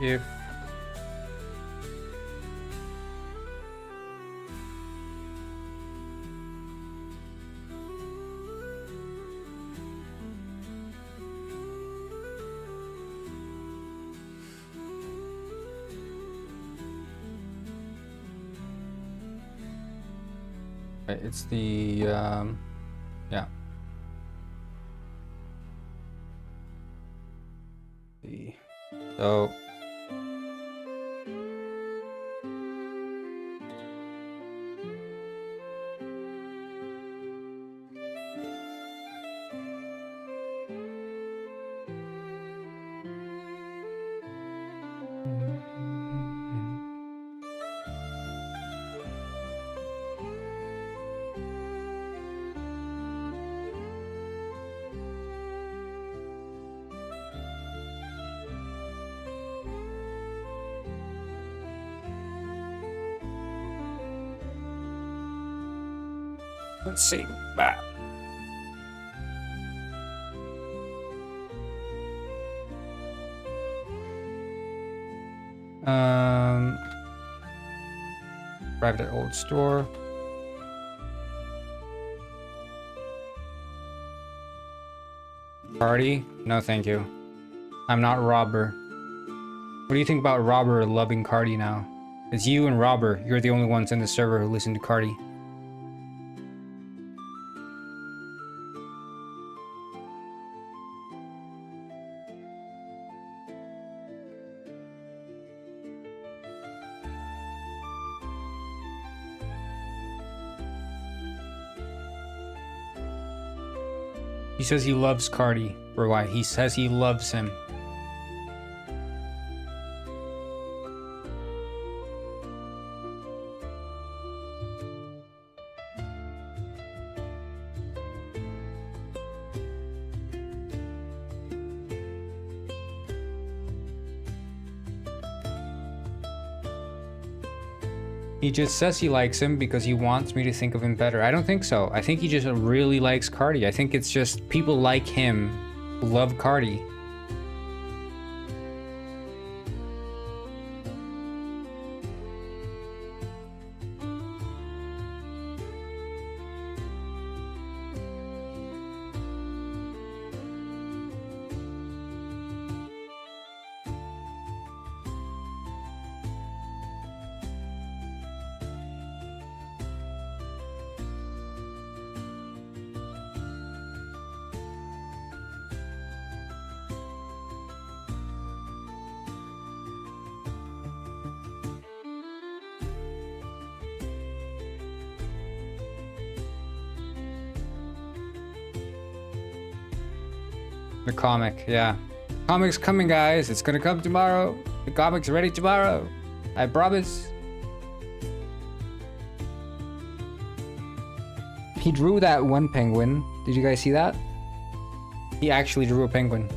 A: If it's the yeah, so let's see. Arrived at old store. Party? No, thank you. I'm not Robber. What do you think about Robber loving Cardi now? It's you and Robber. You're the only ones in the server who listen to Cardi. He says he loves Cardi. For why? He says he loves him. He just says he likes him because he wants me to think of him better. I don't think so. I think he just really likes Cardi. I think it's just people like him who love Cardi. The comic, yeah. Comic's coming, guys. It's gonna come tomorrow. The comic's ready tomorrow. I promise. He drew that one penguin. Did you guys see that? He actually drew a penguin.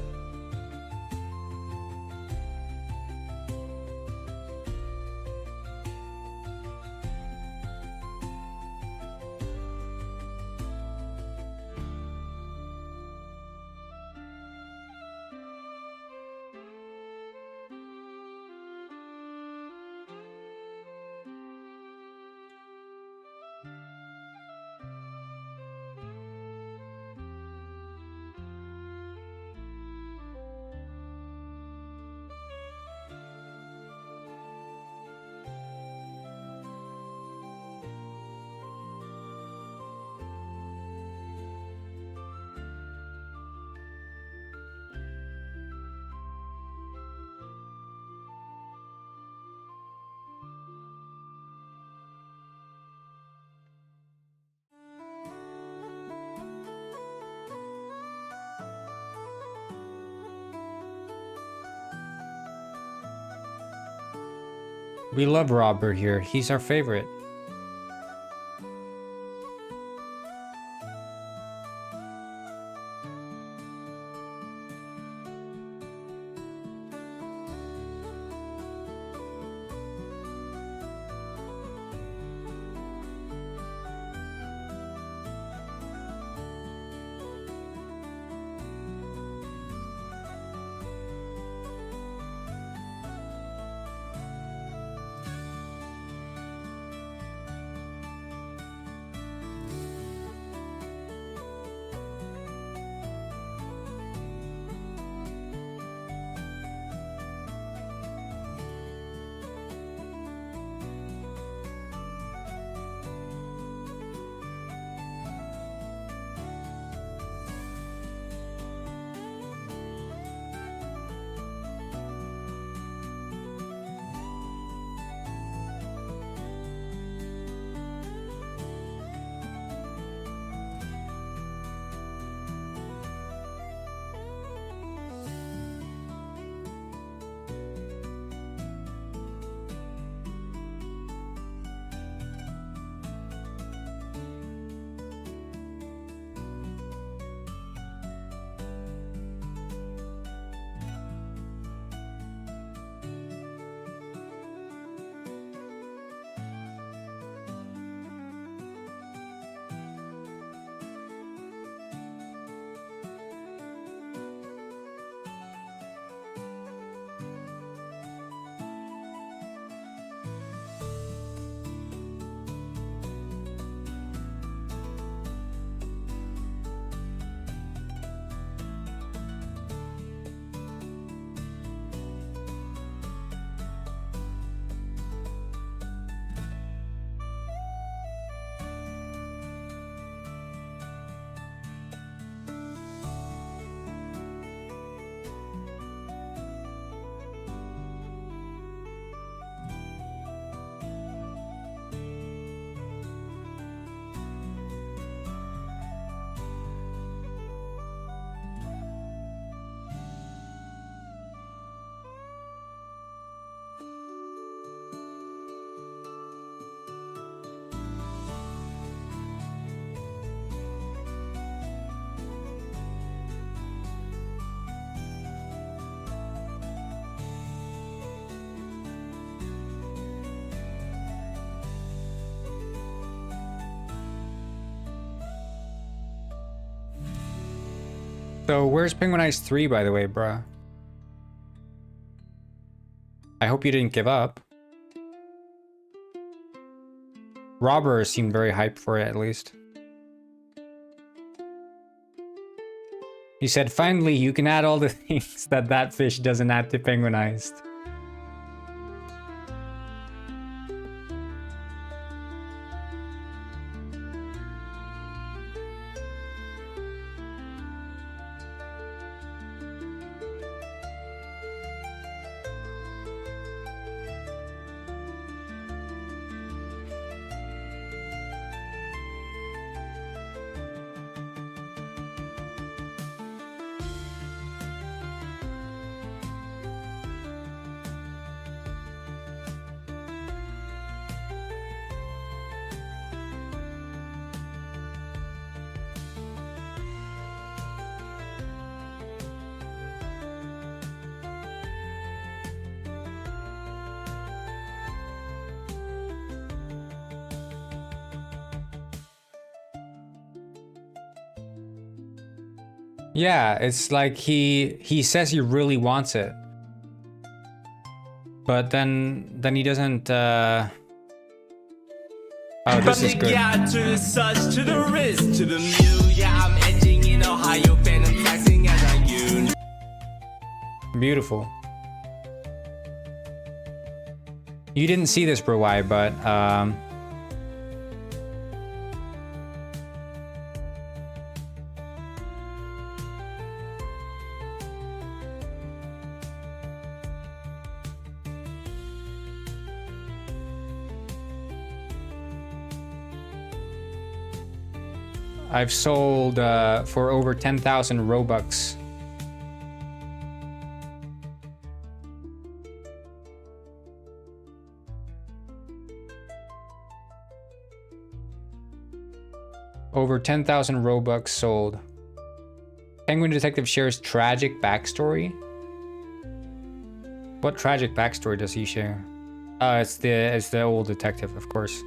A: We love Robert here. He's our favorite. So where's Penguin Ice 3, by the way, bruh? I hope you didn't give up. Robber seemed very hyped for it, at least. He said, finally, you can add all the things that fish doesn't add to Penguin Ice. Yeah, it's like he says he really wants it. But then he doesn't Oh, this is good.
G: To the such, to the wrist, to the mule. Yeah, I'm edging in Ohio, phantom taxing as I use.
A: Beautiful. You didn't see this, bro, why, but I've sold for over 10,000 Robux. Over 10,000 Robux sold. Penguin Detective shares tragic backstory. What tragic backstory does he share? It's the old detective, of course.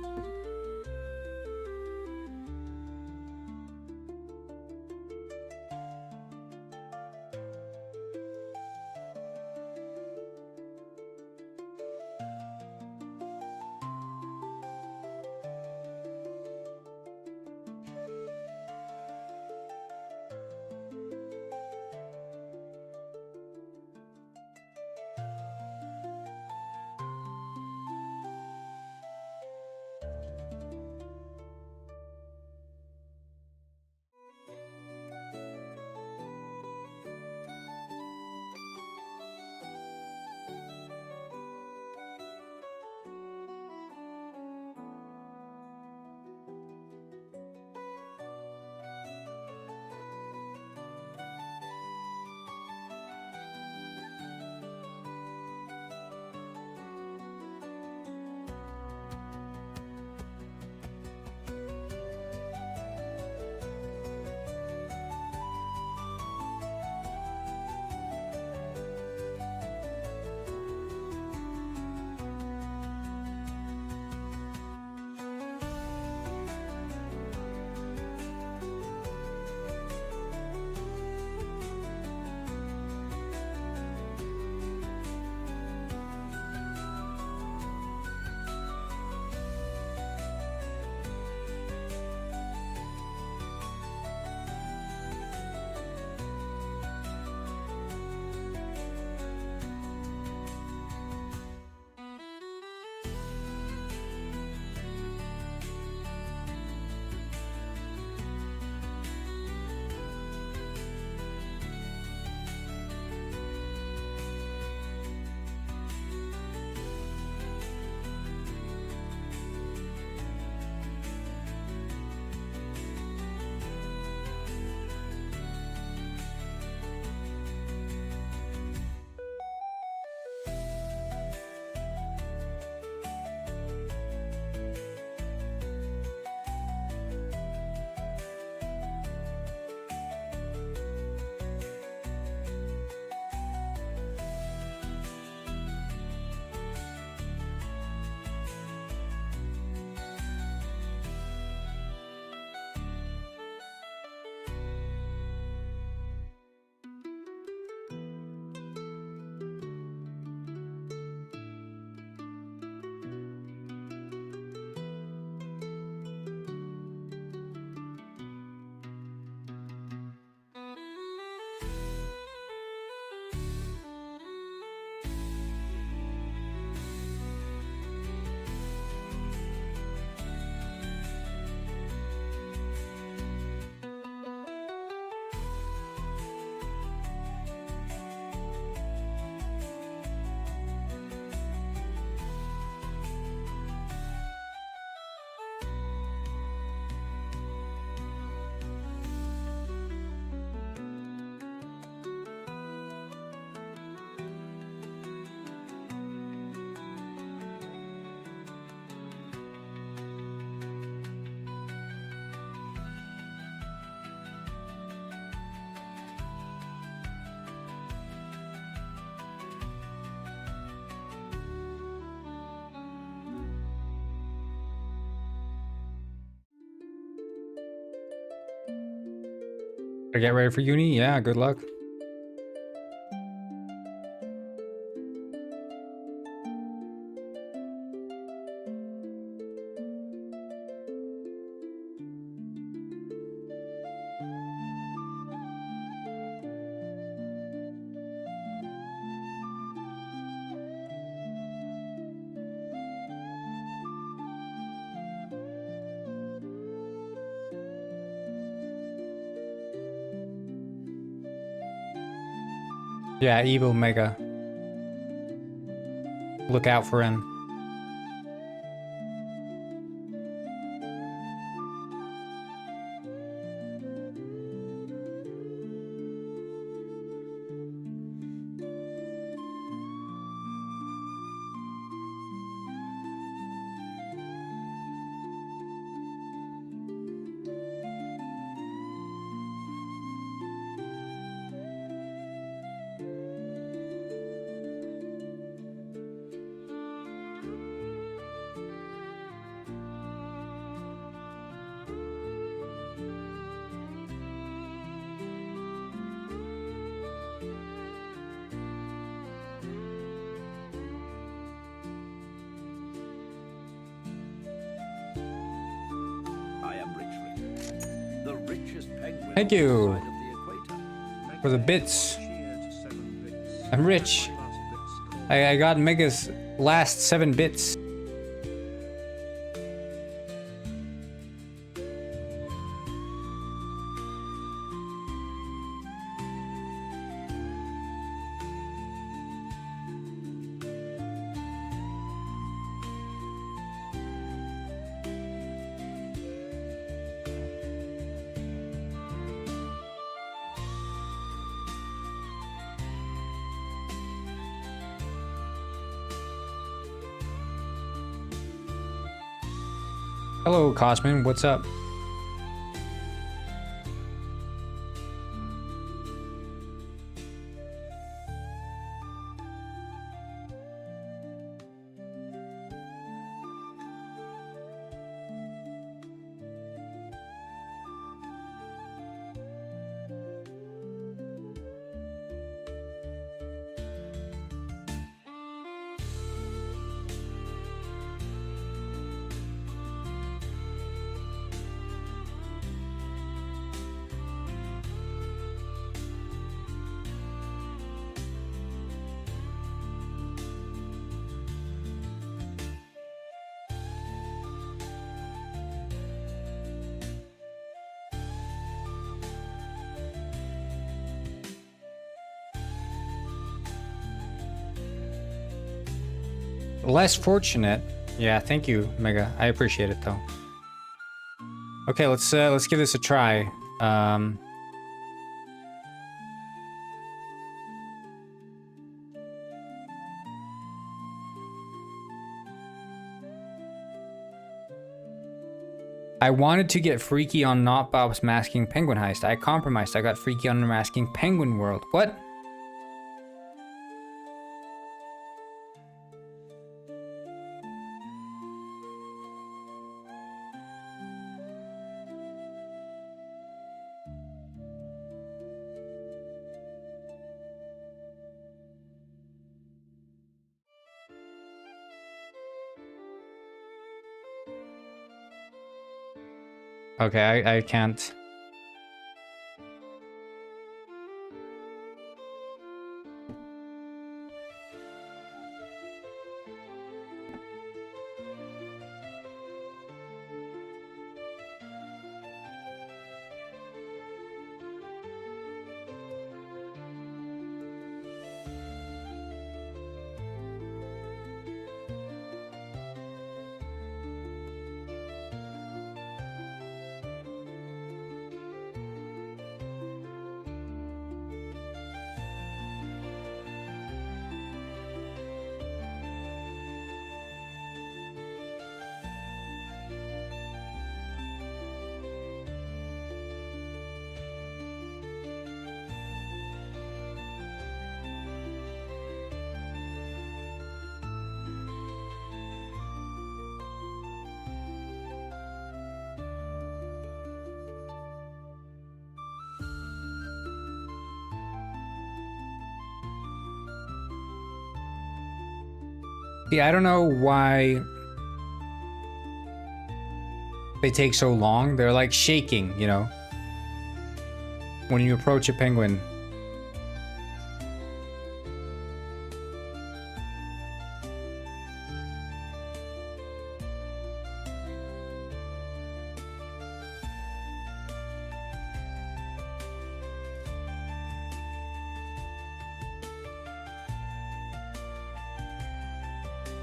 A: To get ready for uni? Yeah, good luck. Yeah, evil Mega. Look out for him.
E: richest penguin
A: Thank
E: on
A: you.
E: this side of the equator.
A: For the bits.
D: Cheer to 7 bits.
A: I'm rich.
D: Last bits called.
A: I got Mega's last 7 bits. Hello, Cosmin. What's up? Less fortunate. Yeah, thank you, Mega. I appreciate it though. Okay, let's give this a try. I wanted to get freaky on Not Bob's Masking Penguin Heist. I compromised. I got freaky on Masking Penguin World. What? Okay, I can't. Yeah, I don't know why they take so long. They're like shaking, you know, when you approach a penguin.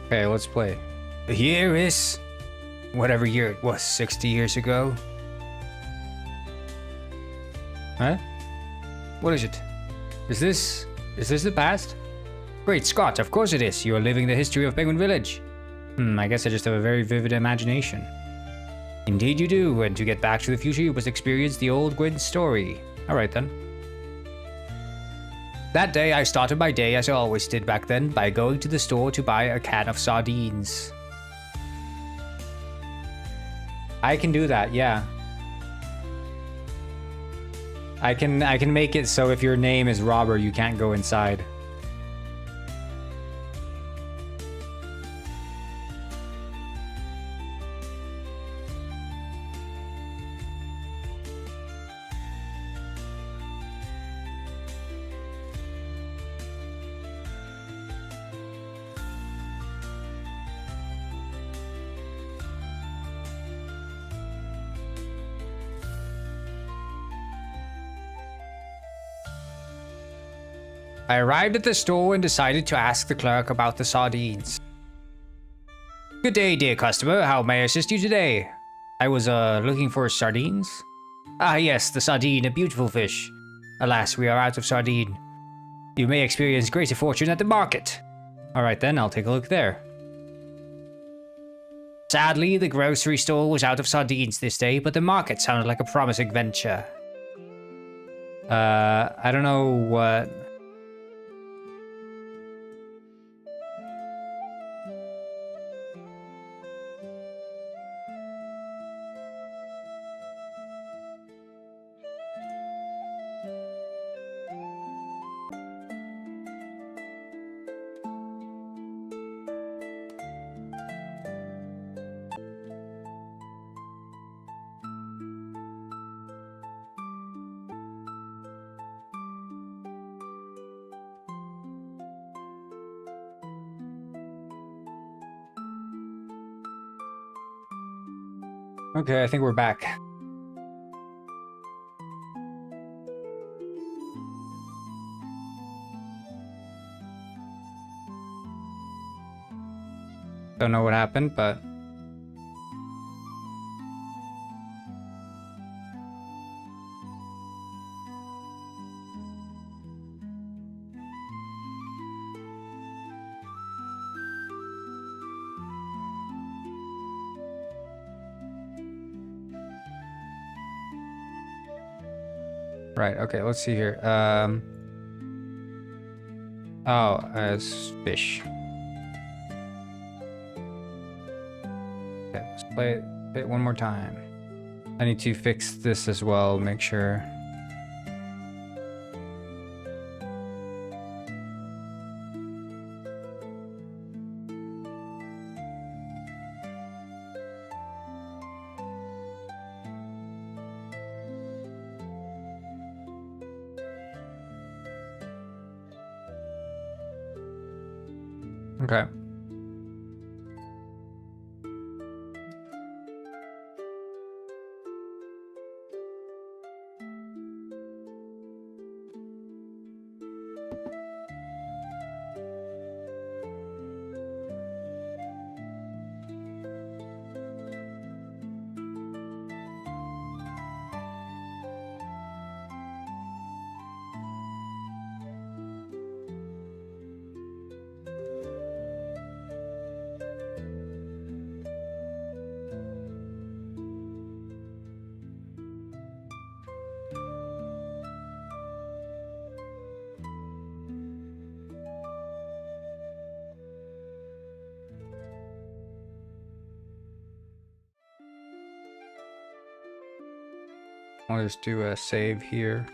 A: Okay, let's play. The year is whatever year it was, 60 years ago. Huh? What is it? Is this the past? Great Scott, of course it is. You are living the history of Penguin Village. I guess I just have a very vivid imagination. Indeed you do, and to get back to the future you must experience the old Gwyn story. Alright then. That day, I started my day as I always did back then, by going to the store to buy a can of sardines. I can do that, yeah. I can make it so if your name is Robber, you can't go inside. I arrived at the store and decided to ask the clerk about the sardines. Good day, dear customer. How may I assist you today? I was, looking for sardines. Ah, yes, the sardine, a beautiful fish. Alas, we are out of sardine. You may experience greater fortune at the market. Alright then, I'll take a look there. Sadly, the grocery store was out of sardines this day, but the market sounded like a promising venture. I don't know what... Okay, I think we're back. Don't know what happened, but... Right, okay, let's see here. Oh, as fish. Okay, let's play it one more time. I need to fix this as well, make sure. Okay. I'll just do a save here.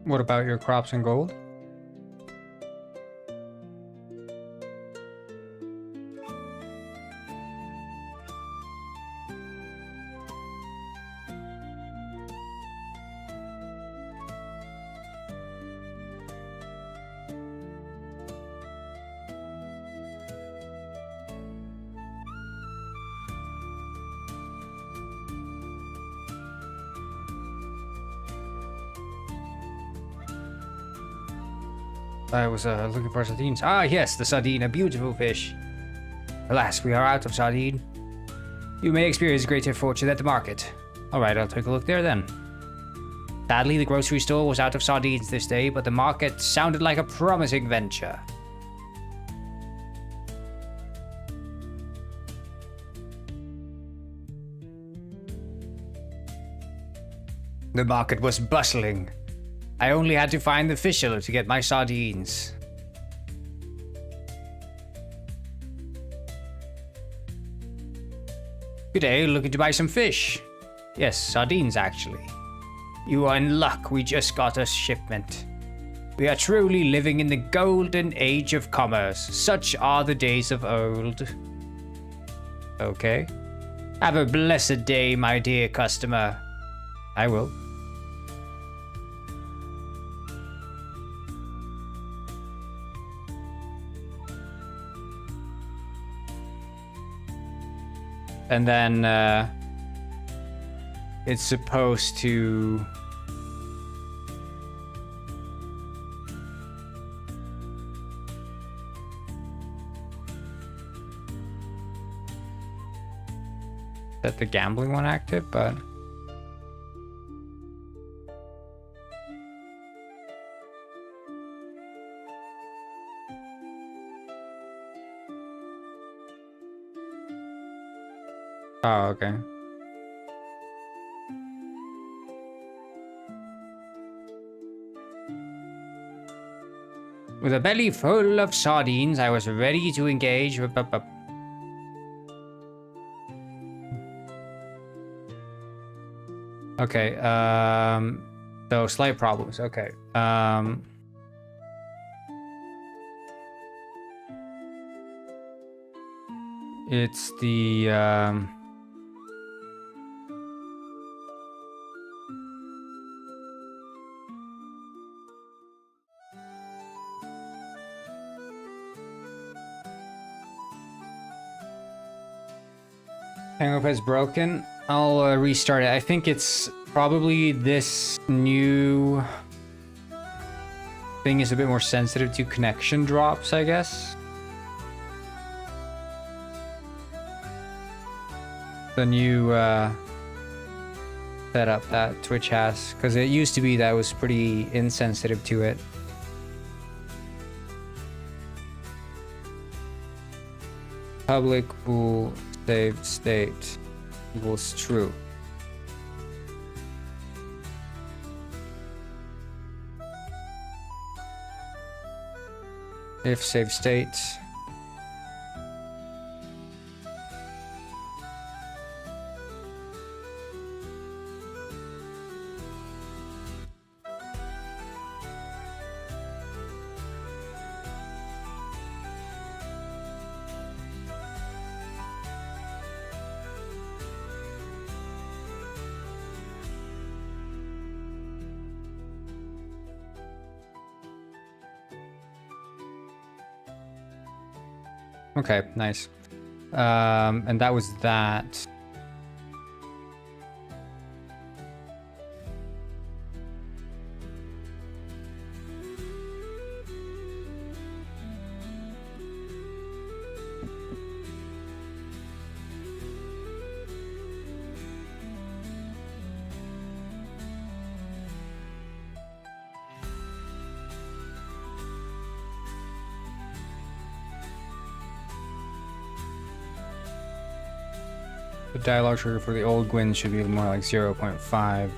A: What about your crops and gold? I was looking for sardines. Ah, yes, the sardine, a beautiful fish. Alas, we are out of sardine. You may experience greater fortune at the market. Alright, I'll take a look there then. Sadly, the grocery store was out of sardines this day, but the market sounded like a promising venture. The market was bustling. I only had to find the fisher to get my sardines. Good day, looking to buy some fish.
H: Yes, sardines actually. You are in luck, we just got a shipment. We are truly living in the golden age of commerce. Such are the days of old. Okay. Have a blessed day, my dear customer. I will. And then it's supposed to set the gambling one active, but oh, okay. With a belly full of sardines, I was ready to engage. Okay, so slight problems. Okay. It's the Hangover is broken. I'll restart it. I think it's probably this new thing is a bit more sensitive to connection drops, I guess. The new setup that Twitch has, because it used to be that was pretty insensitive to it. Public bool save state equals true. If save state. Okay, nice. And that was that. The dialogue trigger for the old Gwyn should be more like 0.5.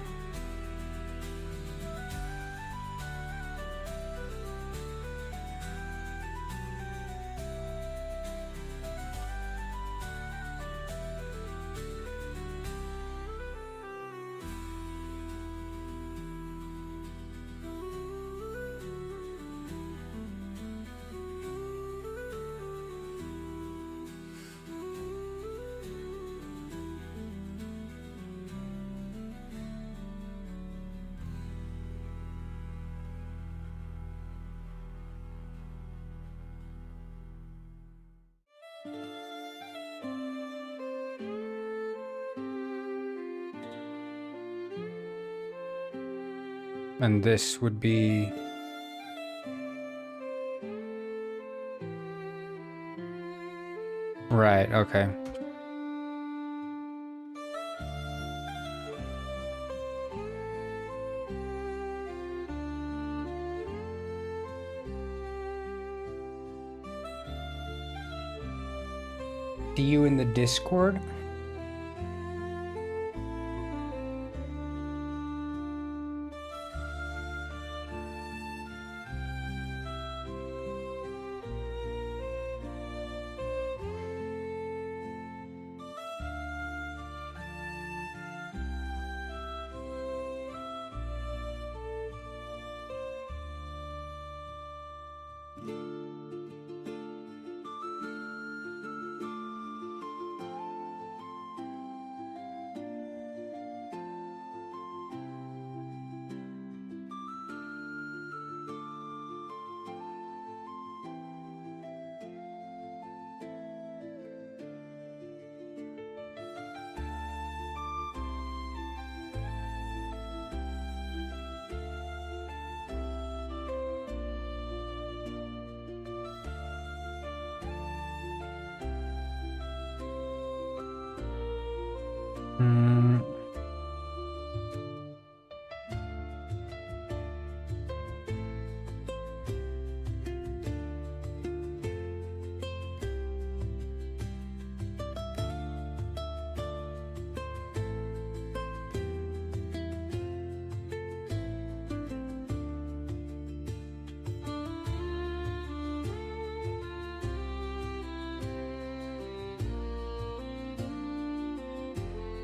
H: And this would be right, okay. See you in the Discord?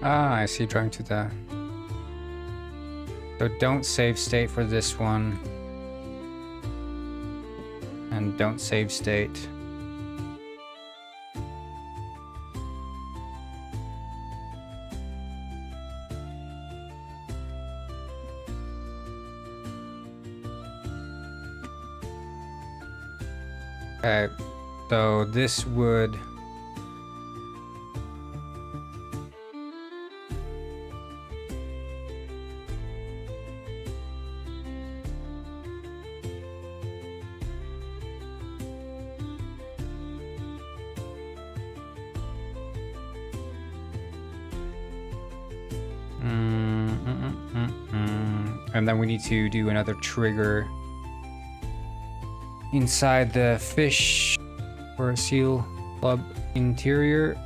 H: Ah, I see. Drawing to the... So don't save state for this one. And don't save state. Okay, so this would... And then we need to do another trigger inside the fish or seal club interior.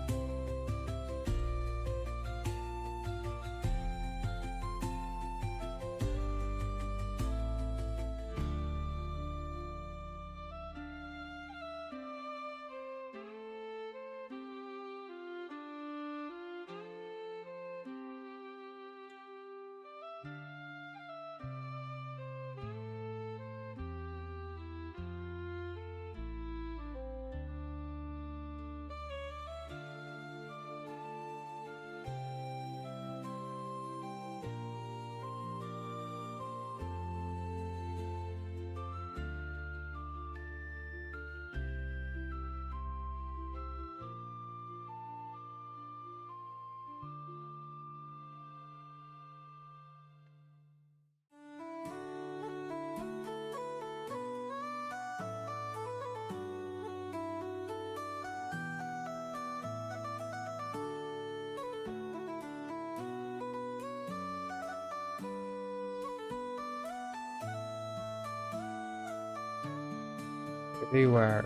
H: Everywhere.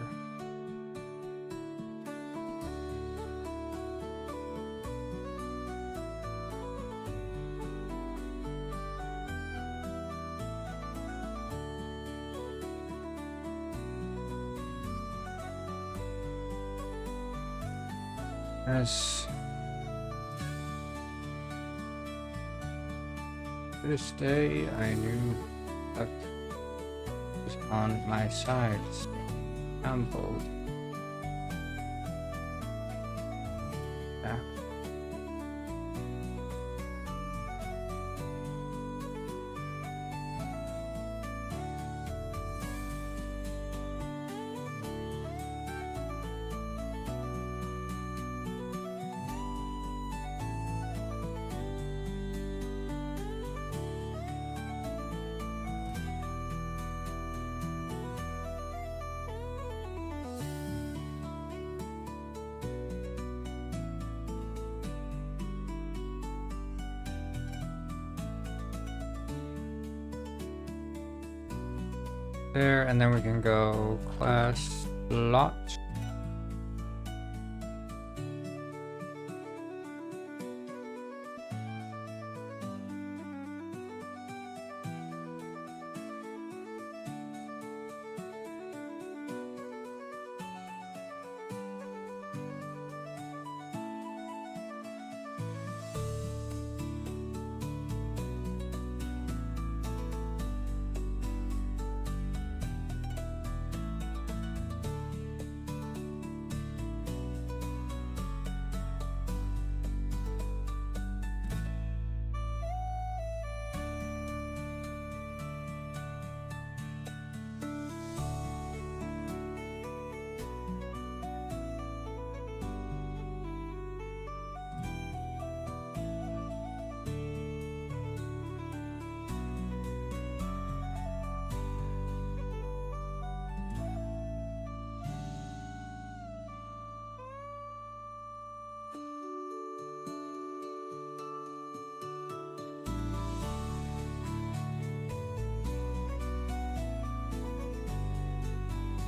H: As this day I knew that was on my side. Scrambled. Back. There, and then we can go class lot.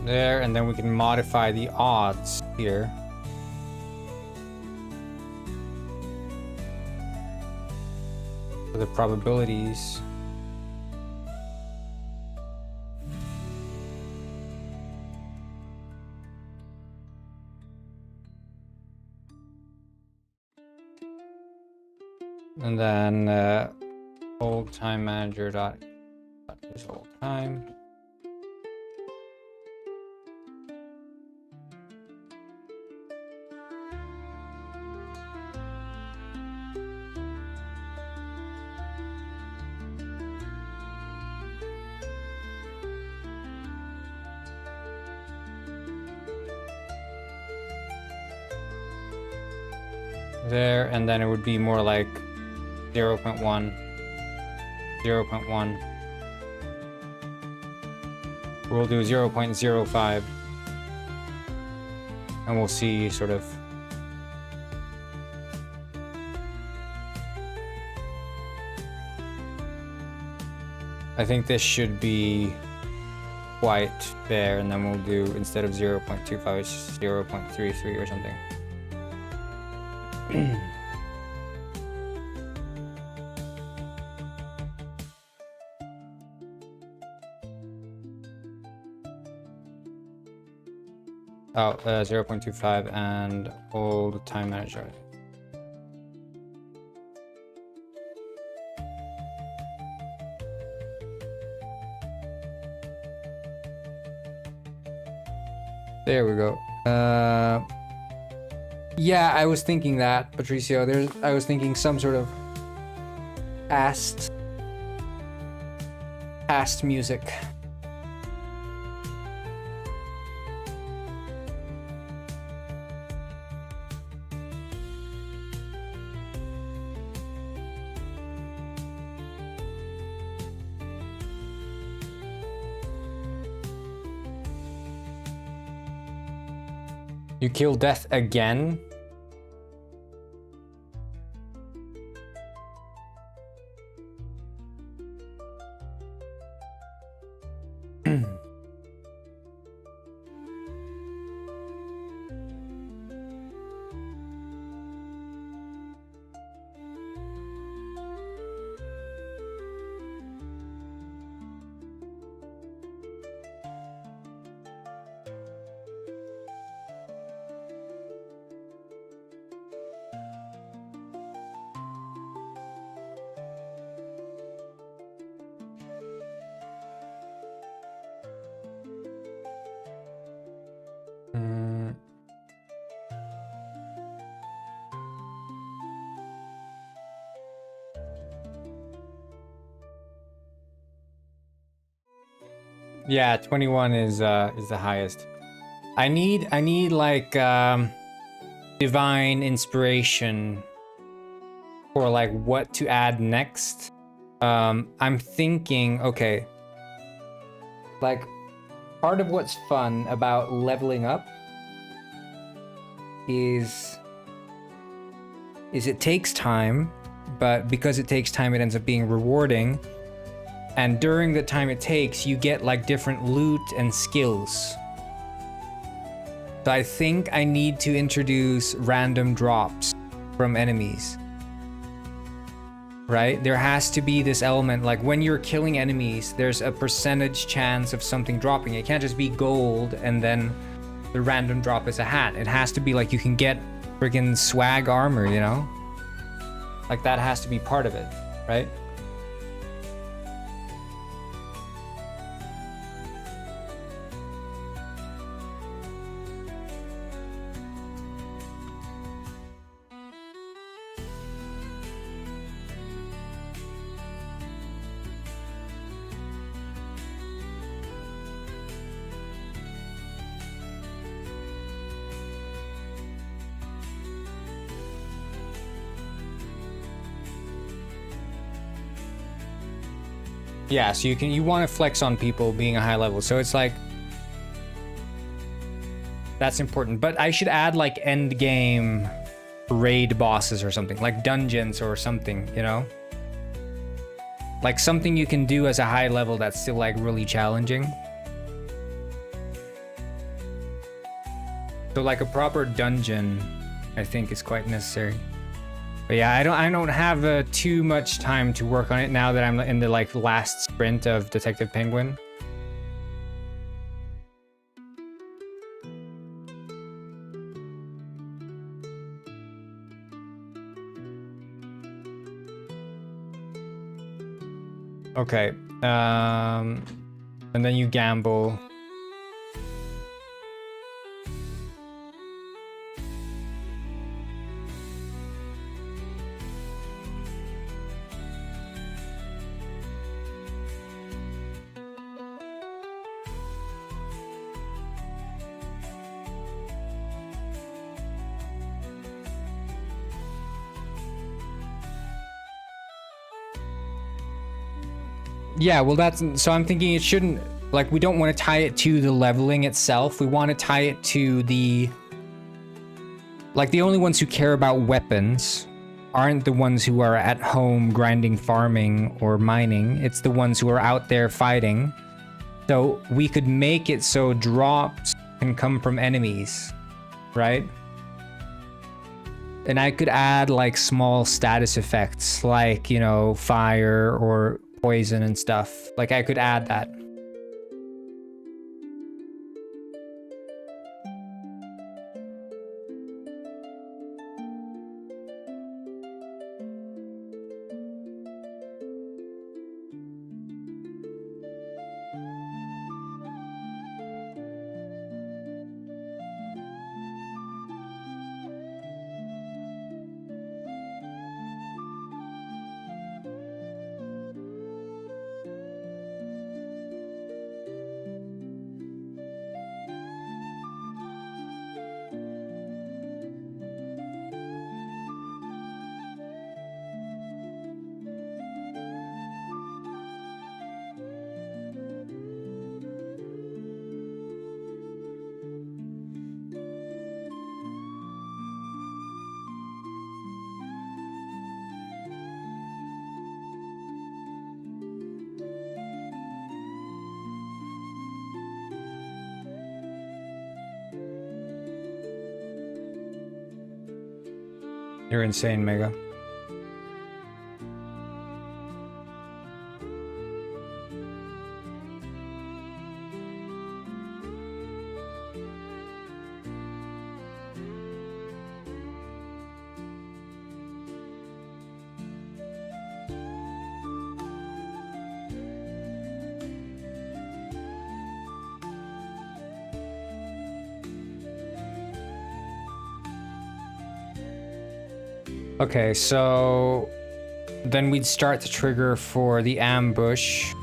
H: There, and then we can modify the odds here. For the probabilities.
A: And then old time manager dot is old time. There, and then it would be more like 0.1, 0.1. We'll do 0.05, and we'll see sort of. I think this should be quite fair, and then we'll do, instead of 0.25, it's 0.33 or something. Oh, 0.25 and old time manager. There we go. Yeah, I was thinking that, Patricio. I was thinking some sort of past music. You kill death again? Yeah, 21 is the highest. I need like divine inspiration for like what to add next. I'm thinking, okay, like part of what's fun about leveling up is it takes time, but because it takes time, it ends up being rewarding. And during the time it takes, you get like different loot and skills. So I think I need to introduce random drops from enemies. Right? There has to be this element, like when you're killing enemies, there's a percentage chance of something dropping. It can't just be gold and then the random drop is a hat. It has to be like you can get friggin' swag armor, you know? Like that has to be part of it, right? Yeah, so you want to flex on people being a high level. So it's like that's important. But I should add like end game raid bosses or something, like dungeons or something, you know? Like something you can do as a high level that's still like really challenging. So like a proper dungeon, I think is quite necessary. But yeah, I don't have too much time to work on it now that I'm in the like last sprint of Detective Penguin.
H: Okay. And then you gamble. Yeah, well that's, so I'm thinking it shouldn't, like, we don't want to tie it to the leveling itself. We want to tie it to the, like, the only ones who care about weapons aren't the ones who are at home grinding, farming, or mining. It's the ones who are out there fighting. So we could make it so drops can come from enemies, right? And I could add like small status effects, like, you know, fire or poison and stuff. Like I could add that. You're insane, Mega. Okay, so then we'd start the trigger for the ambush.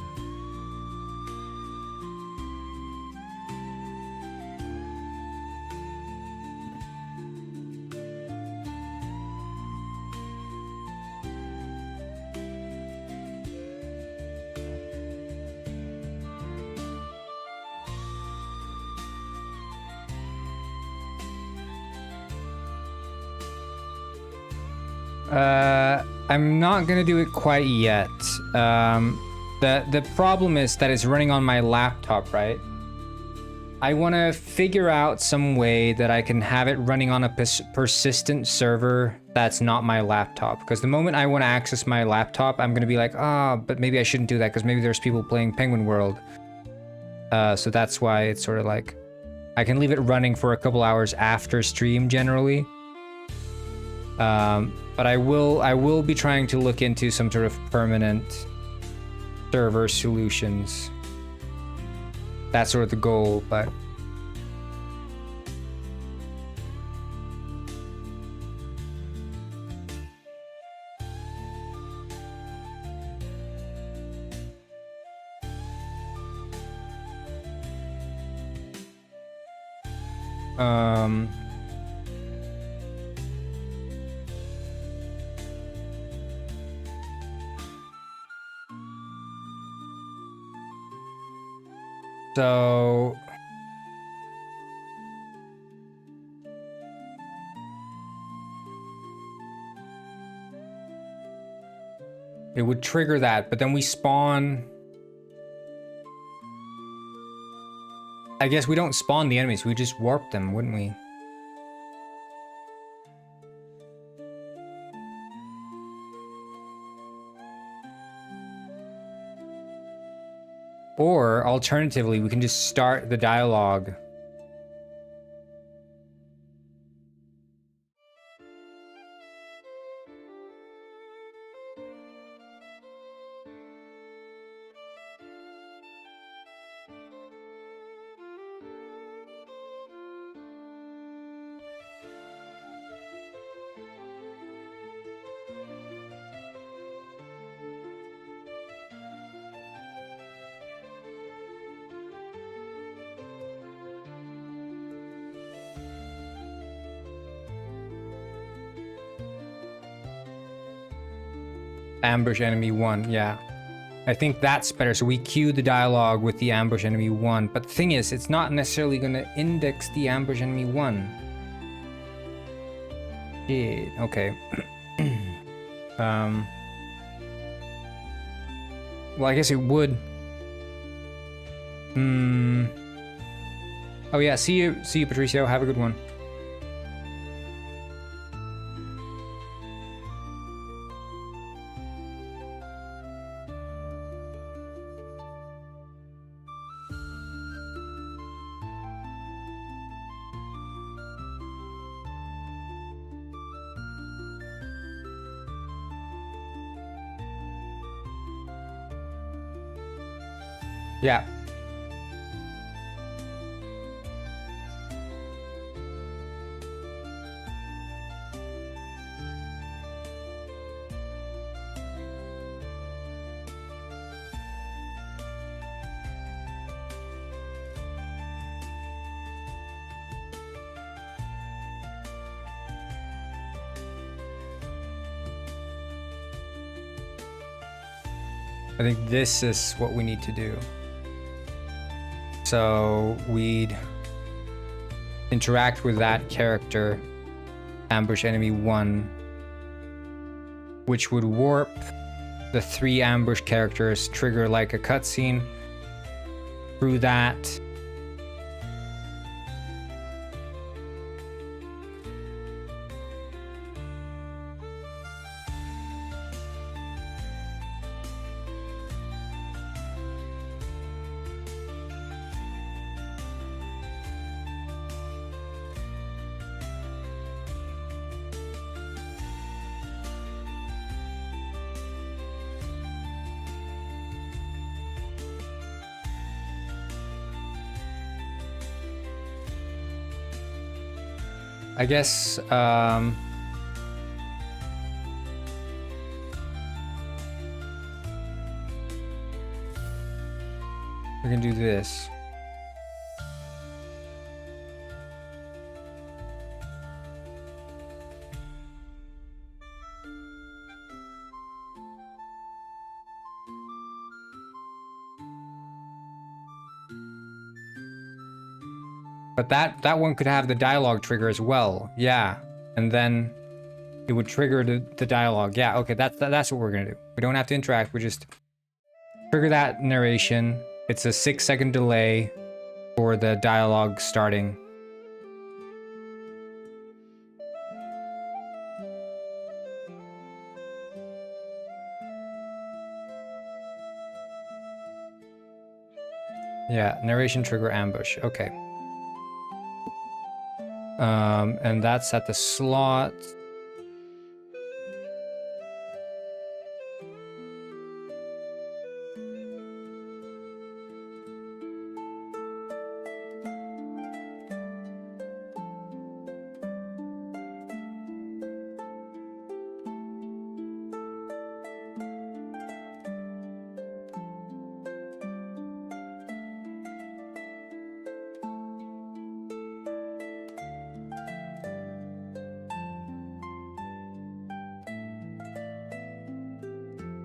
H: I'm not gonna do it quite yet. The problem is that it's running on my laptop, right? I want to figure out some way that I can have it running on a persistent server that's not my laptop. Because the moment I want to access my laptop, I'm gonna be like, but maybe I shouldn't do that because maybe there's people playing Penguin World. So that's why it's sort of like, I can leave it running for a couple hours after stream generally. But I will be trying to look into some sort of permanent server solutions. That's sort of the goal, but so it would trigger that, but then we spawn. I guess we don't spawn the enemies, we just warp them, wouldn't we? Or, alternatively, we can just start the dialogue. ambush enemy 1, yeah. I think that's better. So we queue the dialogue with the ambush enemy 1. But the thing is, it's not necessarily going to index the ambush enemy 1. Shit, okay. Well, I guess it would. Oh yeah, see you, Patricio. Have a good one. Yeah. I think this is what we need to do. So we'd interact with that character, ambush enemy 1, which would warp the 3 ambush characters, trigger like a cutscene. Through that, I guess, we can do this. But that one could have the dialogue trigger as well. Yeah. And then it would trigger the dialogue. Yeah, okay, that's what we're gonna do. We don't have to interact, we just trigger that narration. It's a 6-second delay for the dialogue starting. Yeah, narration trigger ambush. Okay. And that's at the slot.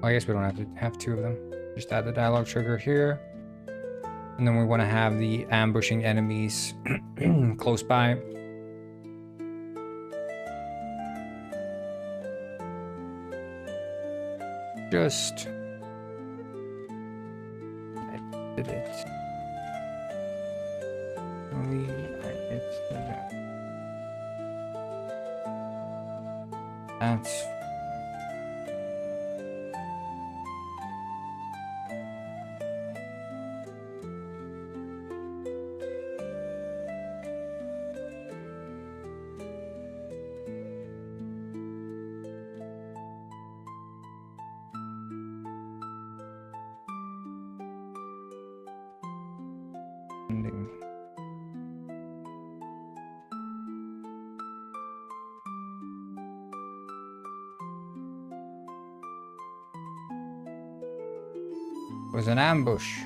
H: I guess we don't have to have 2 of them. Just add the dialogue trigger here. And then we want to have the ambushing enemies close by. Just... I did it. Only I did that. That's... was an ambush.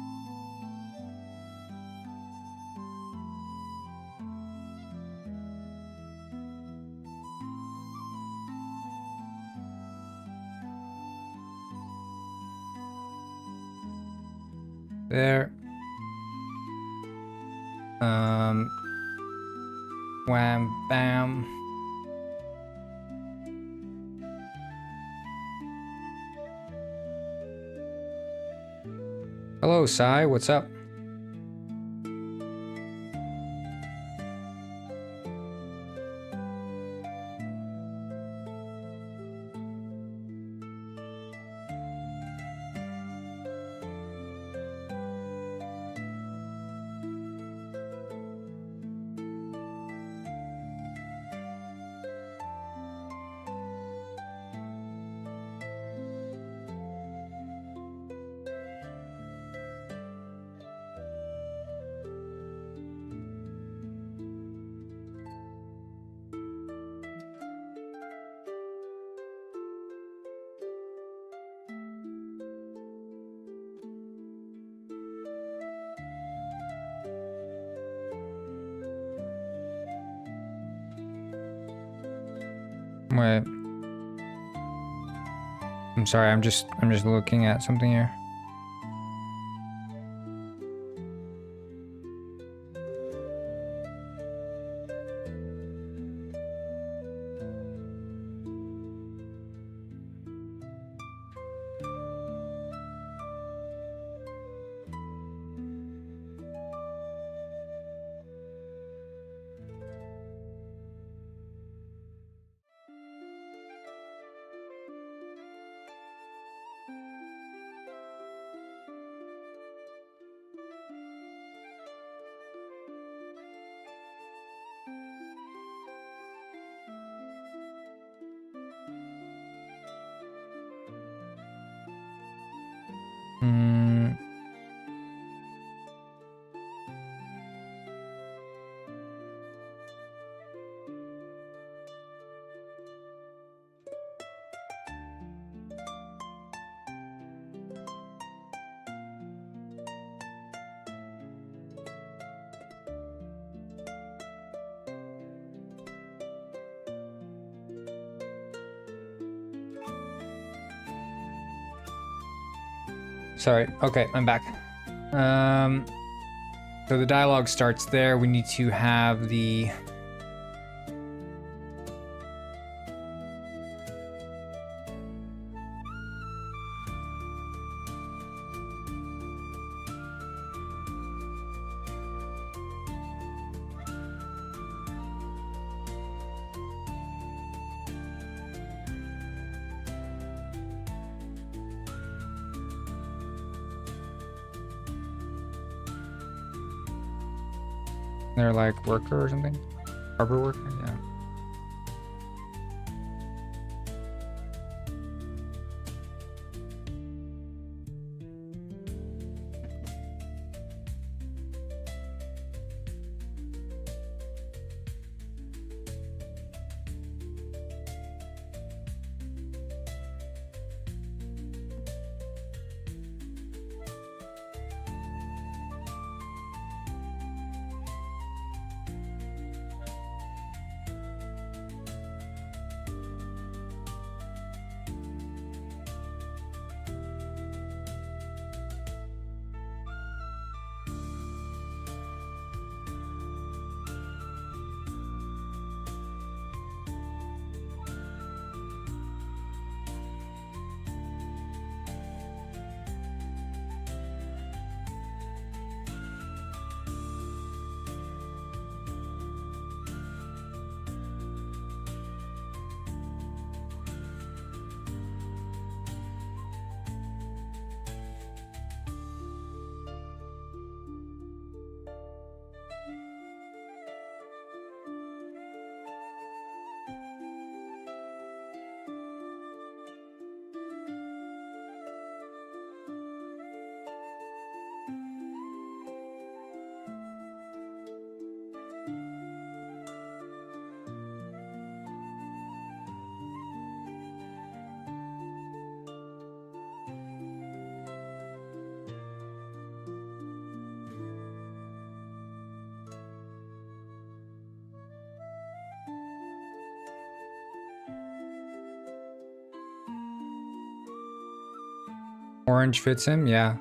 H: There. Wham, bam. Hello, Sai. What's up? Wait. I'm sorry, I'm just looking at something here. Hmm. Sorry. Okay, I'm back. So the dialogue starts there. We need to have the... They're like worker or something? Harbor worker? Yeah. Orange fits him, yeah.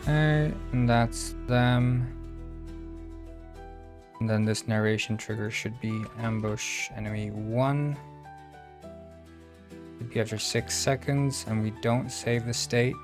A: Okay, and that's them. And then this narration trigger should be ambush enemy 1. Should be after 6 seconds, and we don't save the state.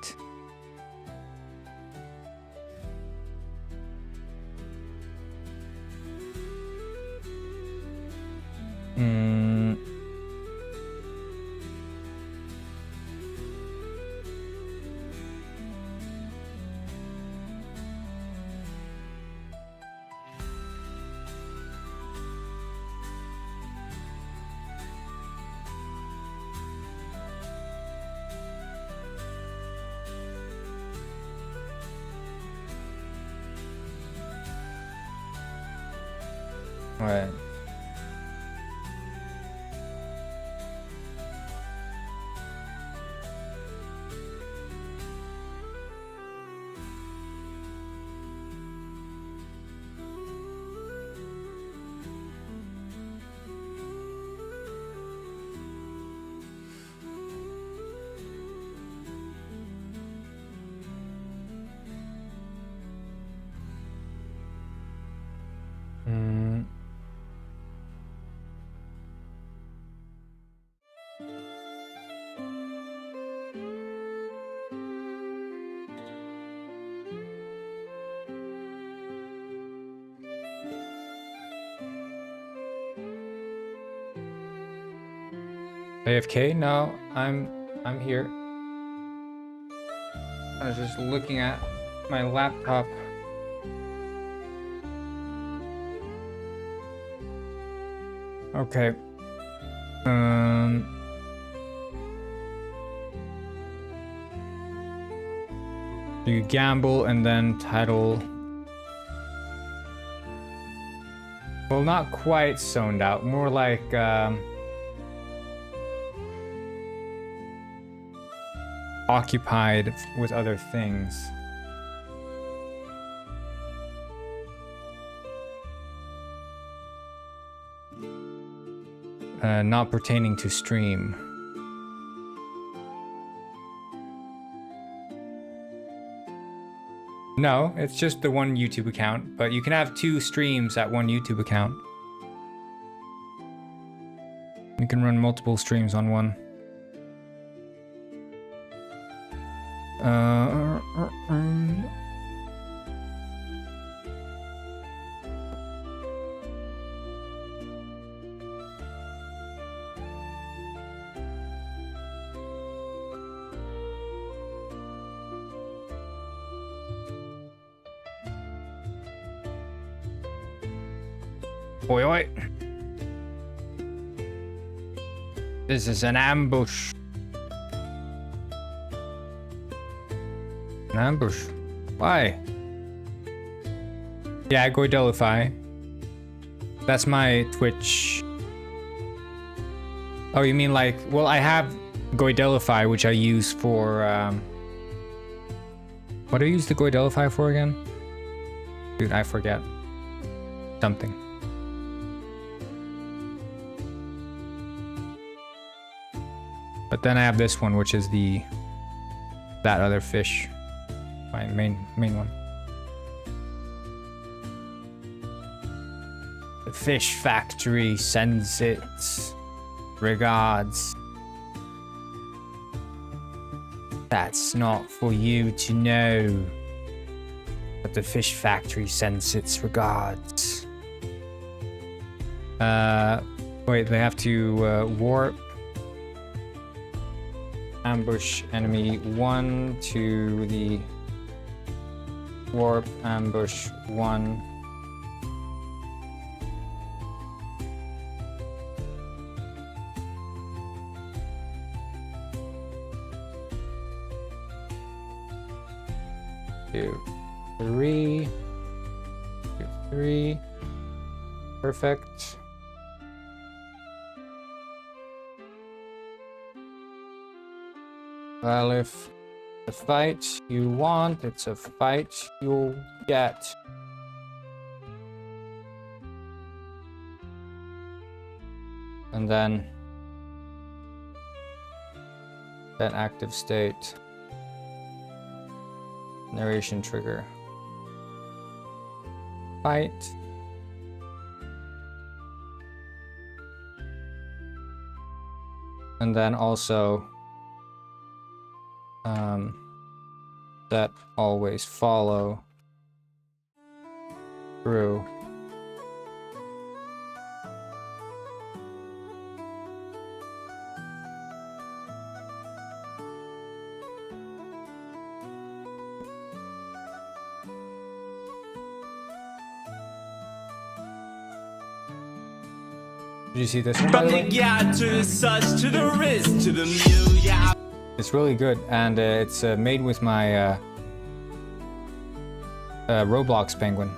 A: Right. AFK? No, I'm here. I was just looking at my laptop. Okay. You gamble and then title. Well, not quite zoned out, more like occupied with other things. Not pertaining to stream. No, it's just the one YouTube account, but you can have 2 streams at one YouTube account. You can run multiple streams on one. Oi, oi. This is an ambush. An ambush? Why? Yeah, Goidelify. That's my Twitch. Oh, you mean like... Well, I have Goidelify, which I use for... What do I use the Goidelify for again? Dude, I forget. Something. But then I have this one, which is that other fish. My main one. The fish factory sends its regards. That's not for you to know. But the fish factory sends its regards. Wait, they have to warp. Ambush enemy 1 to the warp ambush 1. Two, three. 2, 3. Perfect. Well, if the fight you want, it's a fight you'll get. And then that active state. Narration trigger. Fight. And then also that always follow through. Did you see this one, by
G: From
A: the
G: the
A: way?
G: yacht to the such to the wrist to the mule, yeah.
A: It's really good, and it's made with my Roblox penguin.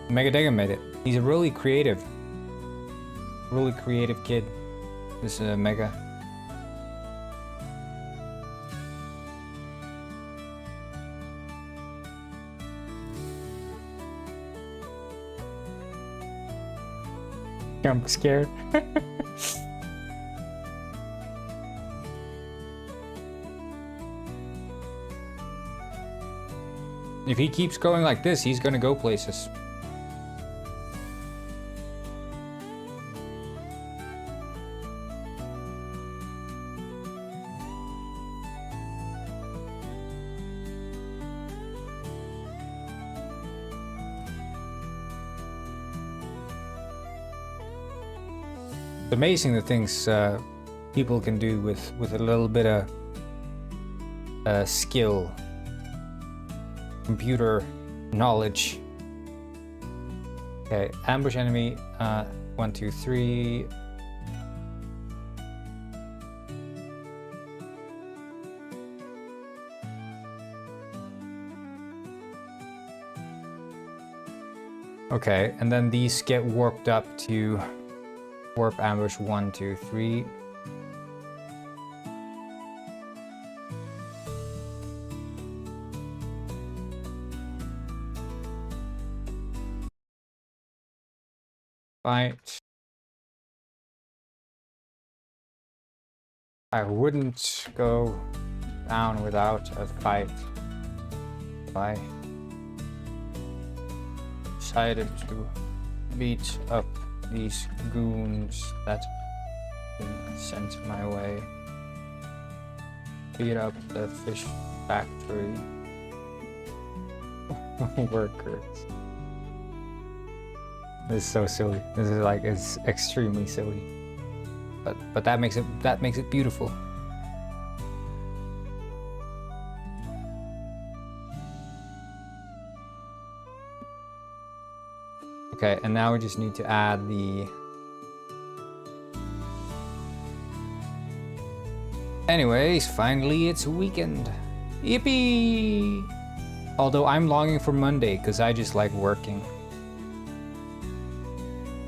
A: Megadega made it. He's a really creative kid. This Mega. I'm scared. If he keeps going like this, he's gonna go places. It's amazing the things people can do with a little bit of skill, computer knowledge. Okay, ambush enemy. 1, 2, 3. Okay, and then these get warped up to warp ambush 1, 2, 3. Fight. I wouldn't go down without a fight. I decided to beat up these goons that been sent my way. Beat up the fish factory workers. This is so silly. This is like, it's extremely silly. But that makes it beautiful. Okay, and now we just need to add the... Anyways, finally it's weekend. Yippee! Although I'm longing for Monday, because I just like working.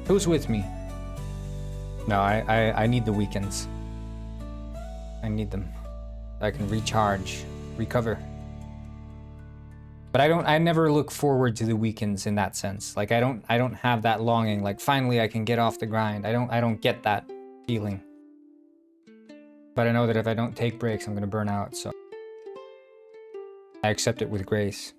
A: Who's with me? No, I need the weekends. I need them. I can recharge, recover. But I never look forward to the weekends in that sense. Like I don't have that longing, like finally I can get off the grind. I don't get that feeling. But I know that if I don't take breaks, I'm gonna burn out, so I accept it with grace.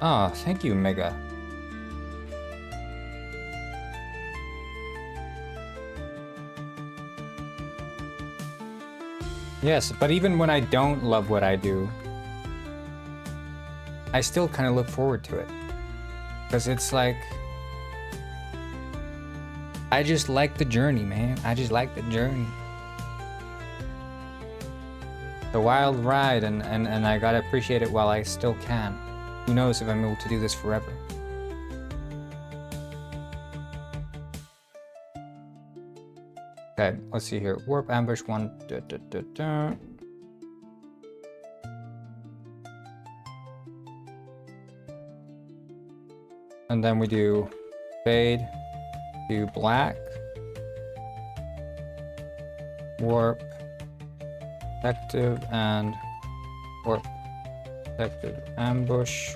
A: Ah, thank you, Mega. Yes, but even when I don't love what I do, I still kind of look forward to it. Because it's like... I just like the journey, man. I just like the journey. The wild ride, and I gotta appreciate it while I still can. Who knows if I'm able to do this forever. Okay, let's see here. Warp ambush 1. And then we do fade to black. Warp Detective and or detective ambush.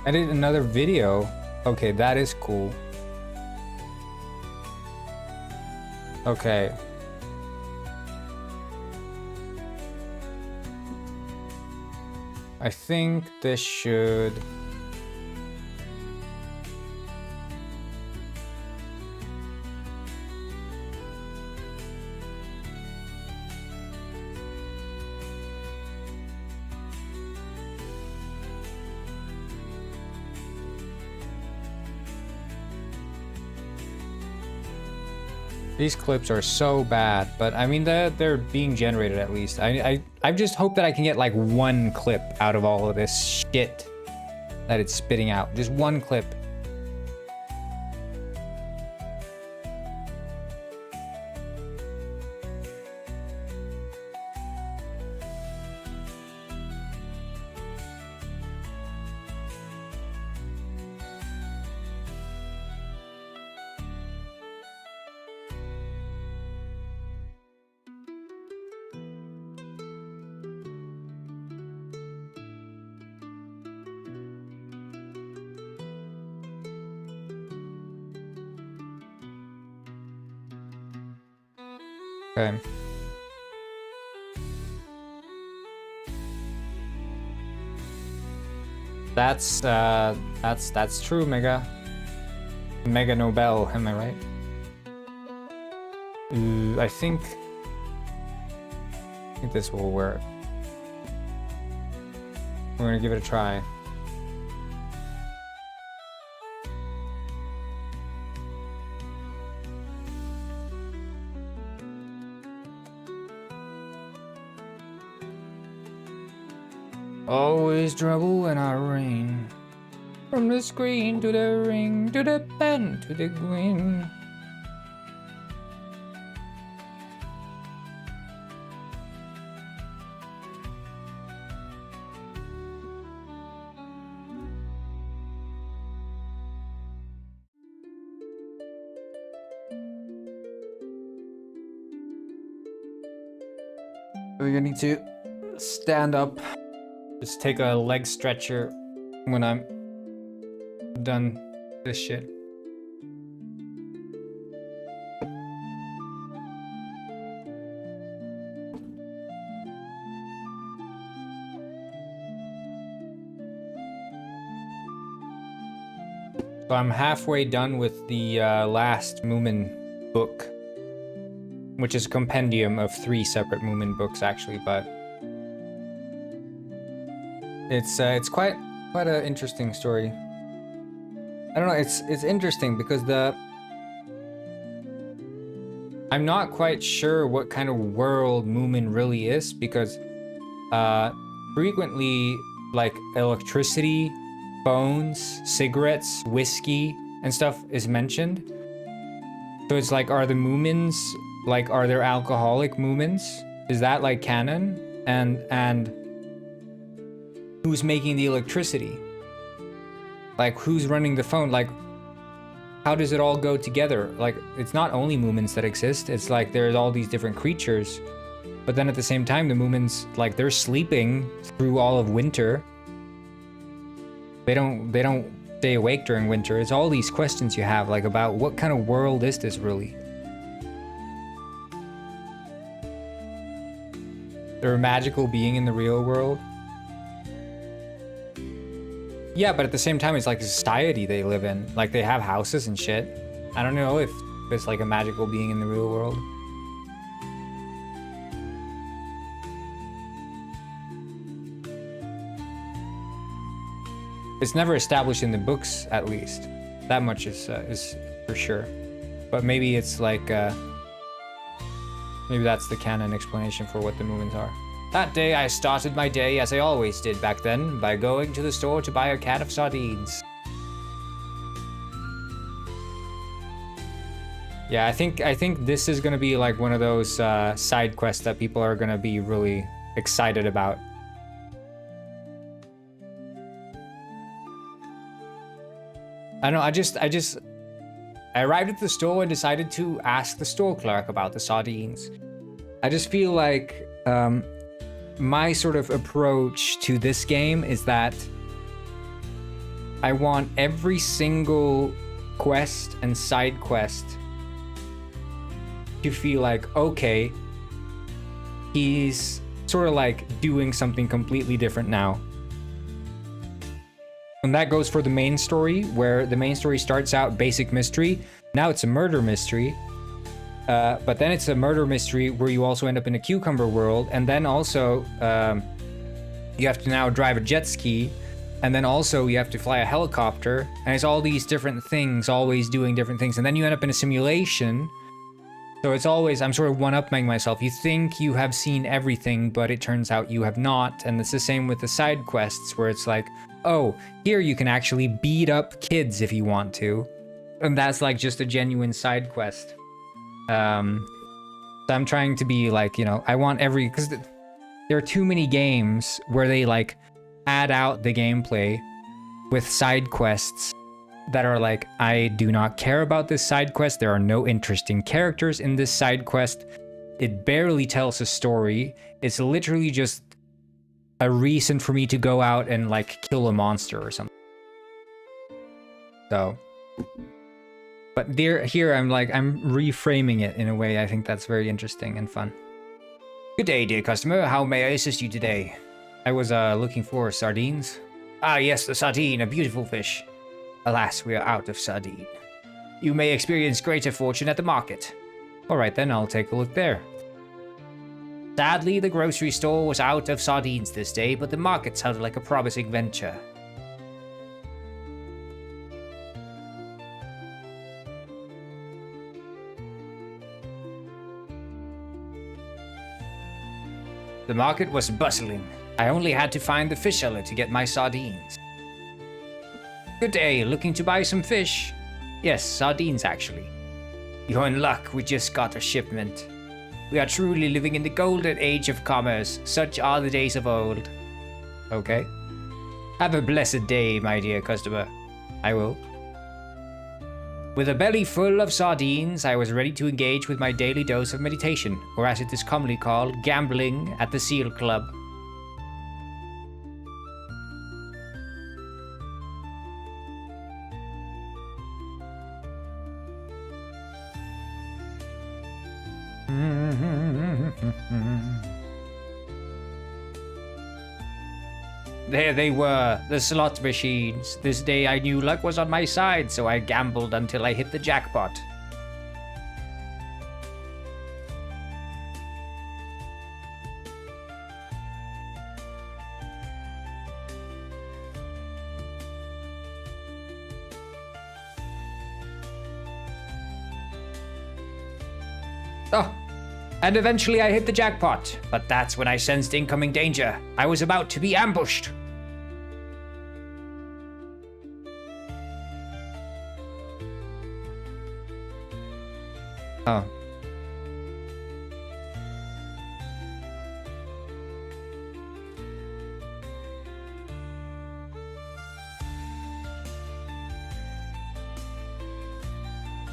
A: I did another video. Okay, that is cool. Okay. I think this should... These clips are so bad, but I mean they're being generated at least. I just hope that I can get like one clip out of all of this shit that it's spitting out. Just one clip. Okay. That's true, Mega. Mega Nobel, am I right? I think this will work. We're gonna give it a try. Always trouble when I rain. From the screen to the ring, to the pen, to the green. We're gonna need to stand up. Just take a leg stretcher when I'm done this shit. So I'm halfway done with the last Moomin book, which is a compendium of 3 separate Moomin books actually, but it's quite an interesting story. I don't know, it's interesting because I'm not quite sure what kind of world Moomin really is, because frequently like electricity, phones, cigarettes, whiskey, and stuff is mentioned. So it's like, are the Moomins, like, are there alcoholic Moomins? Is that like canon? And who's making the electricity? Like, who's running the phone? Like, how does it all go together? Like, it's not only Moomins that exist. It's like there's all these different creatures. But then at the same time, the Moomins, like, they're sleeping through all of winter. They don't stay awake during winter. It's all these questions you have, like, about what kind of world is this really? They're a magical being in the real world. Yeah, but at the same time, it's like a society they live in. Like, they have houses and shit. I don't know if it's like a magical being in the real world. It's never established in the books, at least. That much is for sure. But maybe it's like, maybe that's the canon explanation for what the Moomins are. That day, I started my day as I always did back then, by going to the store to buy a can of sardines. Yeah, I think this is gonna be like one of those side quests that people are gonna be really excited about. I don't know, I arrived at the store and decided to ask the store clerk about the sardines. I just feel like, my sort of approach to this game is that I want every single quest and side quest to feel like, okay, he's sort of like doing something completely different now. And that goes for the main story, where the main story starts out basic mystery. Now it's a murder mystery. But then it's a murder mystery where you also end up in a cucumber world. And then also, you have to now drive a jet ski. And then also you have to fly a helicopter. And it's all these different things, always doing different things. And then you end up in a simulation. So it's always, I'm sort of one-upping myself. You think you have seen everything, but it turns out you have not. And it's the same with the side quests, where it's like, oh, here you can actually beat up kids if you want to. And that's like just a genuine side quest. So I'm trying to be like, you know, I want because there are too many games where they like add out the gameplay with side quests that are like, I do not care about this side quest. There are no interesting characters in this side quest. It barely tells a story. It's literally just a reason for me to go out and like kill a monster or something. So, but here I'm reframing it in a way I think that's very interesting and fun. Good day, dear customer. How may I assist you today? I was looking for sardines. Ah, yes, the sardine, a beautiful fish. Alas, we are out of sardine. You may experience greater fortune at the market. All right, then I'll take a look there. Sadly, the grocery store was out of sardines this day, but the market sounded like a promising venture. The market was bustling. I only had to find the fish seller to get my sardines. Good day, looking to buy some fish? Yes, sardines actually. You're in luck, we just got a shipment. We are truly living in the golden age of commerce. Such are the days of old. Okay. Have a blessed day, my dear customer. I will. With a belly full of sardines, I was ready to engage with my daily dose of meditation, or as it is commonly called, gambling at the Seal Club.
H: There they were, the slot machines. This day I knew luck was on my side, so I gambled until I hit the jackpot. Oh, and eventually I hit the jackpot. But that's when I sensed incoming danger. I was about to be ambushed. Oh.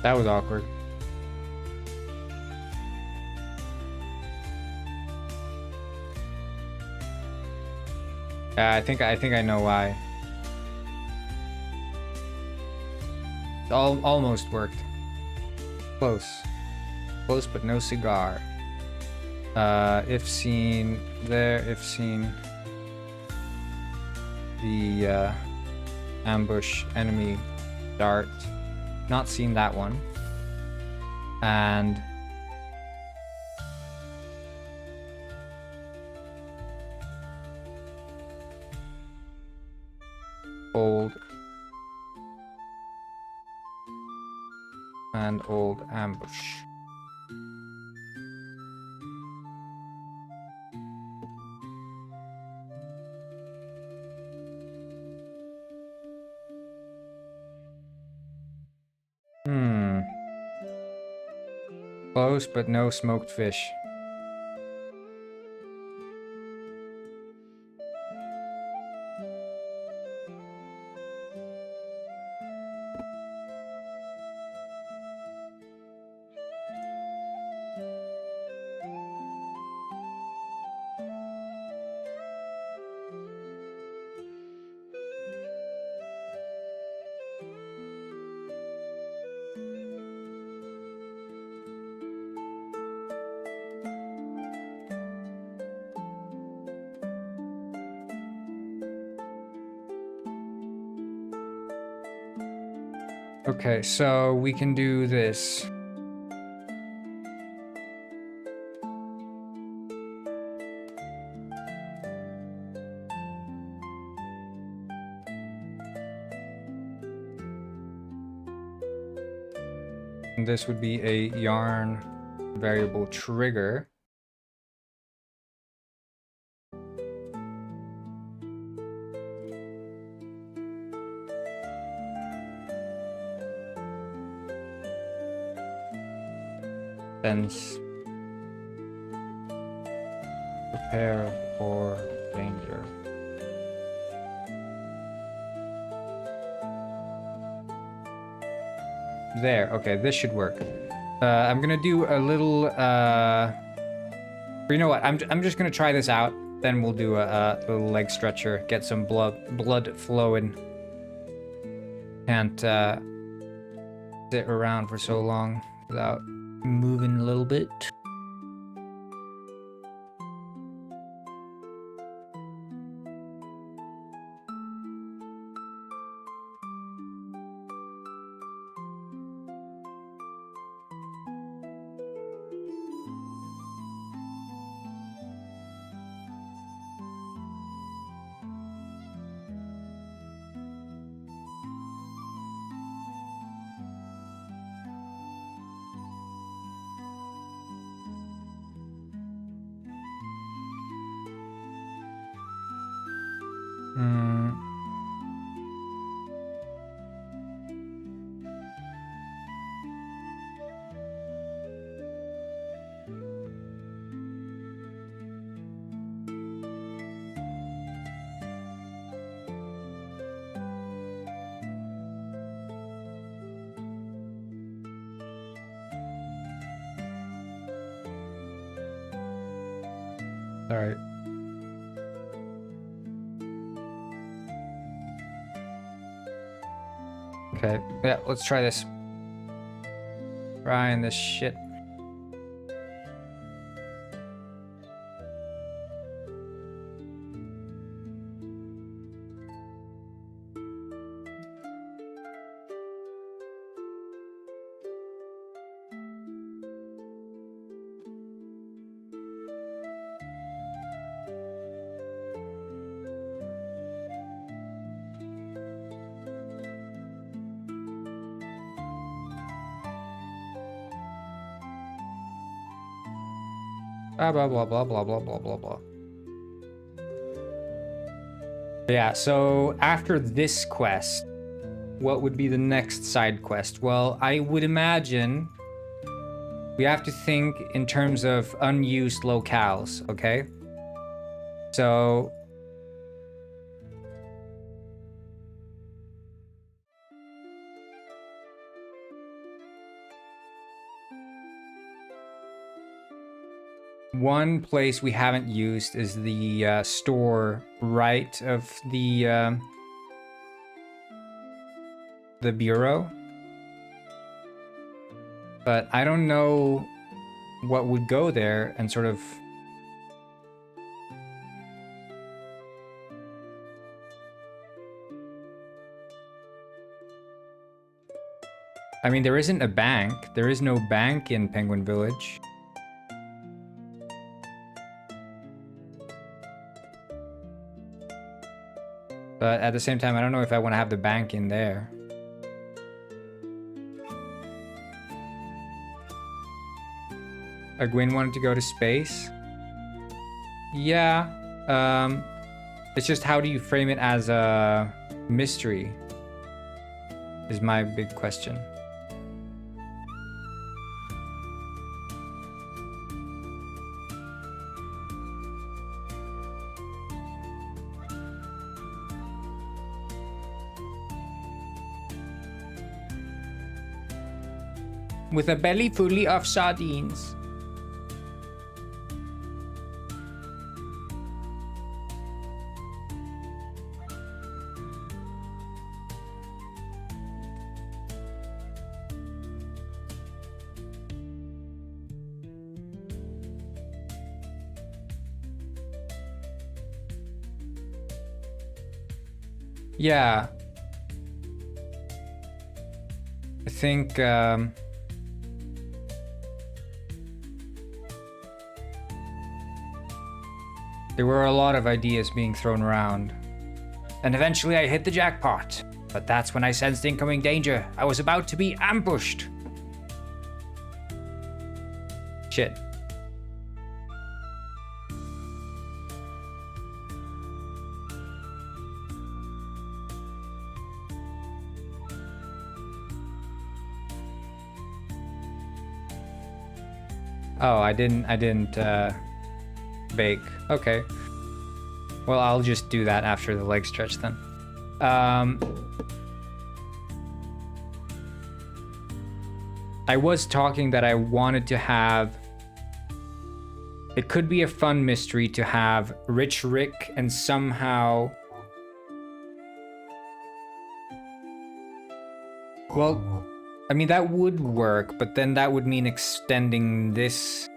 H: That was awkward. I think I know why. Almost worked. Close. Close, but no cigar. If seen there, if seen the ambush enemy dart. Not seen that one. And old and old ambush. Close, but no smoked fish. Okay, so we can do this. And this would be a yarn variable trigger. Sense. Prepare for danger. There, okay, this should work. I'm gonna do a little, you know what, I'm just gonna try this out, then we'll do a little leg stretcher, get some blood flowing. Can't, sit around for so long without moving a little bit. All right. Okay, yeah, let's try this. Trying this shit.
A: Blah, blah, blah, blah, blah, blah, blah, blah, blah. Yeah, so after this quest, what would be the next side quest? Well, I would imagine we have to think in terms of unused locales, okay? So one place we haven't used is the store right of the bureau. But I don't know what would go there and sort of... I mean, there isn't a bank. There is no bank in Penguin Village. But at the same time, I don't know if I want to have the bank in there. Gwyn wanted to go to space. Yeah. It's just, how do you frame it as a mystery? Is my big question. With a belly fully of sardines. Yeah. I think there were a lot of ideas being thrown around. And eventually I hit the jackpot. But that's when I sensed incoming danger. I was about to be ambushed. Shit. Oh, I didn't bake. Okay. Well, I'll just do that after the leg stretch then. I was talking that I wanted to have... It could be a fun mystery to have Rich Rick and somehow... Well, I mean, that would work, but then that would mean extending this...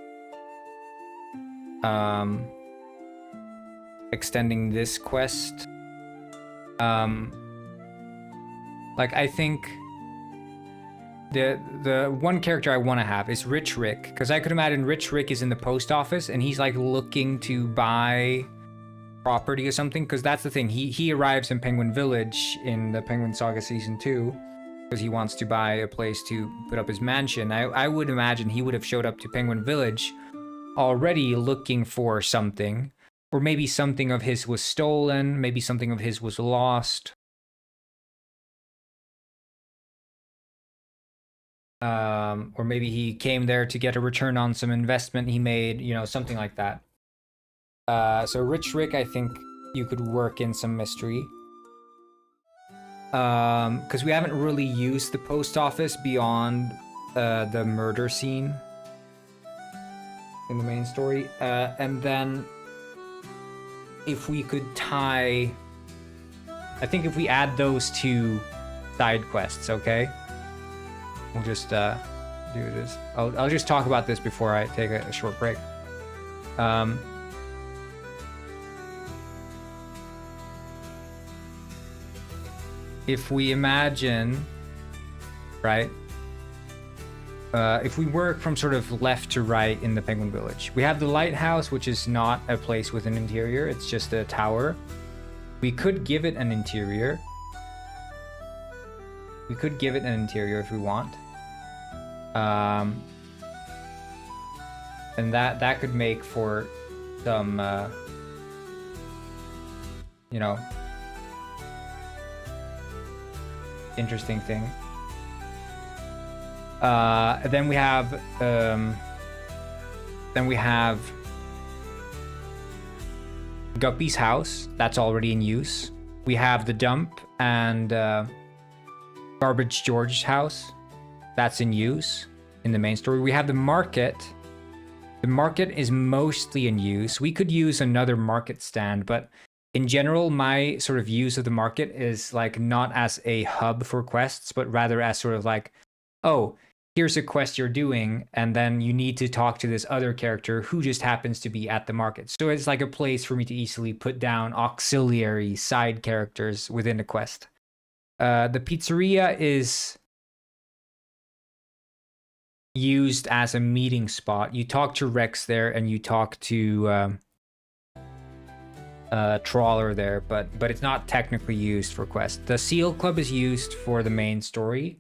A: extending this quest. Like, I think the one character I want to have is Rich Rick, because I could imagine Rich Rick is in the post office and he's like looking to buy property or something, because that's the thing. He arrives in Penguin Village in the Penguin Saga Season 2 because he wants to buy a place to put up his mansion. I would imagine he would have showed up to Penguin Village already looking for something, or maybe something of his was stolen, maybe something of his was lost. Or maybe he came there to get a return on some investment he made, you know, something like that. So Rich Rick, I think you could work in some mystery. Because we haven't really used the post office beyond the murder scene in the main story. And then if we could tie... I think if we add those two side quests, okay? We'll just do this. I'll just talk about this before I take a short break. If we imagine, right? If we work from sort of left to right in the Penguin Village, we have the lighthouse, which is not a place with an interior. It's just a tower. We could give it an interior. We could give it an interior if we want. And And that could make for some, you know, interesting thing. Then we have Guppy's house. That's already in use. We have the dump and Garbage George's house. That's in use in the main story. We have the market. The market is mostly in use. We could use another market stand, but in general, my sort of use of the market is like not as a hub for quests, but rather as sort of like, oh, here's a quest you're doing, and then you need to talk to this other character who just happens to be at the market. So it's like a place for me to easily put down auxiliary side characters within the quest. The pizzeria is used as a meeting spot. You talk to Rex there, and you talk to Trawler there, but it's not technically used for quests. The Seal Club is used for the main story,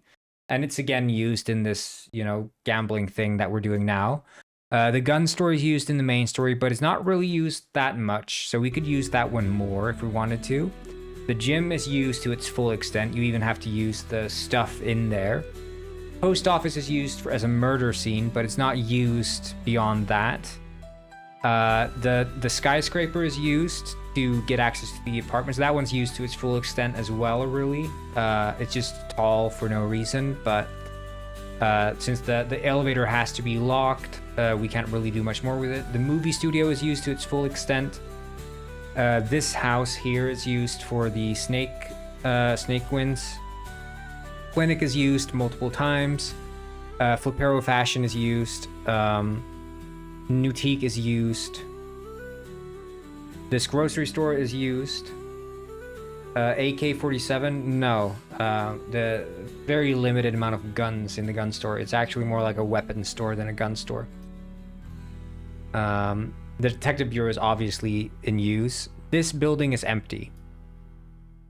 A: and it's again used in this, you know, gambling thing that we're doing now. The gun store is used in the main story, but it's not really used that much, so we could use that one more if we wanted to. The gym is used to its full extent. You even have to use the stuff in there. Post office is used as a murder scene, but it's not used beyond that. The skyscraper is used to get access to the apartments. That one's used to its full extent as well, really. It's just tall for no reason, but since the elevator has to be locked, we can't really do much more with it. The movie studio is used to its full extent. This house here is used for the snake wins. Clinic is used multiple times. Flipero Fashion is used. Nutique is used. This grocery store is used. AK-47, no. The very limited amount of guns in the gun store. It's actually more like a weapon store than a gun store. The detective bureau is obviously in use. This building is empty.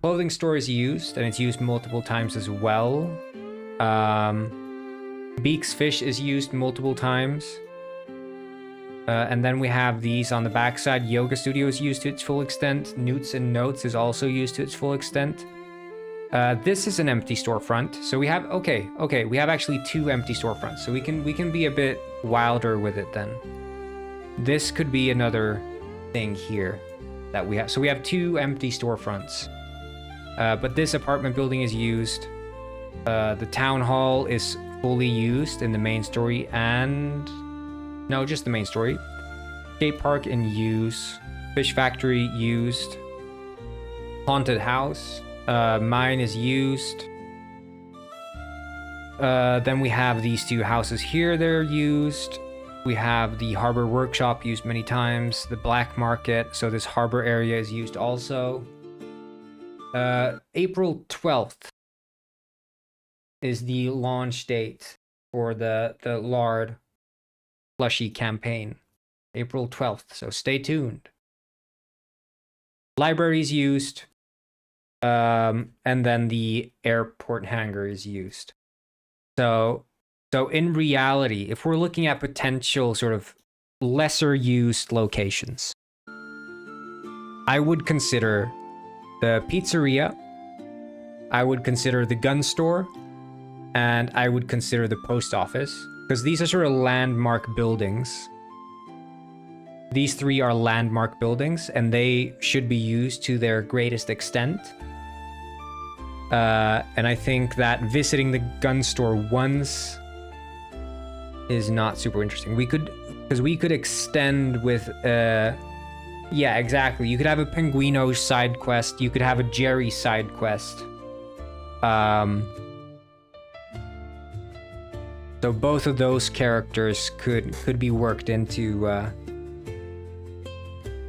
A: Clothing store is used, and it's used multiple times as well. Beak's Fish is used multiple times. And then we have these on the backside. Yoga Studio is used to its full extent. Newts and Notes is also used to its full extent. This is an empty storefront. So we have, okay, we have actually 2 empty storefronts. So we can be a bit wilder with it then. This could be another thing here that we have. So we have 2 empty storefronts. But this apartment building is used. The town hall is fully used in the main story, and no, just the main story. Skate park in use. Fish factory used. Haunted house. Mine is used. Then we have these 2 houses here. They're used. We have the harbor workshop used many times. The black market. So this harbor area is used also. April 12th is the launch date for the Lard Plushie campaign. April 12th, so stay tuned. Library is used, and then the airport hangar is used. So in reality, if we're looking at potential sort of lesser used locations, I would consider the pizzeria, I would consider the gun store, and I would consider the post office, because these are sort of landmark buildings. These 3 are landmark buildings, and they should be used to their greatest extent. And I think that visiting the gun store once is not super interesting. We could extend with, yeah, exactly. You could have a Pinguino side quest. You could have a Jerry side quest. So both of those characters could be worked into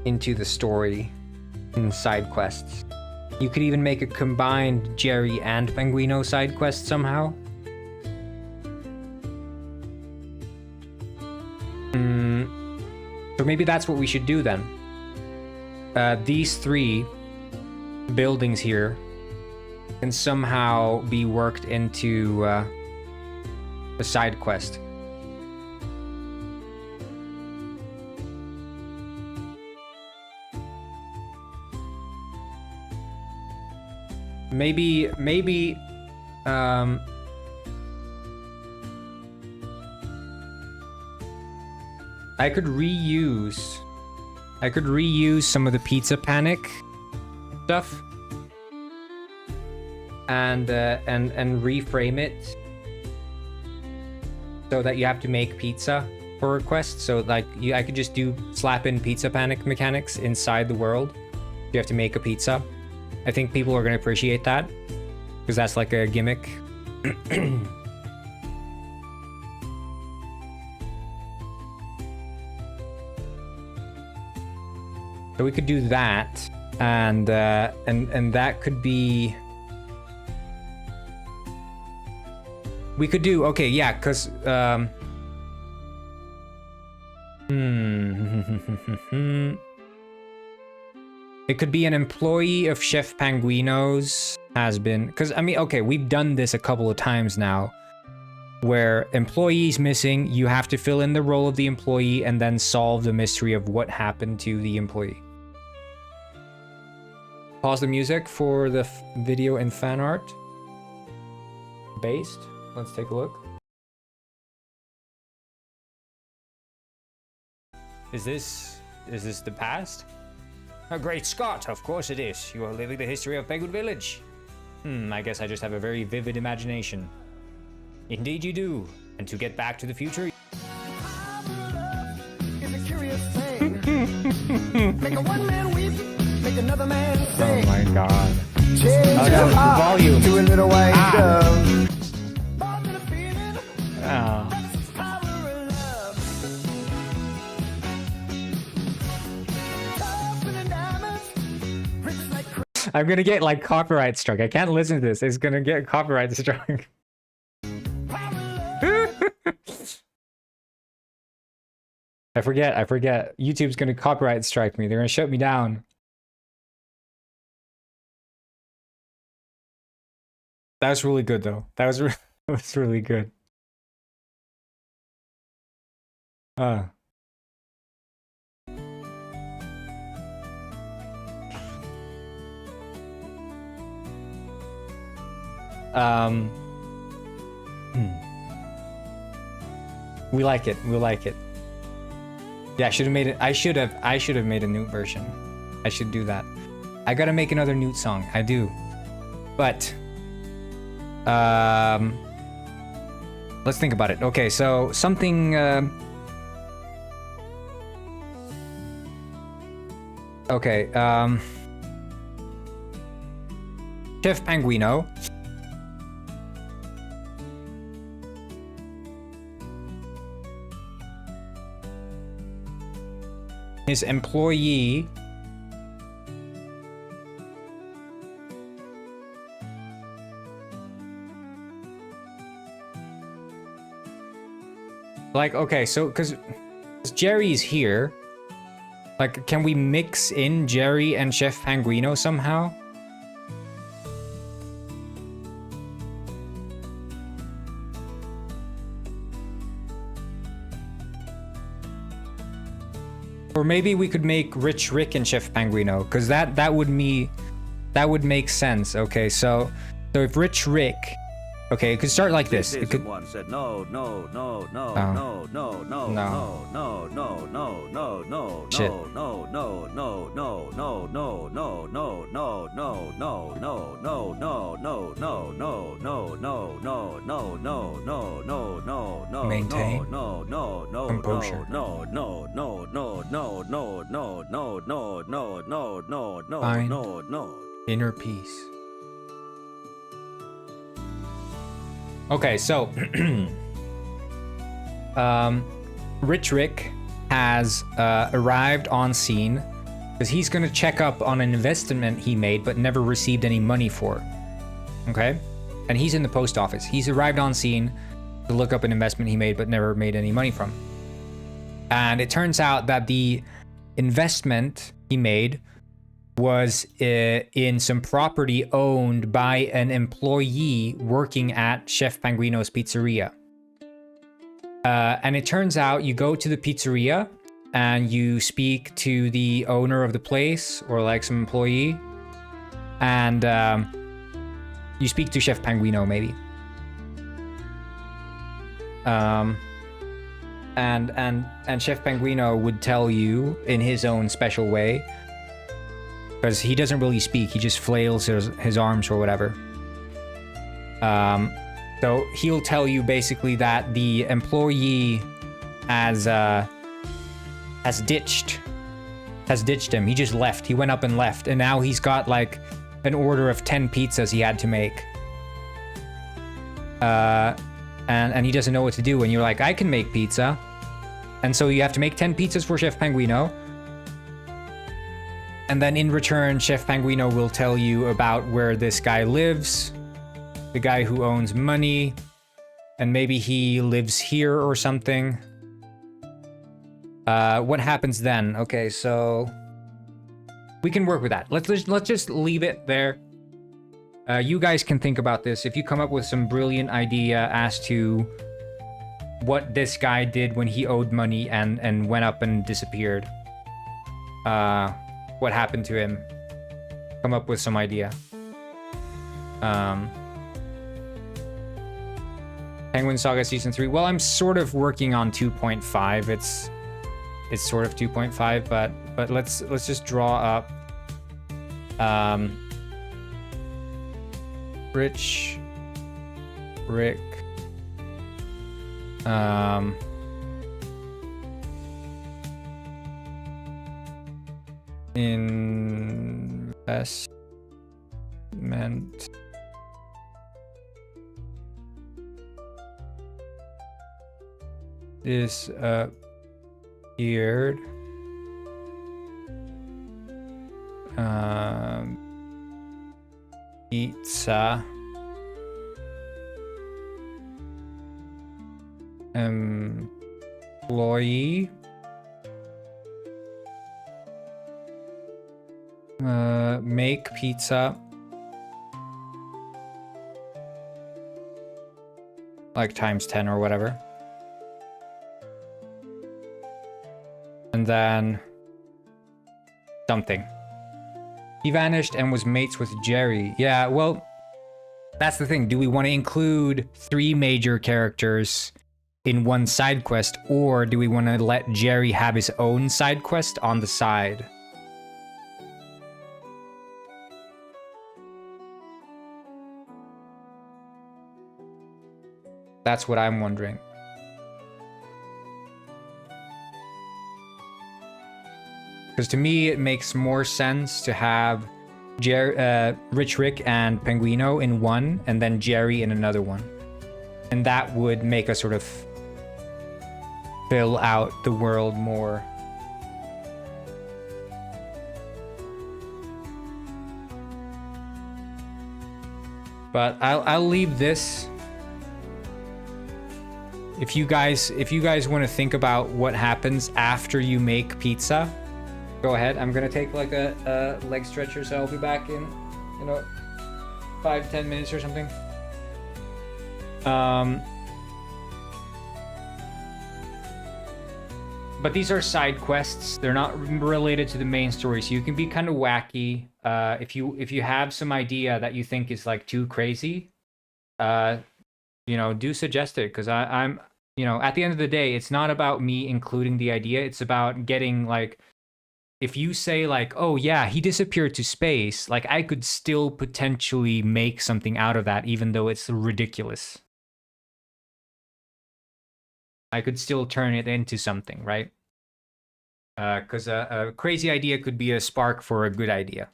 A: the story in side quests. You could even make a combined Jerry and Pinguino side quest somehow. So maybe that's what we should do then. These 3 buildings here can somehow be worked into the side quest. maybe, I could reuse some of the Pizza Panic stuff and reframe it so that you have to make pizza for requests. So like I could just slap in Pizza Panic mechanics inside the world. You have to make a pizza. I think people are going to appreciate that because that's like a gimmick. So we could do that, and that could be. We could do okay, yeah, because it could be an employee of Chef Panguino's has been, because I mean, okay, we've done this a couple of times now, where employee's missing, you have to fill in the role of the employee and then solve the mystery of what happened to the employee. Pause the music for the video and fan art. Based. Let's take a look. Is this the past? A great Scott, of course it is. You are living the history of Penguin Village. I guess I just have a very vivid imagination. Indeed you do. And to get back to the future... Oh my god. Oh, the volume. To a little white dove. Oh. I'm gonna get like copyright struck. I can't listen to this. It's gonna get copyright struck. I forget. YouTube's gonna copyright strike me. They're gonna shut me down. That was really good though. That was really good. We like it. We like it. Yeah, I should have made it. I should have made a Newt version. I should do that. I gotta make another Newt song. I do. But let's think about it. Okay, so something okay, Chef Panguino. His employee like, okay, so because Jerry's here, like, can we mix in Jerry and Chef Panguino somehow? Or maybe we could make Rich Rick and Chef Panguino, because that would make sense. Okay, so if Rich Rick, okay, it could start like this. It could.
E: One said no.
A: Shit. Maintain composure. Find inner peace. Okay, so Rich Rick has arrived on scene because he's going to check up on an investment he made but never received any money for. Okay? And he's in the post office. He's arrived on scene to look up an investment he made but never made any money from. And it turns out that the investment he made was in some property owned by an employee working at Chef Panguino's pizzeria. And it turns out you go to the pizzeria and you speak to the owner of the place or like some employee, and You speak to Chef Panguino, maybe. And Chef Panguino would tell you in his own special way, because he doesn't really speak, he just flails his arms or whatever. So he'll tell you basically that the employee has ditched him. He just left. He went up and left, and now he's got like an order of 10 pizzas he had to make. And he doesn't know what to do. And you're like, I can make pizza. And so you have to make 10 pizzas for Chef Panguino. And then in return, Chef Panguino will tell you about where this guy lives, the guy who owns money, and maybe he lives here or something. What happens then? Okay, so we can work with that. Let's just leave it there. You guys can think about this. If you come up with some brilliant idea as to what this guy did when he owed money and went up and disappeared, what happened to him? Come up with some idea. Penguin Saga Season 3. Well, I'm sort of working on 2.5. It's sort of 2.5, but let's just draw up Rich Rick investment disappeared. Pizza employee make pizza like times 10 or whatever, and then something. He vanished and was mates with Jerry. Yeah, well, that's the thing. Do we want to include 3 major characters in one side quest, or do we want to let Jerry have his own side quest on the side? That's what I'm wondering. Because to me, it makes more sense to have Rich Rick and Penguino in one, and then Jerry in another one. And that would make us sort of fill out the world more. But I'll leave this. If you guys want to think about what happens after you make pizza, go ahead. I'm gonna take like a leg stretcher, so I'll be back in, 5-10 minutes or something. But these are side quests. They're not related to the main story, so you can be kind of wacky. If you have some idea that you think is like too crazy, do suggest it, because I'm at the end of the day, it's not about me including the idea. It's about getting like, if you say like, oh yeah, he disappeared to space, like I could still potentially make something out of that, even though it's ridiculous. I could still turn it into something, right? Because a crazy idea could be a spark for a good idea,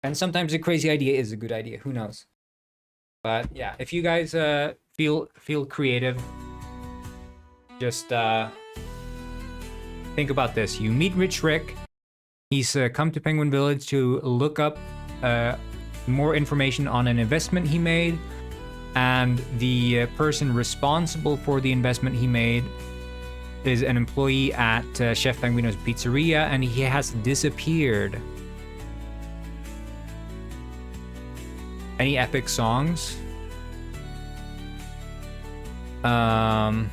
A: And sometimes a crazy idea is a good idea. Who knows? But yeah, if you guys feel creative, just think about this. You meet Rich Rick. He's come to Penguin Village to look up more information on an investment he made. And the person responsible for the investment he made is an employee at Chef Penguino's pizzeria, and he has disappeared. Any epic songs? Well,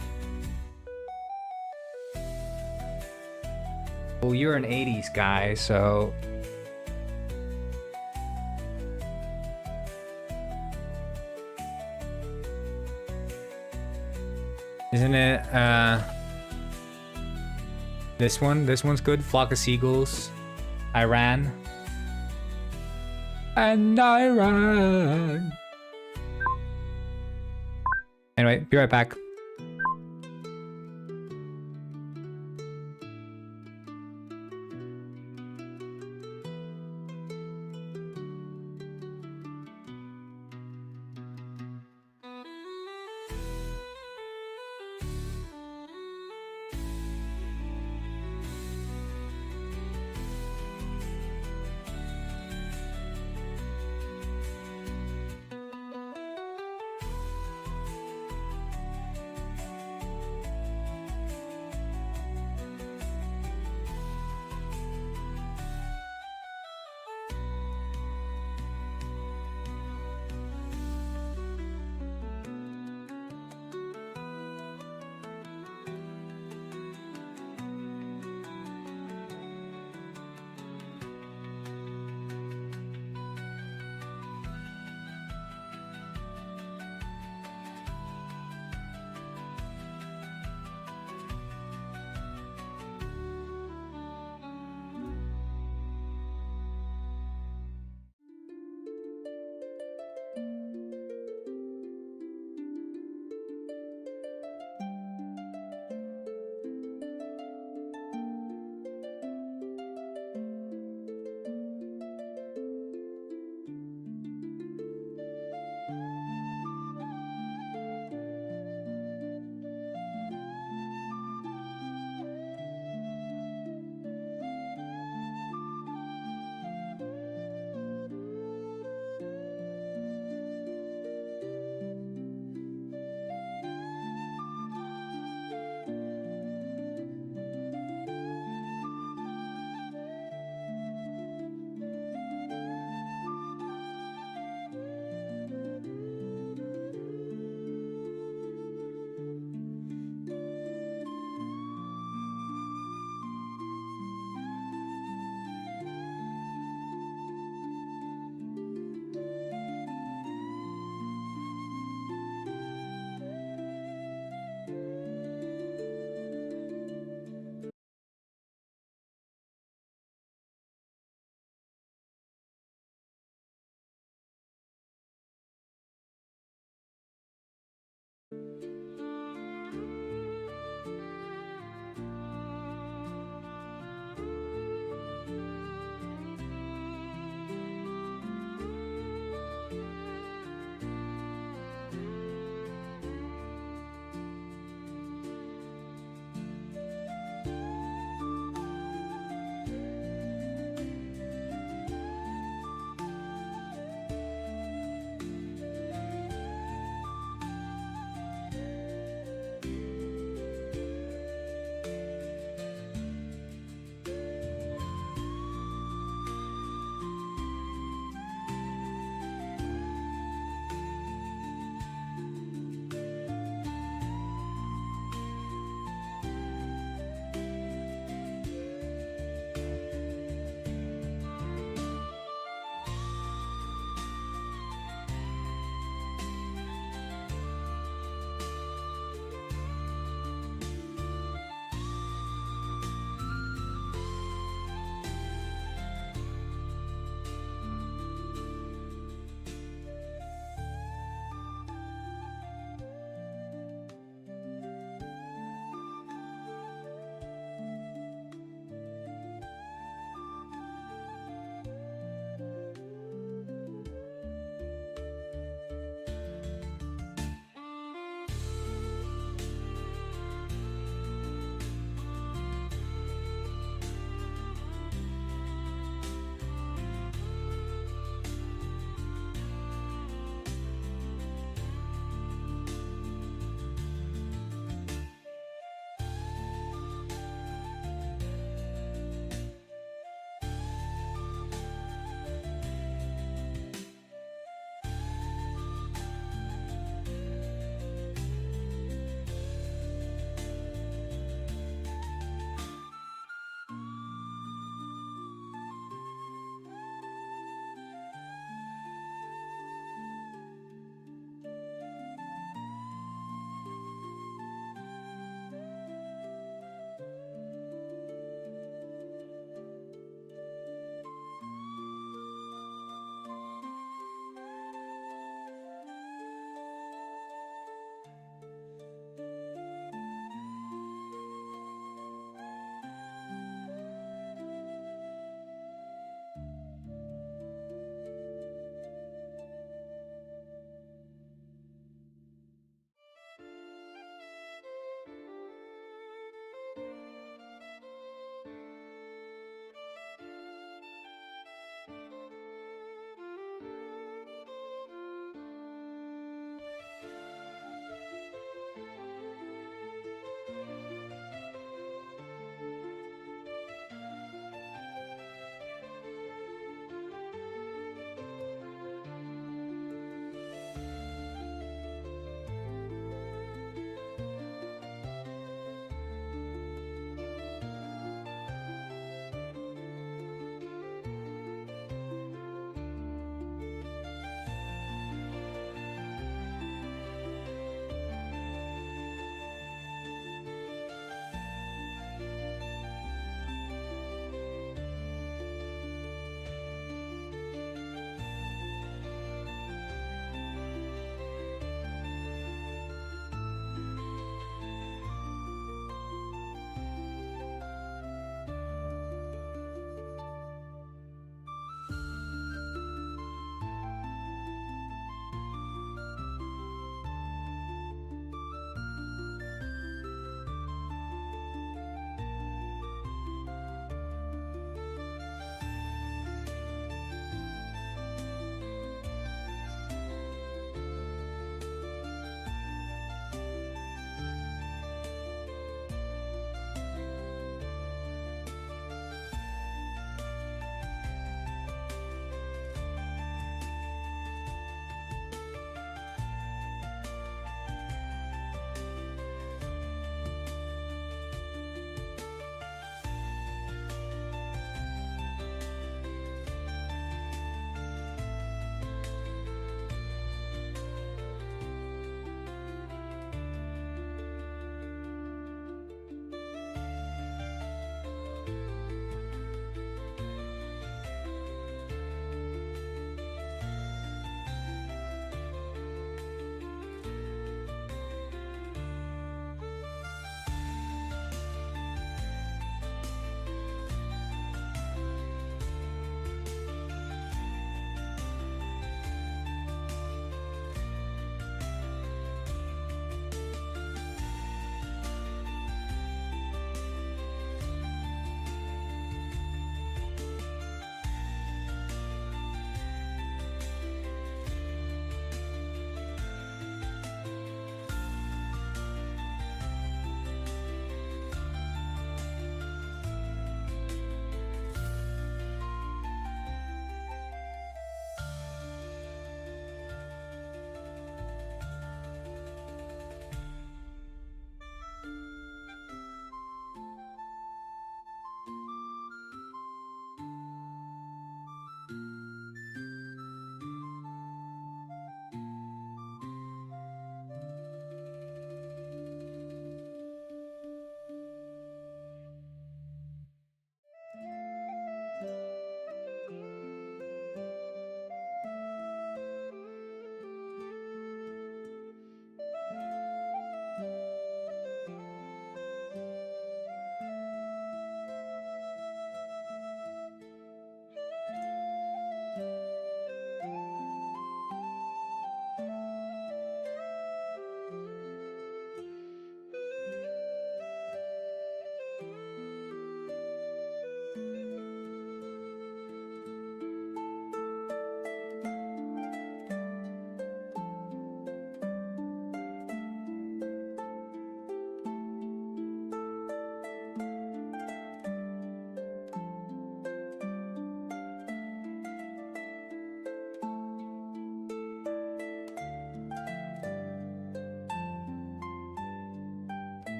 A: you're an 80s guy, so Isn't it, this one? This one's good. Flock of Seagulls. I ran. And I ran. Anyway, be right back.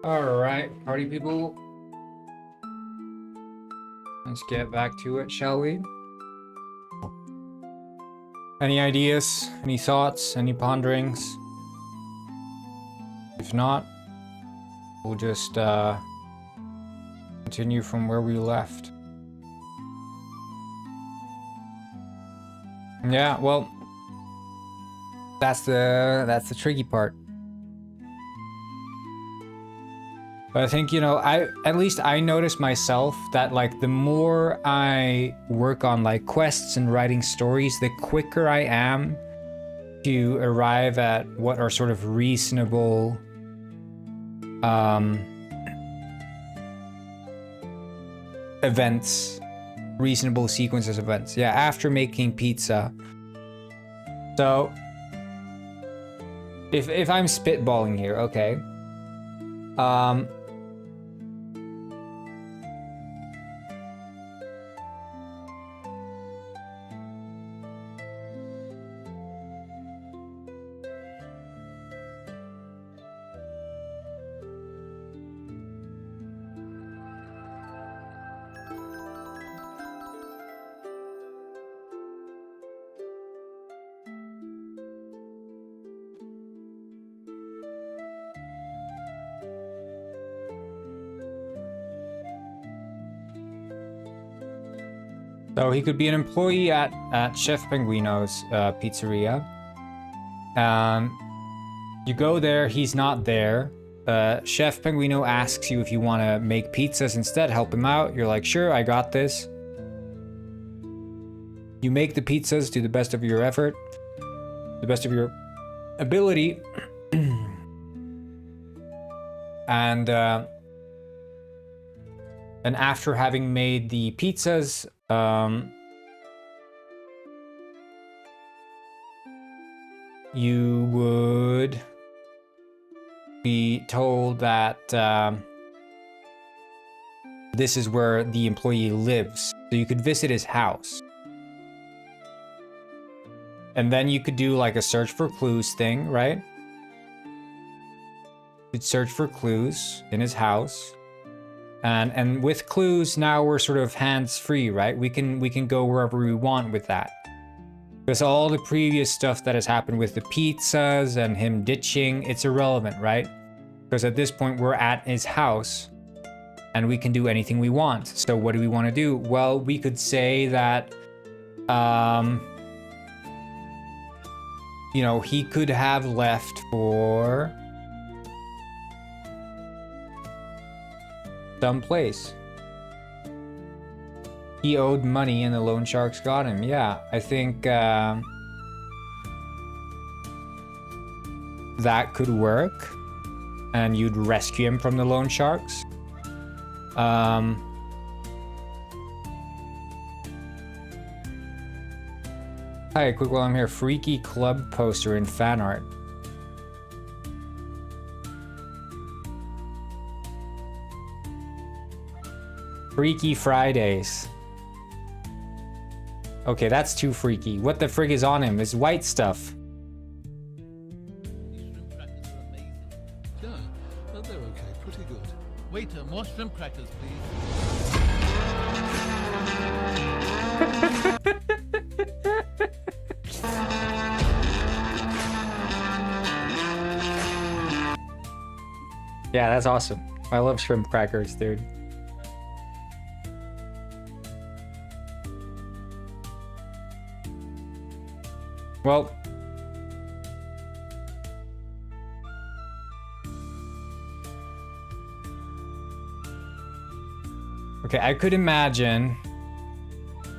A: Alright, party people. Let's get back to it, shall we? Any ideas? Any thoughts? Any ponderings? If not, we'll just continue from where we left. Yeah, well, that's the tricky part. But I think, you know, at least I notice myself that, like, the more I work on, like, quests and writing stories, the quicker I am to arrive at what are sort of reasonable events, reasonable sequences of events. Yeah, after making pizza. So if I'm spitballing here, okay. So he could be an employee at Chef Penguino's pizzeria. You go there, he's not there. Chef Penguino asks you if you want to make pizzas instead, help him out. You're like, sure, I got this. You make the pizzas to the best of your effort, the best of your ability. And after having made the pizzas, you would be told that this is where the employee lives. So you could visit his house. And then you could do like a search for clues thing, right? You'd search for clues in his house. And with clues, now we're sort of hands-free, right? We can go wherever we want with that. Because all the previous stuff that has happened with the pizzas and him ditching, it's irrelevant, right? Because at this point, we're at his house and we can do anything we want. So what do we want to do? Well, we could say that, you know, he could have left for someplace. He owed money and the loan sharks got him. Yeah, I think that could work. And you'd rescue him from the loan sharks. Hi, quick while I'm here. Freaky club poster in fan art. Freaky Fridays. Okay, that's too freaky. What the frig is on him? It's white stuff.
C: These shrimp crackers are amazing. Yeah, but they're okay, pretty good. Waiter, more shrimp crackers, please.
A: Yeah, that's awesome. I love shrimp crackers, dude. Well, okay, I could imagine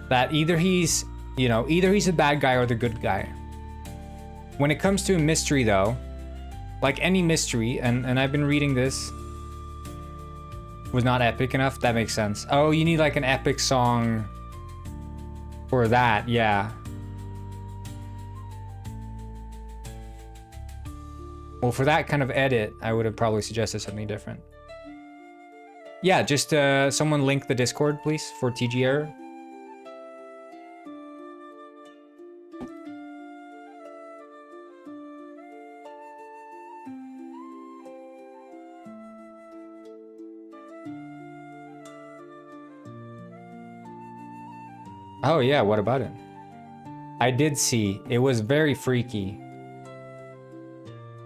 A: that either he's, you know, either he's a bad guy or the good guy. When it comes to a mystery, though, like any mystery, and I've been reading this, was not epic enough. That makes sense. Oh, you need like an epic song for that, yeah. Well, for that kind of edit, I would have probably suggested something different. Yeah, just someone link the Discord, please, for TG Error. Oh yeah, what about it? I did see. It was very freaky.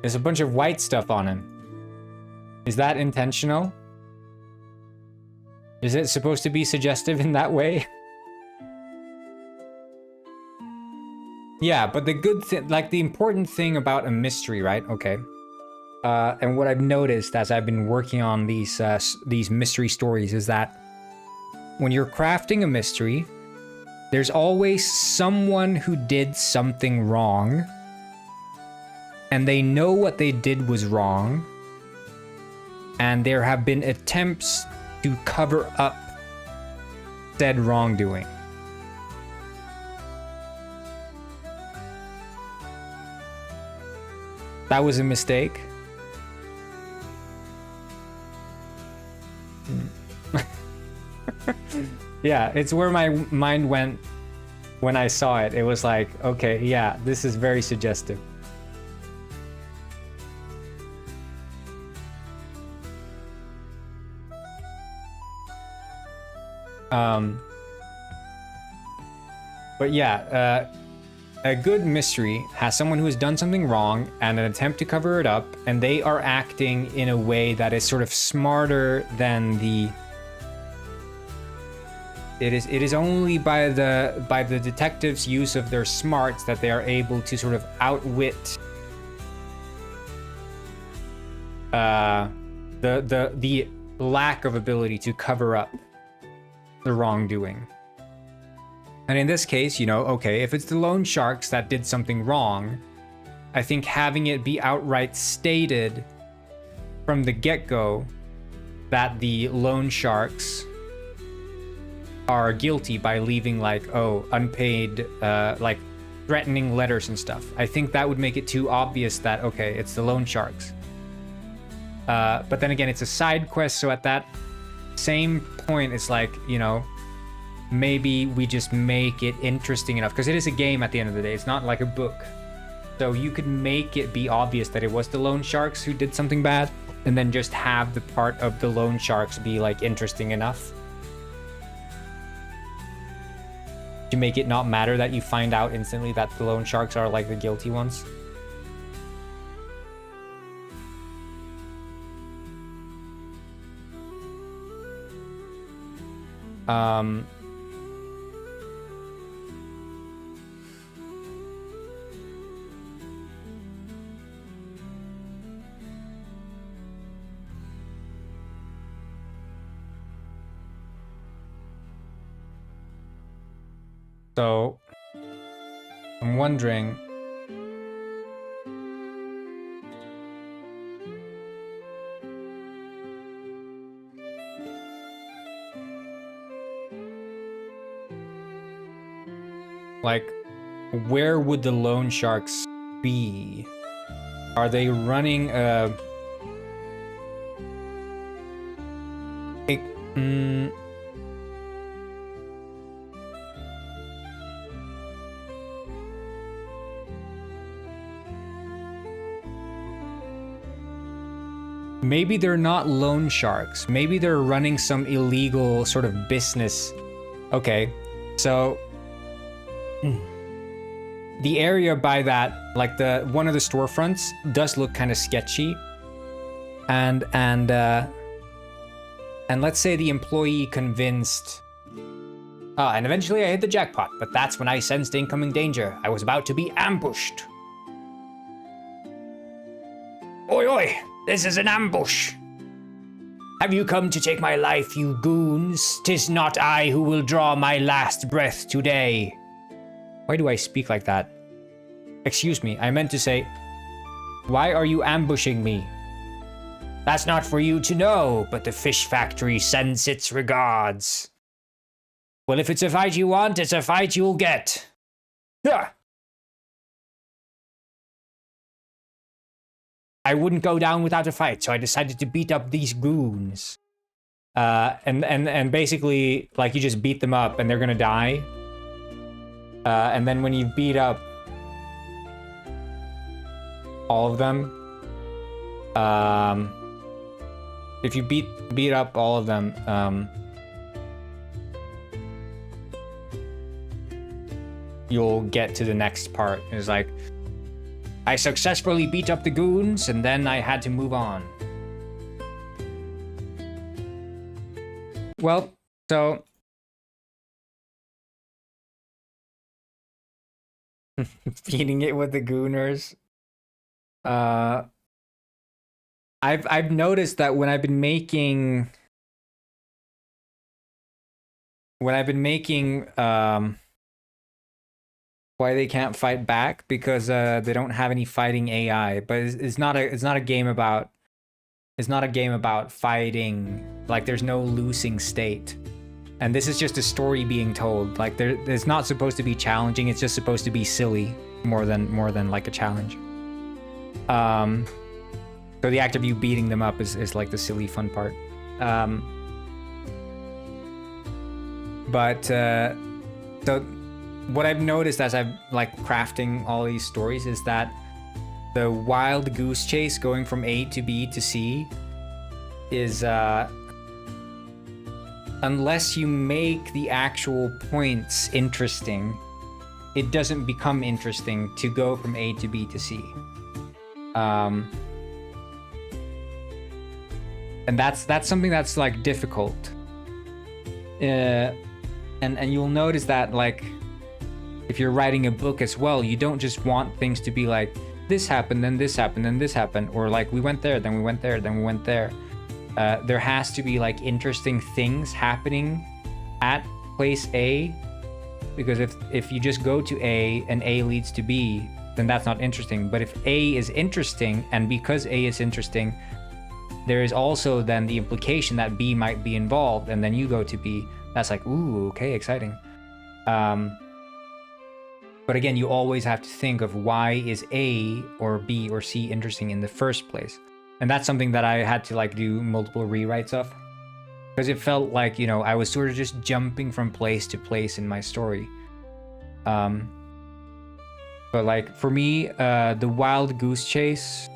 A: There's a bunch of white stuff on him. Is that intentional? Is it supposed to be suggestive in that way? Yeah, but the good thing, like the important thing about a mystery, right? Okay. And what I've noticed as I've been working on these mystery stories is that when you're crafting a mystery, there's always someone who did something wrong, and they know what they did was wrong, and there have been attempts to cover up said wrongdoing. That was a mistake. Yeah, it's where my mind went when I saw it. It was like, okay, yeah, this is very suggestive. But yeah, a good mystery has someone who has done something wrong and an attempt to cover it up, and they are acting in a way that is sort of smarter than the... It is only by the detectives' use of their smarts that they are able to sort of outwit the lack of ability to cover up the wrongdoing. And in this case, you know, okay, if it's the loan sharks that did something wrong, I think having it be outright stated from the get-go that the loan sharks are guilty by leaving like, oh, unpaid, like threatening letters and stuff. I think that would make it too obvious that, okay, it's the loan sharks. But then again, it's a side quest, so at that same point, it's like, you know, maybe we just make it interesting enough, because it is a game at the end of the day. It's not like a book. So you could make it be obvious that it was the loan sharks who did something bad, and then just have the part of the loan sharks be like interesting enough to make it not matter that you find out instantly that the loan sharks are like the guilty ones. So I'm wondering, like, where would the loan sharks be? Are they running a... Maybe they're not loan sharks. Maybe they're running some illegal sort of business. Okay, so the area by that, like the one of the storefronts, does look kind of sketchy. And let's say the employee convinced. And eventually I hit the jackpot, but that's when I sensed incoming danger. I was about to be ambushed. Oi, oi! This is an ambush. Have you come to take my life, you goons? 'Tis not I who will draw my last breath today. Why do I speak like that? Excuse me, I meant to say, why are you ambushing me? That's not for you to know, but the fish factory sends its regards. Well, if it's a fight you want, it's a fight you'll get. Yeah. I wouldn't go down without a fight, so I decided to beat up these goons. And basically, like, you just beat them up and they're gonna die. And then when you beat up all of them, if you beat up all of them,
H: you'll get to the next part. It's like, I successfully beat up the goons, and then I had to move on. Well, so... feeding it with the gooners. I've noticed that when I've been making why they can't fight back, because they don't have any fighting AI, but it's not a game about fighting. Like, there's no losing state. And this is just a story being told. Like, it's not supposed to be challenging, it's just supposed to be silly more than like a challenge. So the act of you beating them up is like the silly fun part. So what I've noticed as I'm like crafting all these stories is that the wild goose chase going from A to B to C is unless you make the actual points interesting, it doesn't become interesting to go from A to B to C. And that's something that's like difficult. And you'll notice that, like, if you're writing a book as well, you don't just want things to be like, this happened, then this happened, then this happened, or like, we went there, then we went there, then we went there. There has to be like interesting things happening at place A, because if you just go to A and A leads to B, then that's not interesting. But if A is interesting, and because A is interesting, there is also then the implication that B might be involved, and then you go to B. That's like, ooh, okay, exciting. But again, you always have to think of why is A or B or C interesting in the first place. And that's something that I had to like do multiple rewrites of, because it felt like, you know, I was sort of just jumping from place to place in my story. But like for me, the wild goose chase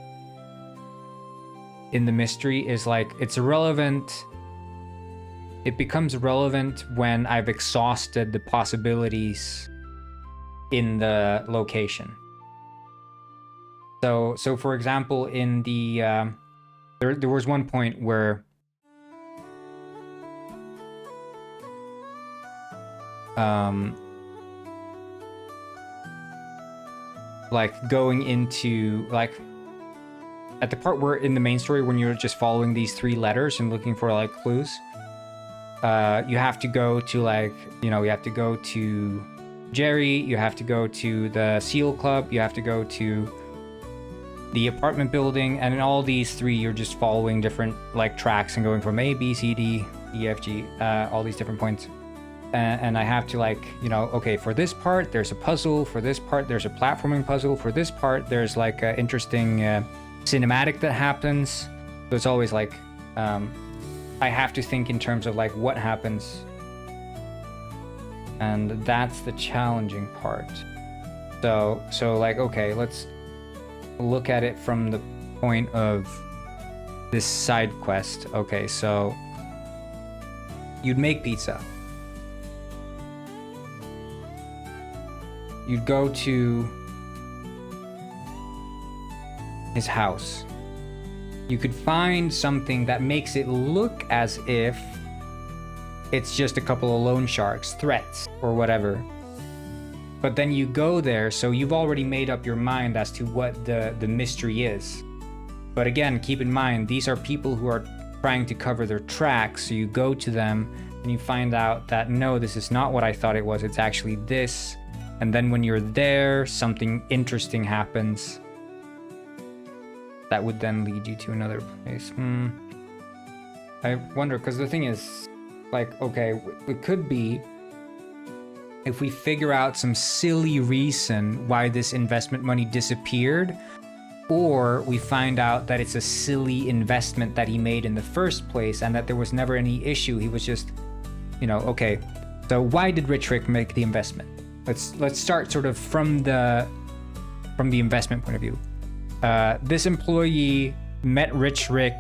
H: in the mystery is like, it's irrelevant. It becomes relevant when I've exhausted the possibilities in the location. So for example, in the there was one point where like going into like at the part where in the main story when you're just following these 3 letters and looking for like clues, you have to go to like, you know, you have to go to Jerry, you have to go to the SEAL Club, you have to go to the apartment building, and in all these 3 you're just following different like tracks and going from A, B, C, D, E, F, G, all these different points. And I have to like, you know, okay, for this part there's a puzzle, for this part there's a platforming puzzle, for this part there's like an interesting cinematic that happens. So it's always like I have to think in terms of like what happens, and that's the challenging part. So like, okay, let's look at it from the point of this side quest. Okay, so you'd make pizza. You'd go to his house. You could find something that makes it look as if it's just a couple of loan sharks, threats, or whatever. But then you go there, so you've already made up your mind as to what the mystery is. But again, keep in mind, these are people who are trying to cover their tracks, so you go to them and you find out that no, this is not what I thought it was, it's actually this. And then when you're there, something interesting happens that would then lead you to another place. I wonder, because the thing is, like, okay, it could be if we figure out some silly reason why this investment money disappeared, or we find out that it's a silly investment that he made in the first place and that there was never any issue. He was just, you know, okay, so why did Rich Rick make the investment? Let's start sort of from the investment point of view. This employee met Rich Rick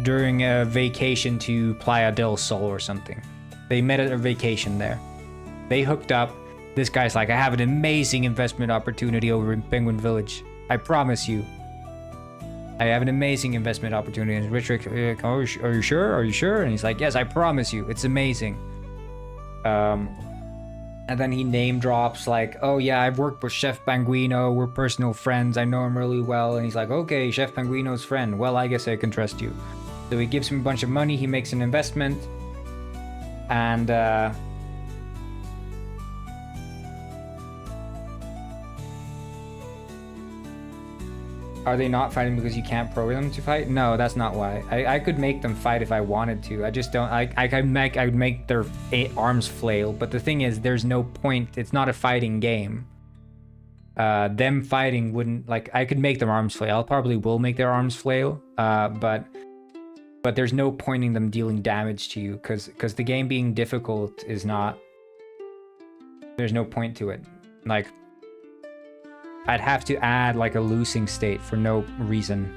H: during a vacation to Playa del Sol or something. They met at a vacation there. They hooked up. This guy's like, I have an amazing investment opportunity over in Penguin Village. I promise you. I have an amazing investment opportunity. And Rich Rick, are you sure? Are you sure? And he's like, yes, I promise you. It's amazing. And then he name drops like, oh yeah, I've worked with Chef Banguino. We're personal friends. I know him really well. And he's like, okay, Chef Banguino's friend. Well, I guess I can trust you. So he gives him a bunch of money. He makes an investment. And are they not fighting because you can't program them to fight? No, that's not why. I could make them fight if I wanted to. I just don't. I would make their arms flail. But the thing is, there's no point. It's not a fighting game. Them fighting wouldn't like. I could make their arms flail. I'll probably will make their arms flail. But there's no point in them dealing damage to you because the game being difficult is not. There's no point to it. Like. I'd have to add like a losing state for no reason.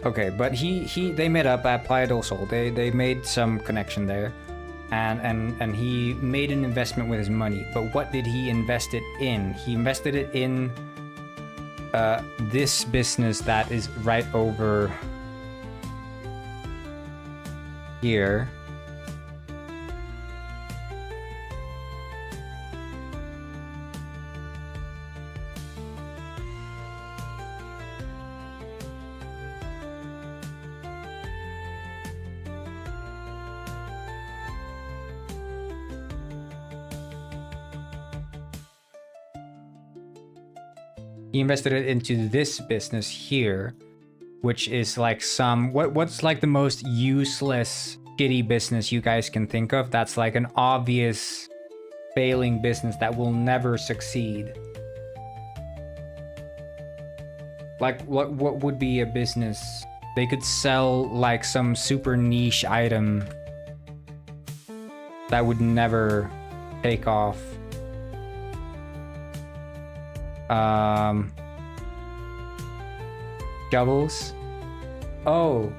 H: Okay, but they met up at Playa del Sol. They made some connection there. And he made an investment with his money. But what did he invest it in? He invested it in this business that is right over here. He invested it into this business here, which is like some what's like the most useless shitty business you guys can think of. That's like an obvious failing business that will never succeed. Like what would be a business? They could sell like some super niche item that would never take off. Shovels. Oh,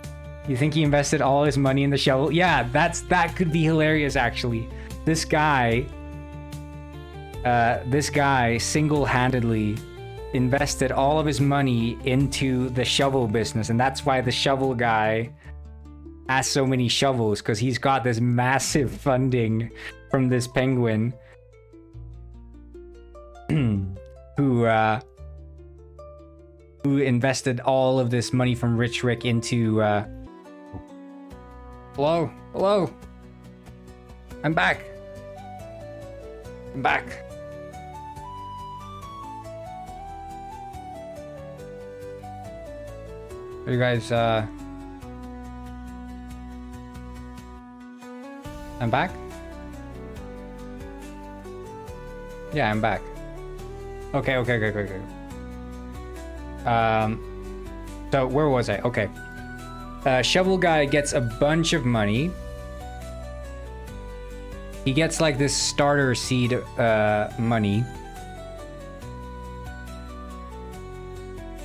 H: you think he invested all his money in the shovel? Yeah, that could be hilarious actually. This guy single-handedly invested all of his money into the shovel business, and that's why the shovel guy has so many shovels, because he's got this massive funding from this penguin who invested all of this money from Rich Rick into hello, I'm back. Are you guys I'm back? Yeah, I'm back. Okay. So where was I? Okay. Shovel guy gets a bunch of money. He gets like this starter seed money.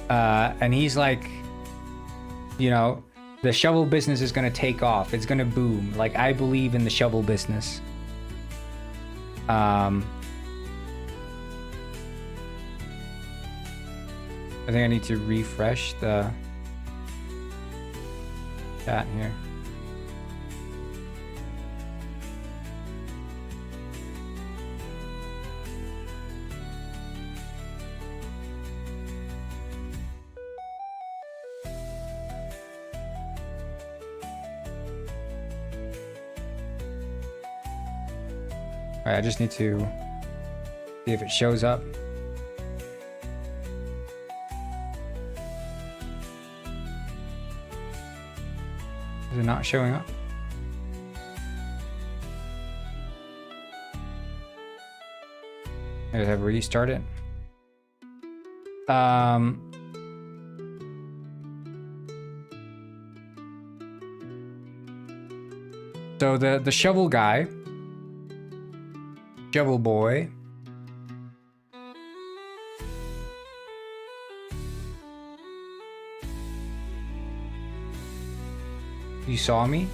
H: And he's like, you know, the shovel business is gonna take off. It's gonna boom. Like, I believe in the shovel business. I think I need to refresh the chat here. Alright, I just need to see if it shows up. Is it not showing up? I just have restarted. So the shovel guy, shovel boy,
A: You saw me?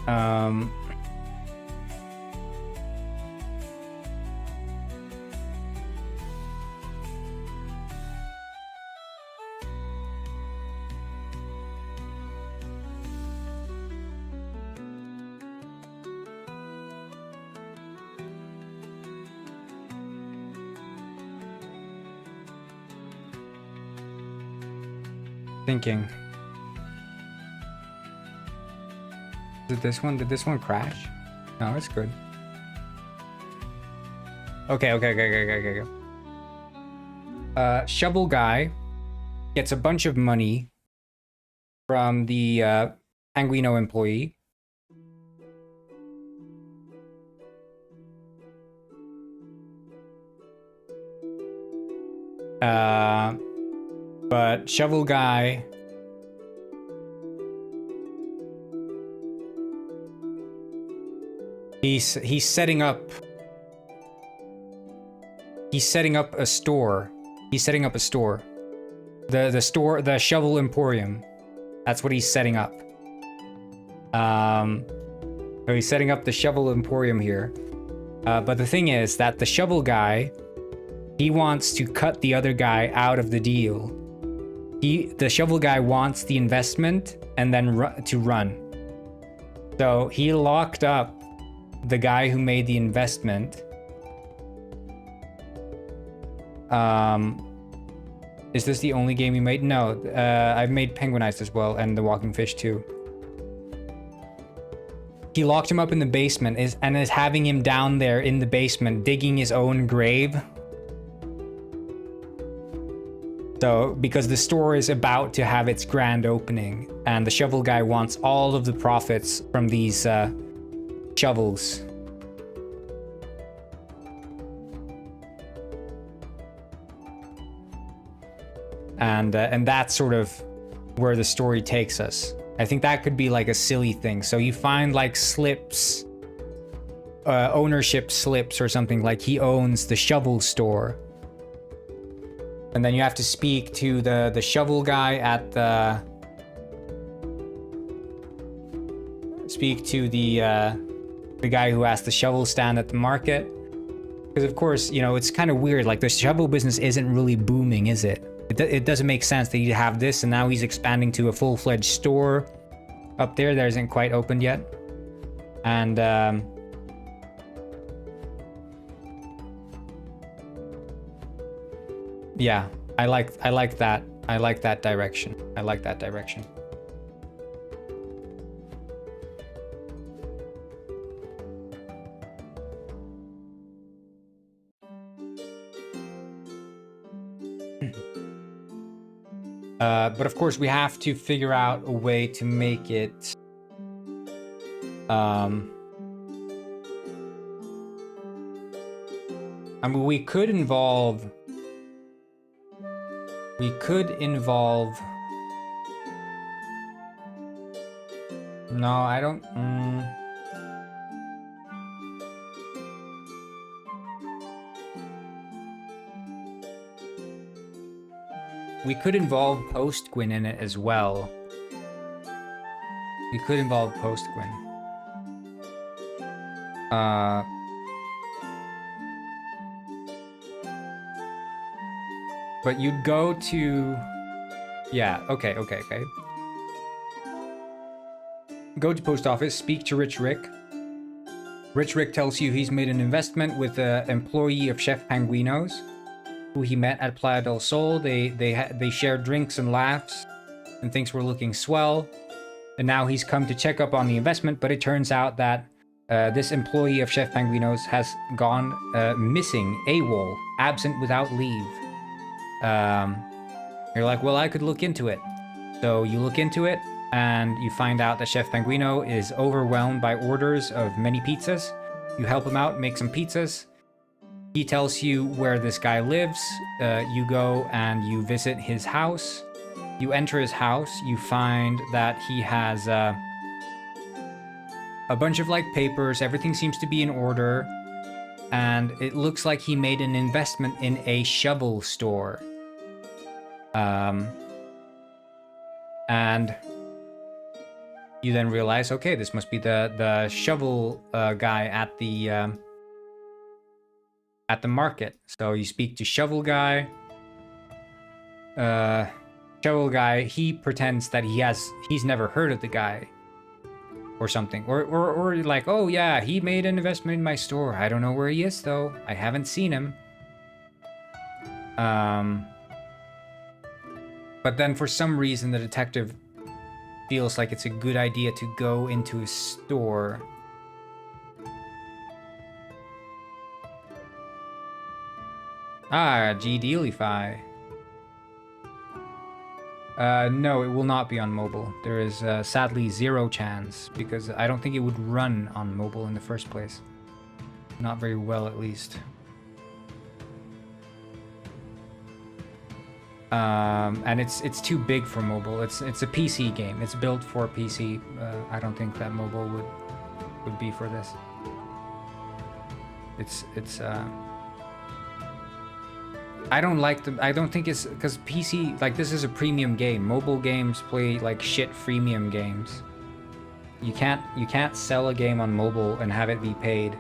A: Um... Thinking. Did this one crash? No, it's good. Okay. Shovel guy gets a bunch of money from the Panguino employee. But shovel guy he's setting up a store. He's setting up a store. The shovel emporium. That's what he's setting up. So he's setting up the shovel emporium here. But the thing is that the shovel guy, he wants to cut the other guy out of the deal. The shovel guy wants the investment and then run. So he locked up the guy who made the investment. Is this the only game you made? No, I've made Penguinized as well, and The Walking Fish too. He locked him up in the basement and is having him down there in the basement digging his own grave. So, because the store is about to have its grand opening, and the shovel guy wants all of the profits from these shovels. And that's sort of where the story takes us. I think that could be like a silly thing. So you find like slips, ownership slips or something, like he owns the shovel store. And then you have to speak to the shovel guy at the... Speak to the guy who has the shovel stand at the market. Because of course, you know, it's kind of weird. Like the shovel business isn't really booming, is it? It doesn't make sense that you have this and now he's expanding to a full-fledged store up there that isn't quite opened yet. And yeah, I like that. I like that direction. I like that direction. But of course, we have to figure out a way to make it I mean, we could involve no, I don't we could involve Post-Gwyn in it as well. We could involve Post-Gwyn. But you'd go to... Yeah, okay. Go to post office, speak to Rich Rick. Rich Rick tells you he's made an investment with an employee of Chef Panguino's, who he met at Playa del Sol. They shared drinks and laughs, and things were looking swell. And now he's come to check up on the investment, but it turns out that this employee of Chef Panguino's has gone missing, AWOL, absent without leave. You're like, well, I could look into it. So you look into it, and you find out that Chef Panguino is overwhelmed by orders of many pizzas. You help him out, make some pizzas. He tells you where this guy lives. You go and you visit his house. You enter his house. You find that he has a bunch of like papers. Everything seems to be in order.
H: and it looks like he made an investment in a shovel store. And you then realize, okay, this must be the shovel guy at the market. So you speak to shovel guy. Shovel guy, he pretends that he's never heard of the guy or something, or like, oh yeah, he made an investment in my store. I don't know where he is though. I haven't seen him. But then for some reason the detective feels like it's a good idea to go into his store. GDealify. No, it will not be on mobile. There is sadly 0 chance, because I don't think it would run on mobile in the first place. Not very well, at least. And it's too big for mobile. It's a PC game. It's built for PC. I don't think that mobile would be for this. I don't think it's because PC, like, this is a premium game. Mobile games play like shit freemium games. You can't sell a game on mobile and have it be paid.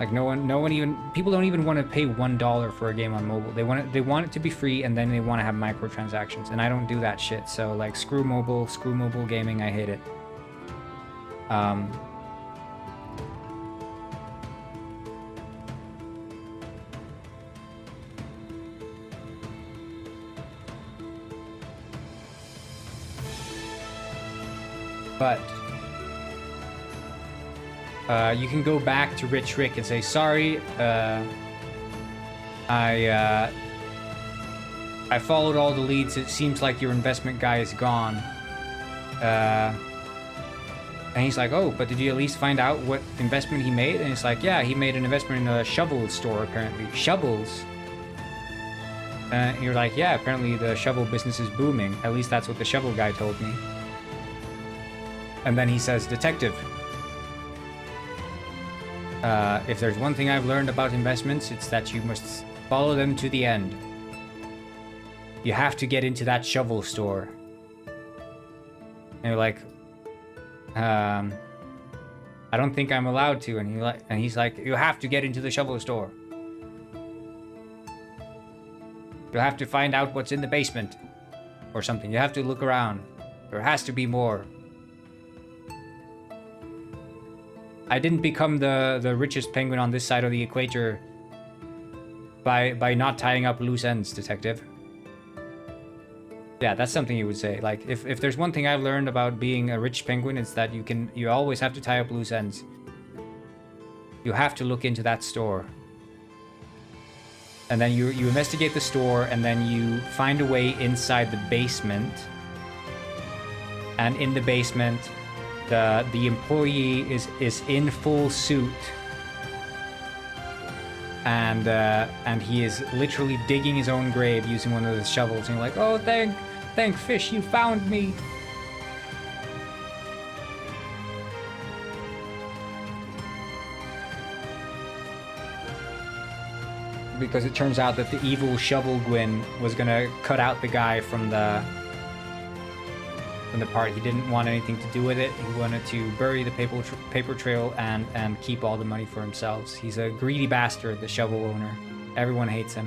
H: Like no one even, people don't even want to pay $1 for a game on mobile. They want it to be free, and then they want to have microtransactions, and I don't do that shit. So like, screw mobile gaming. I hate it. But you can go back to Rich Rick and say, sorry, I followed all the leads. It seems like your investment guy is gone. And he's like, oh, but did you at least find out what investment he made? And it's like, yeah, he made an investment in a shovel store, apparently. Shovels. And you're like, yeah, apparently the shovel business is booming. At least that's what the shovel guy told me. And then he says, detective, if there's one thing I've learned about investments, it's that you must follow them to the end. You have to get into that shovel store. And you're like, I don't think I'm allowed to. And he's like, you have to get into the shovel store. You have to find out what's in the basement or something. You have to look around. There has to be more. I didn't become the richest penguin on this side of the equator by not tying up loose ends, detective. Yeah, that's something you would say. Like, if there's one thing I've learned about being a rich penguin, it's that you always have to tie up loose ends. You have to look into that store. And then you investigate the store, and then you find a way inside the basement. And in the basement, the employee is in full suit, and he is literally digging his own grave using one of the shovels. And you're like, oh, thank fish, you found me. Because it turns out that the evil shovel Gwyn was gonna cut out the guy from the part. He didn't want anything to do with it. He wanted to bury the paper trail and keep all the money for himself. He's a greedy bastard, the shovel owner. Everyone hates him.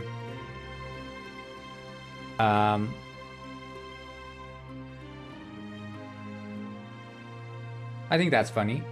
H: I think that's funny.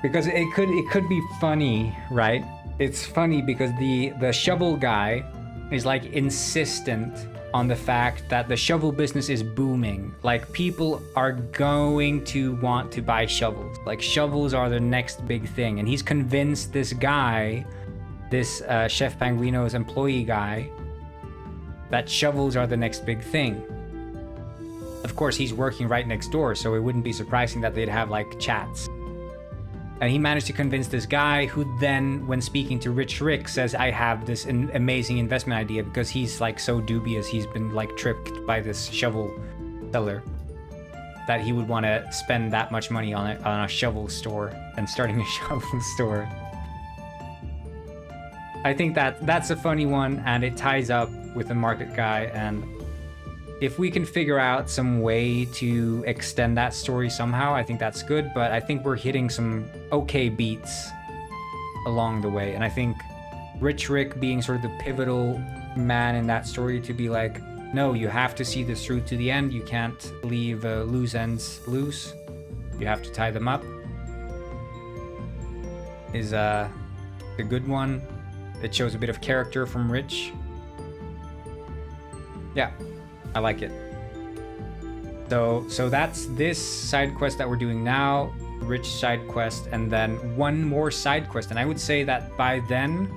H: Because it could be funny, right? It's funny because the shovel guy is like insistent on the fact that the shovel business is booming. Like, people are going to want to buy shovels. Like, shovels are the next big thing. And he's convinced this guy this Chef Panguino's employee guy that shovels are the next big thing. Of course, he's working right next door, so it wouldn't be surprising that they'd have like chats. And he managed to convince this guy who then, when speaking to Rich Rick, says, I have this amazing investment idea, because he's like so dubious. He's been like tricked by this shovel seller that he would want to spend that much money on a shovel store and starting a shovel store. I think that's a funny one, and it ties up with the market guy. And if we can figure out some way to extend that story somehow, I think that's good. But I think we're hitting some okay beats along the way. And I think Rich Rick being sort of the pivotal man in that story to be like, no, you have to see this through to the end. You can't leave loose ends loose. You have to tie them up. Is a good one. It shows a bit of character from Rich. Yeah. I like it. So that's this side quest that we're doing now, Rich side quest, and then one more side quest. And I would say that by then,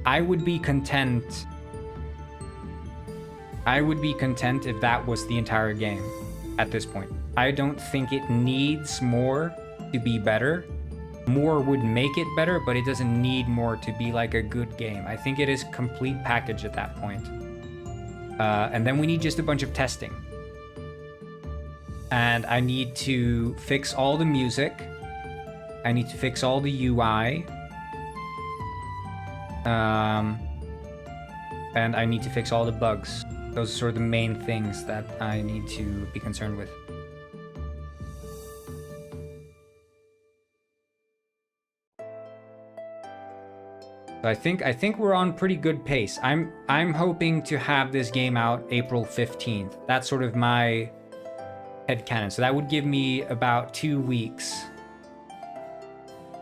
H: I would be content. I would be content if that was the entire game at this point. I don't think it needs more to be better. More would make it better, but it doesn't need more to be like a good game. I think it is a complete package at that point. And then we need just a bunch of testing. And I need to fix all the music. I need to fix all the UI. And I need to fix all the bugs. Those are sort of the main things that I need to be concerned with. I think we're on pretty good pace. I'm hoping to have this game out April 15th. That's sort of my headcanon. So that would give me about 2 weeks.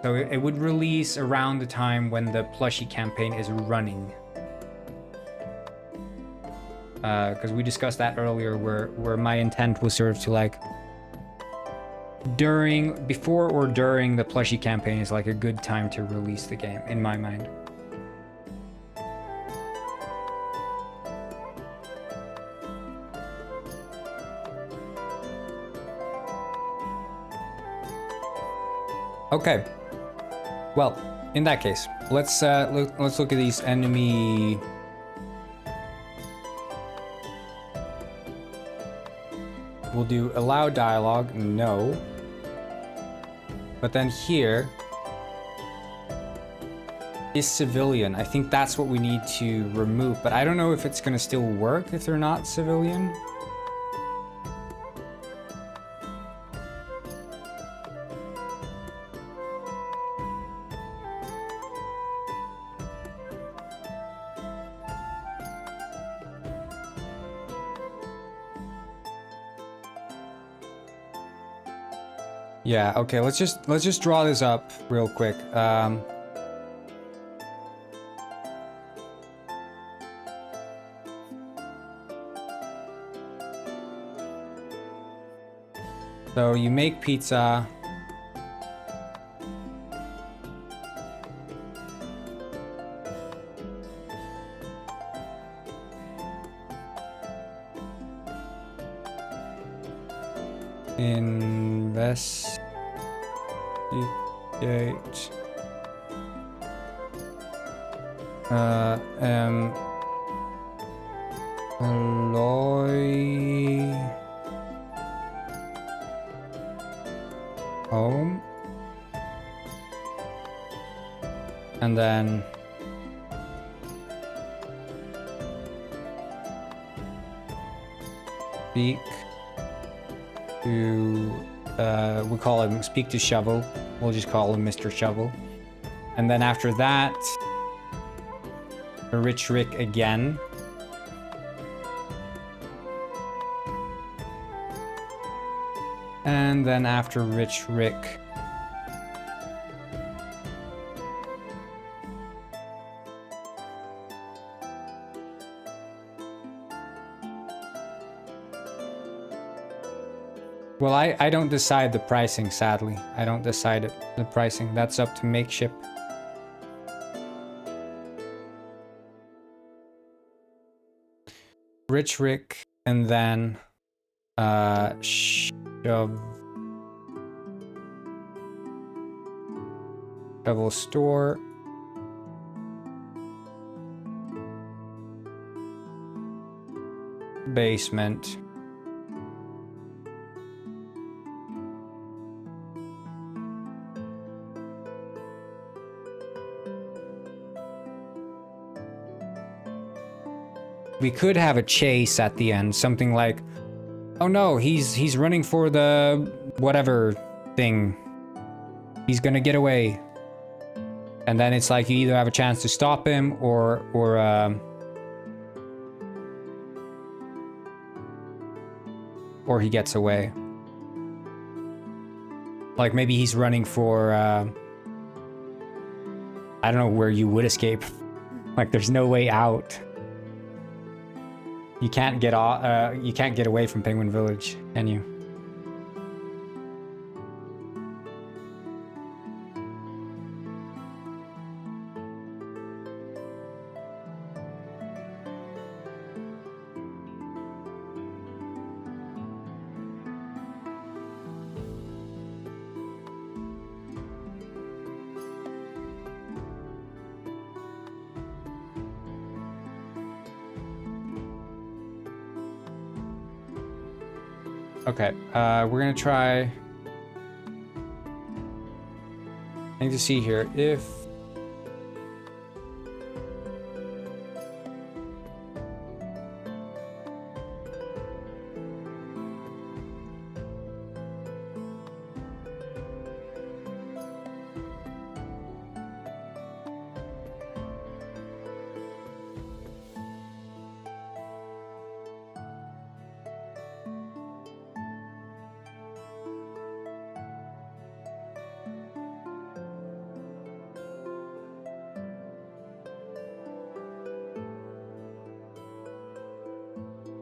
H: So it would release around the time when the plushie campaign is running. Because we discussed that earlier, where my intent was sort of to like before or during the plushie campaign is like a good time to release the game in my mind. Okay, well, in that case, let's look at these enemy. We'll do allow dialogue, no. But then here is civilian. I think that's what we need to remove, but I don't know if it's gonna still work if they're not civilian. Yeah, okay, let's just draw this up real quick. So you make pizza. Investigate. Employee home. And then speak to we call him speak to Shovel. We'll just call him Mr. Shovel. And then after that, Rich Rick again. And then after Rich Rick, well, I don't decide the pricing, sadly. I don't decide the pricing. That's up to Makeship. Rich Rick, and then Shovel Store. Basement. We could have a chase at the end, something like, oh no, he's running for the whatever thing. He's gonna get away. And then it's like you either have a chance to stop him or he gets away. Like maybe he's running for I don't know where you would escape. Like there's no way out. You can't get away from Penguin Village, can you? Okay, we're gonna try. I need to see here if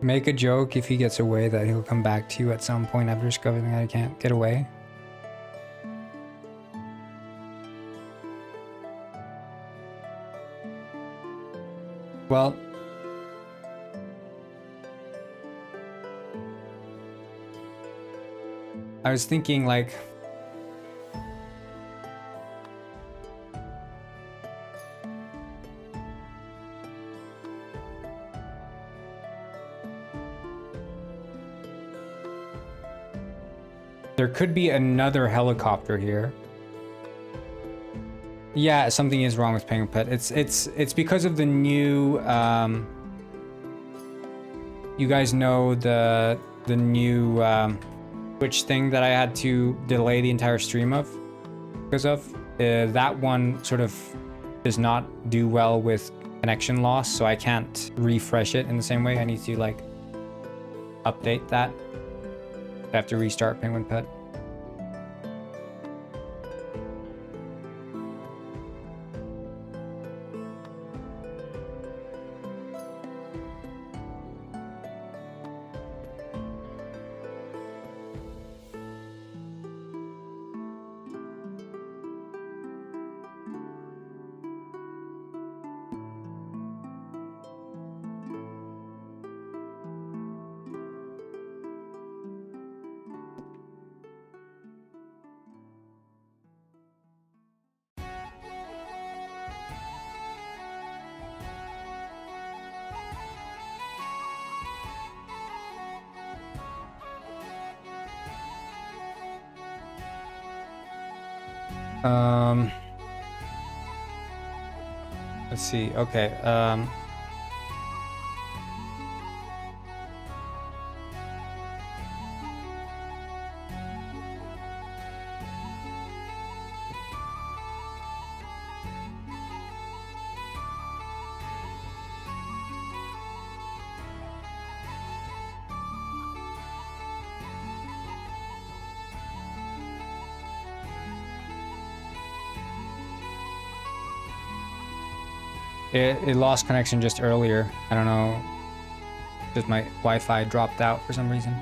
H: make a joke if he gets away that he'll come back to you at some point after discovering that he can't get away. Well, I was thinking like there could be another helicopter here. Yeah, something is wrong with Penguin Pet. It's because of the new you guys know the new Twitch thing that I had to delay the entire stream of because of that one sort of does not do well with connection loss, so I can't refresh it in the same way. I need to like update that. I have to restart Penguin Pet. Let's see. Okay. It lost connection just earlier. I don't know. Just my Wi-Fi dropped out for some reason.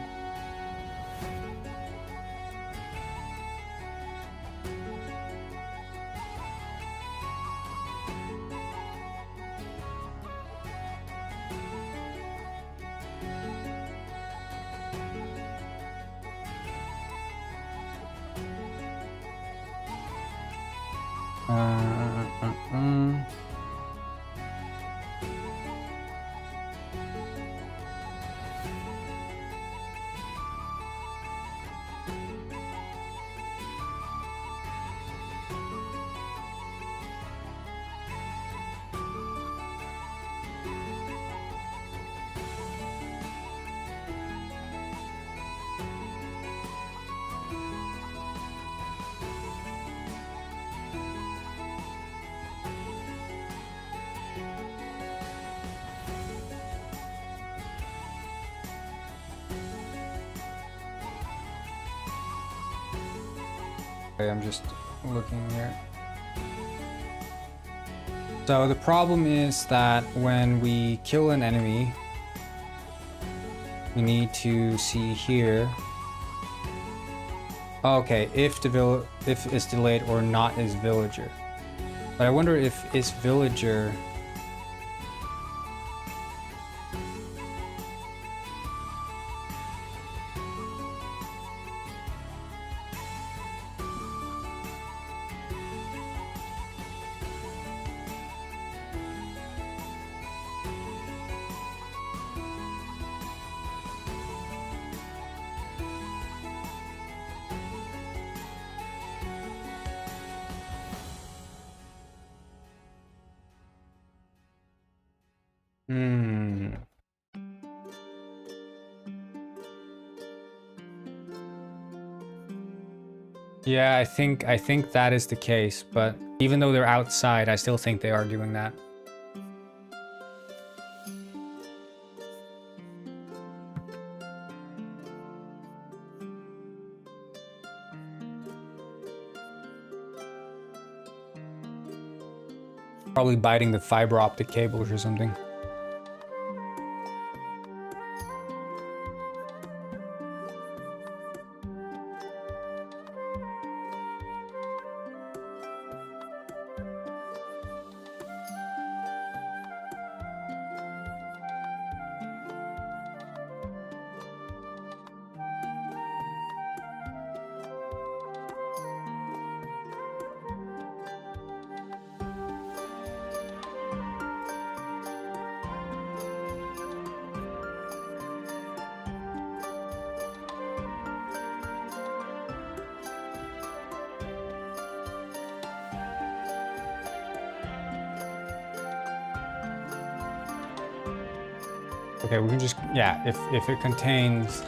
A: Okay, I'm just looking here. So the problem is that when we kill an enemy, we need to see here. Okay, if it's delayed or not is villager. But I wonder if is villager. Yeah, I think that is the case, but even though they're outside, I still think they are doing that. Probably biting the fiber optic cables or something. Okay, we can just, yeah, if it contains...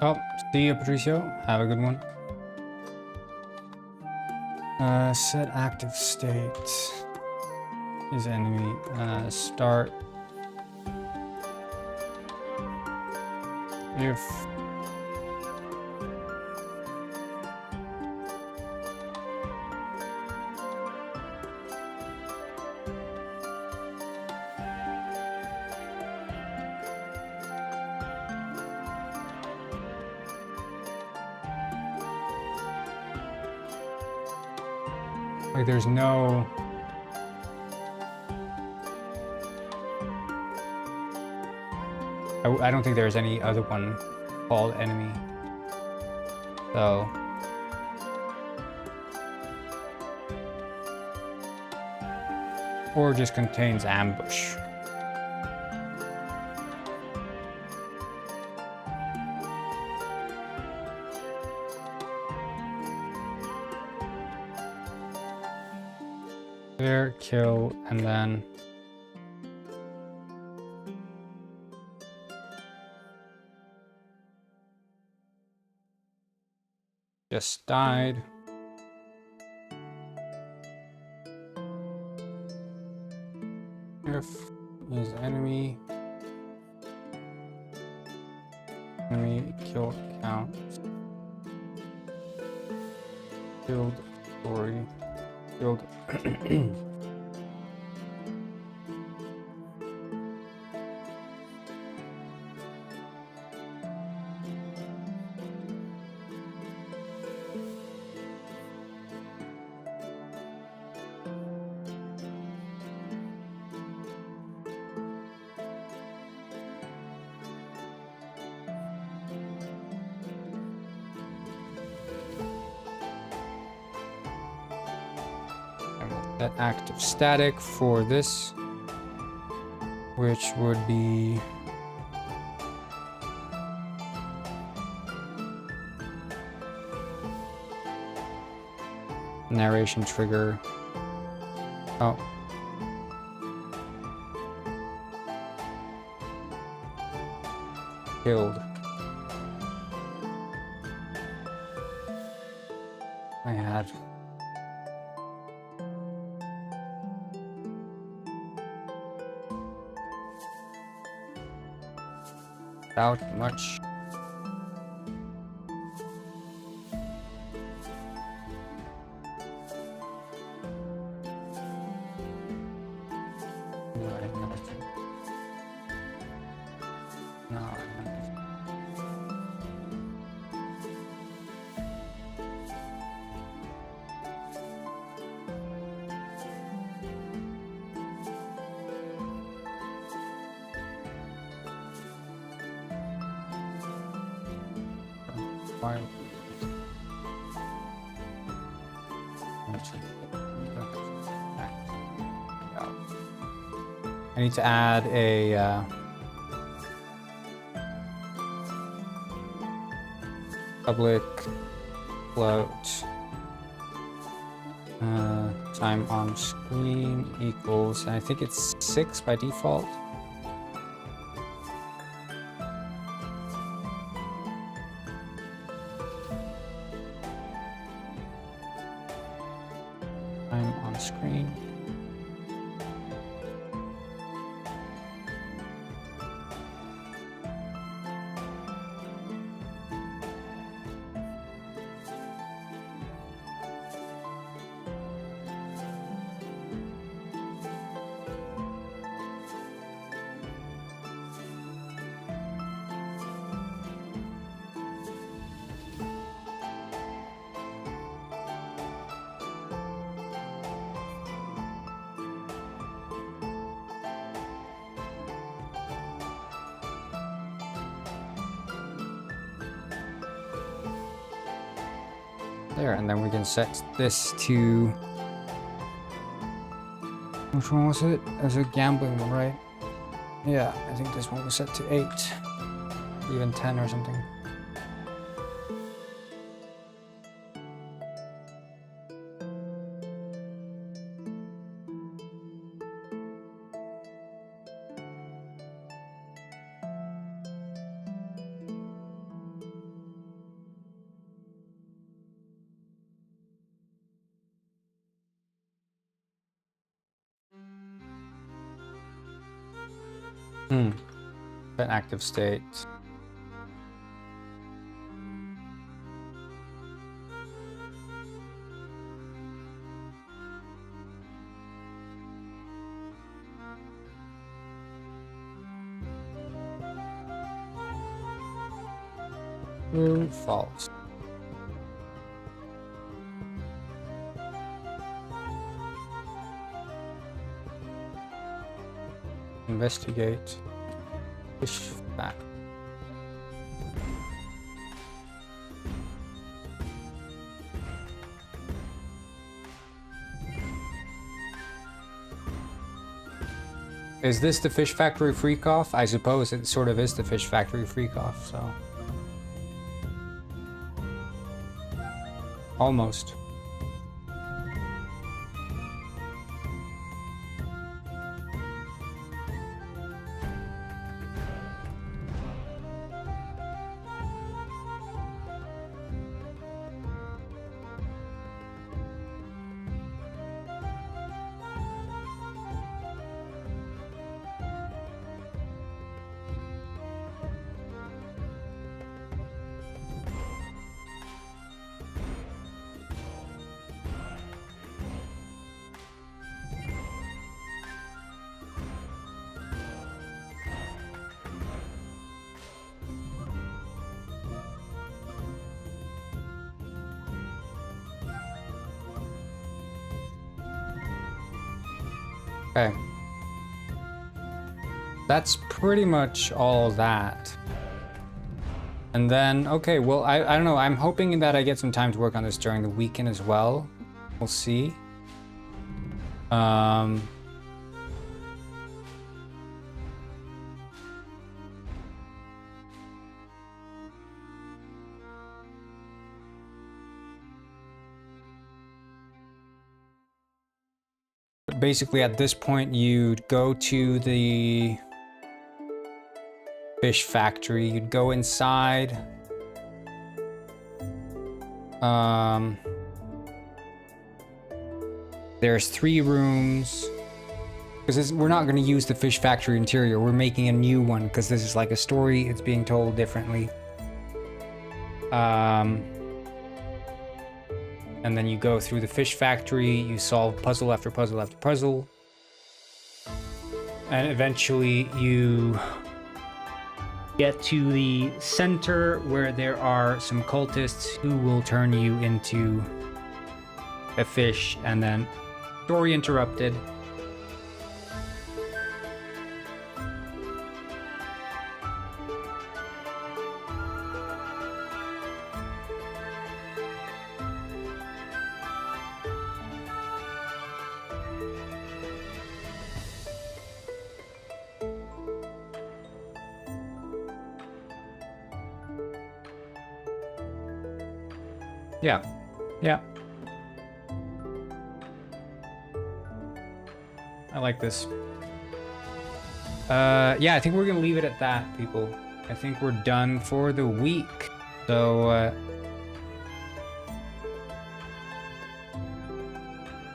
A: Oh, see you, Patricio. Have a good one. Set active state is enemy. Start if like there's no I don't think there's any other one called enemy. So or just contains ambush.
H: There, kill, and then just died. If is enemy kill count. Killed story. Killed. That active static for this, which would be narration trigger. Oh. Killed. I had without much. No. File. I need to add a public float time on screen equals, I think it's 6 by default. Time on screen. There, and then we can set this to, which one was it? It was a gambling one, right? Yeah, I think this one was set to 8, even 10 or something. An active state. True, false. Investigate. Fish back. Is this the Fish Factory freak-off? I suppose it sort of is the Fish Factory freak-off, so. Almost. Okay. That's pretty much all that. And then, okay, well, I don't know. I'm hoping that I get some time to work on this during the weekend as well. We'll see. Basically, at this point, you'd go to the fish factory. You'd go inside. There's 3 rooms. Because we're not going to use the fish factory interior. We're making a new one because this is like a story. It's being told differently. And then you go through the fish factory, you solve puzzle after puzzle after puzzle. And eventually you get to the center where there are some cultists who will turn you into a fish, and then story interrupted. Yeah. Yeah. I like this. Yeah, I think we're gonna leave it at that, people. I think we're done for the week. So,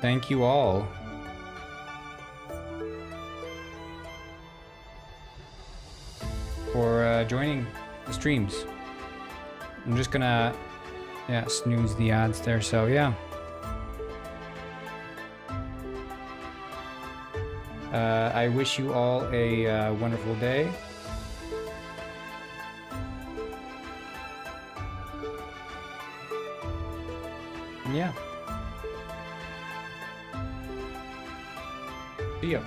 H: thank you all for joining the streams. I'm just gonna, yeah, snooze the ads there, so yeah. I wish you all a wonderful day. And yeah. See ya.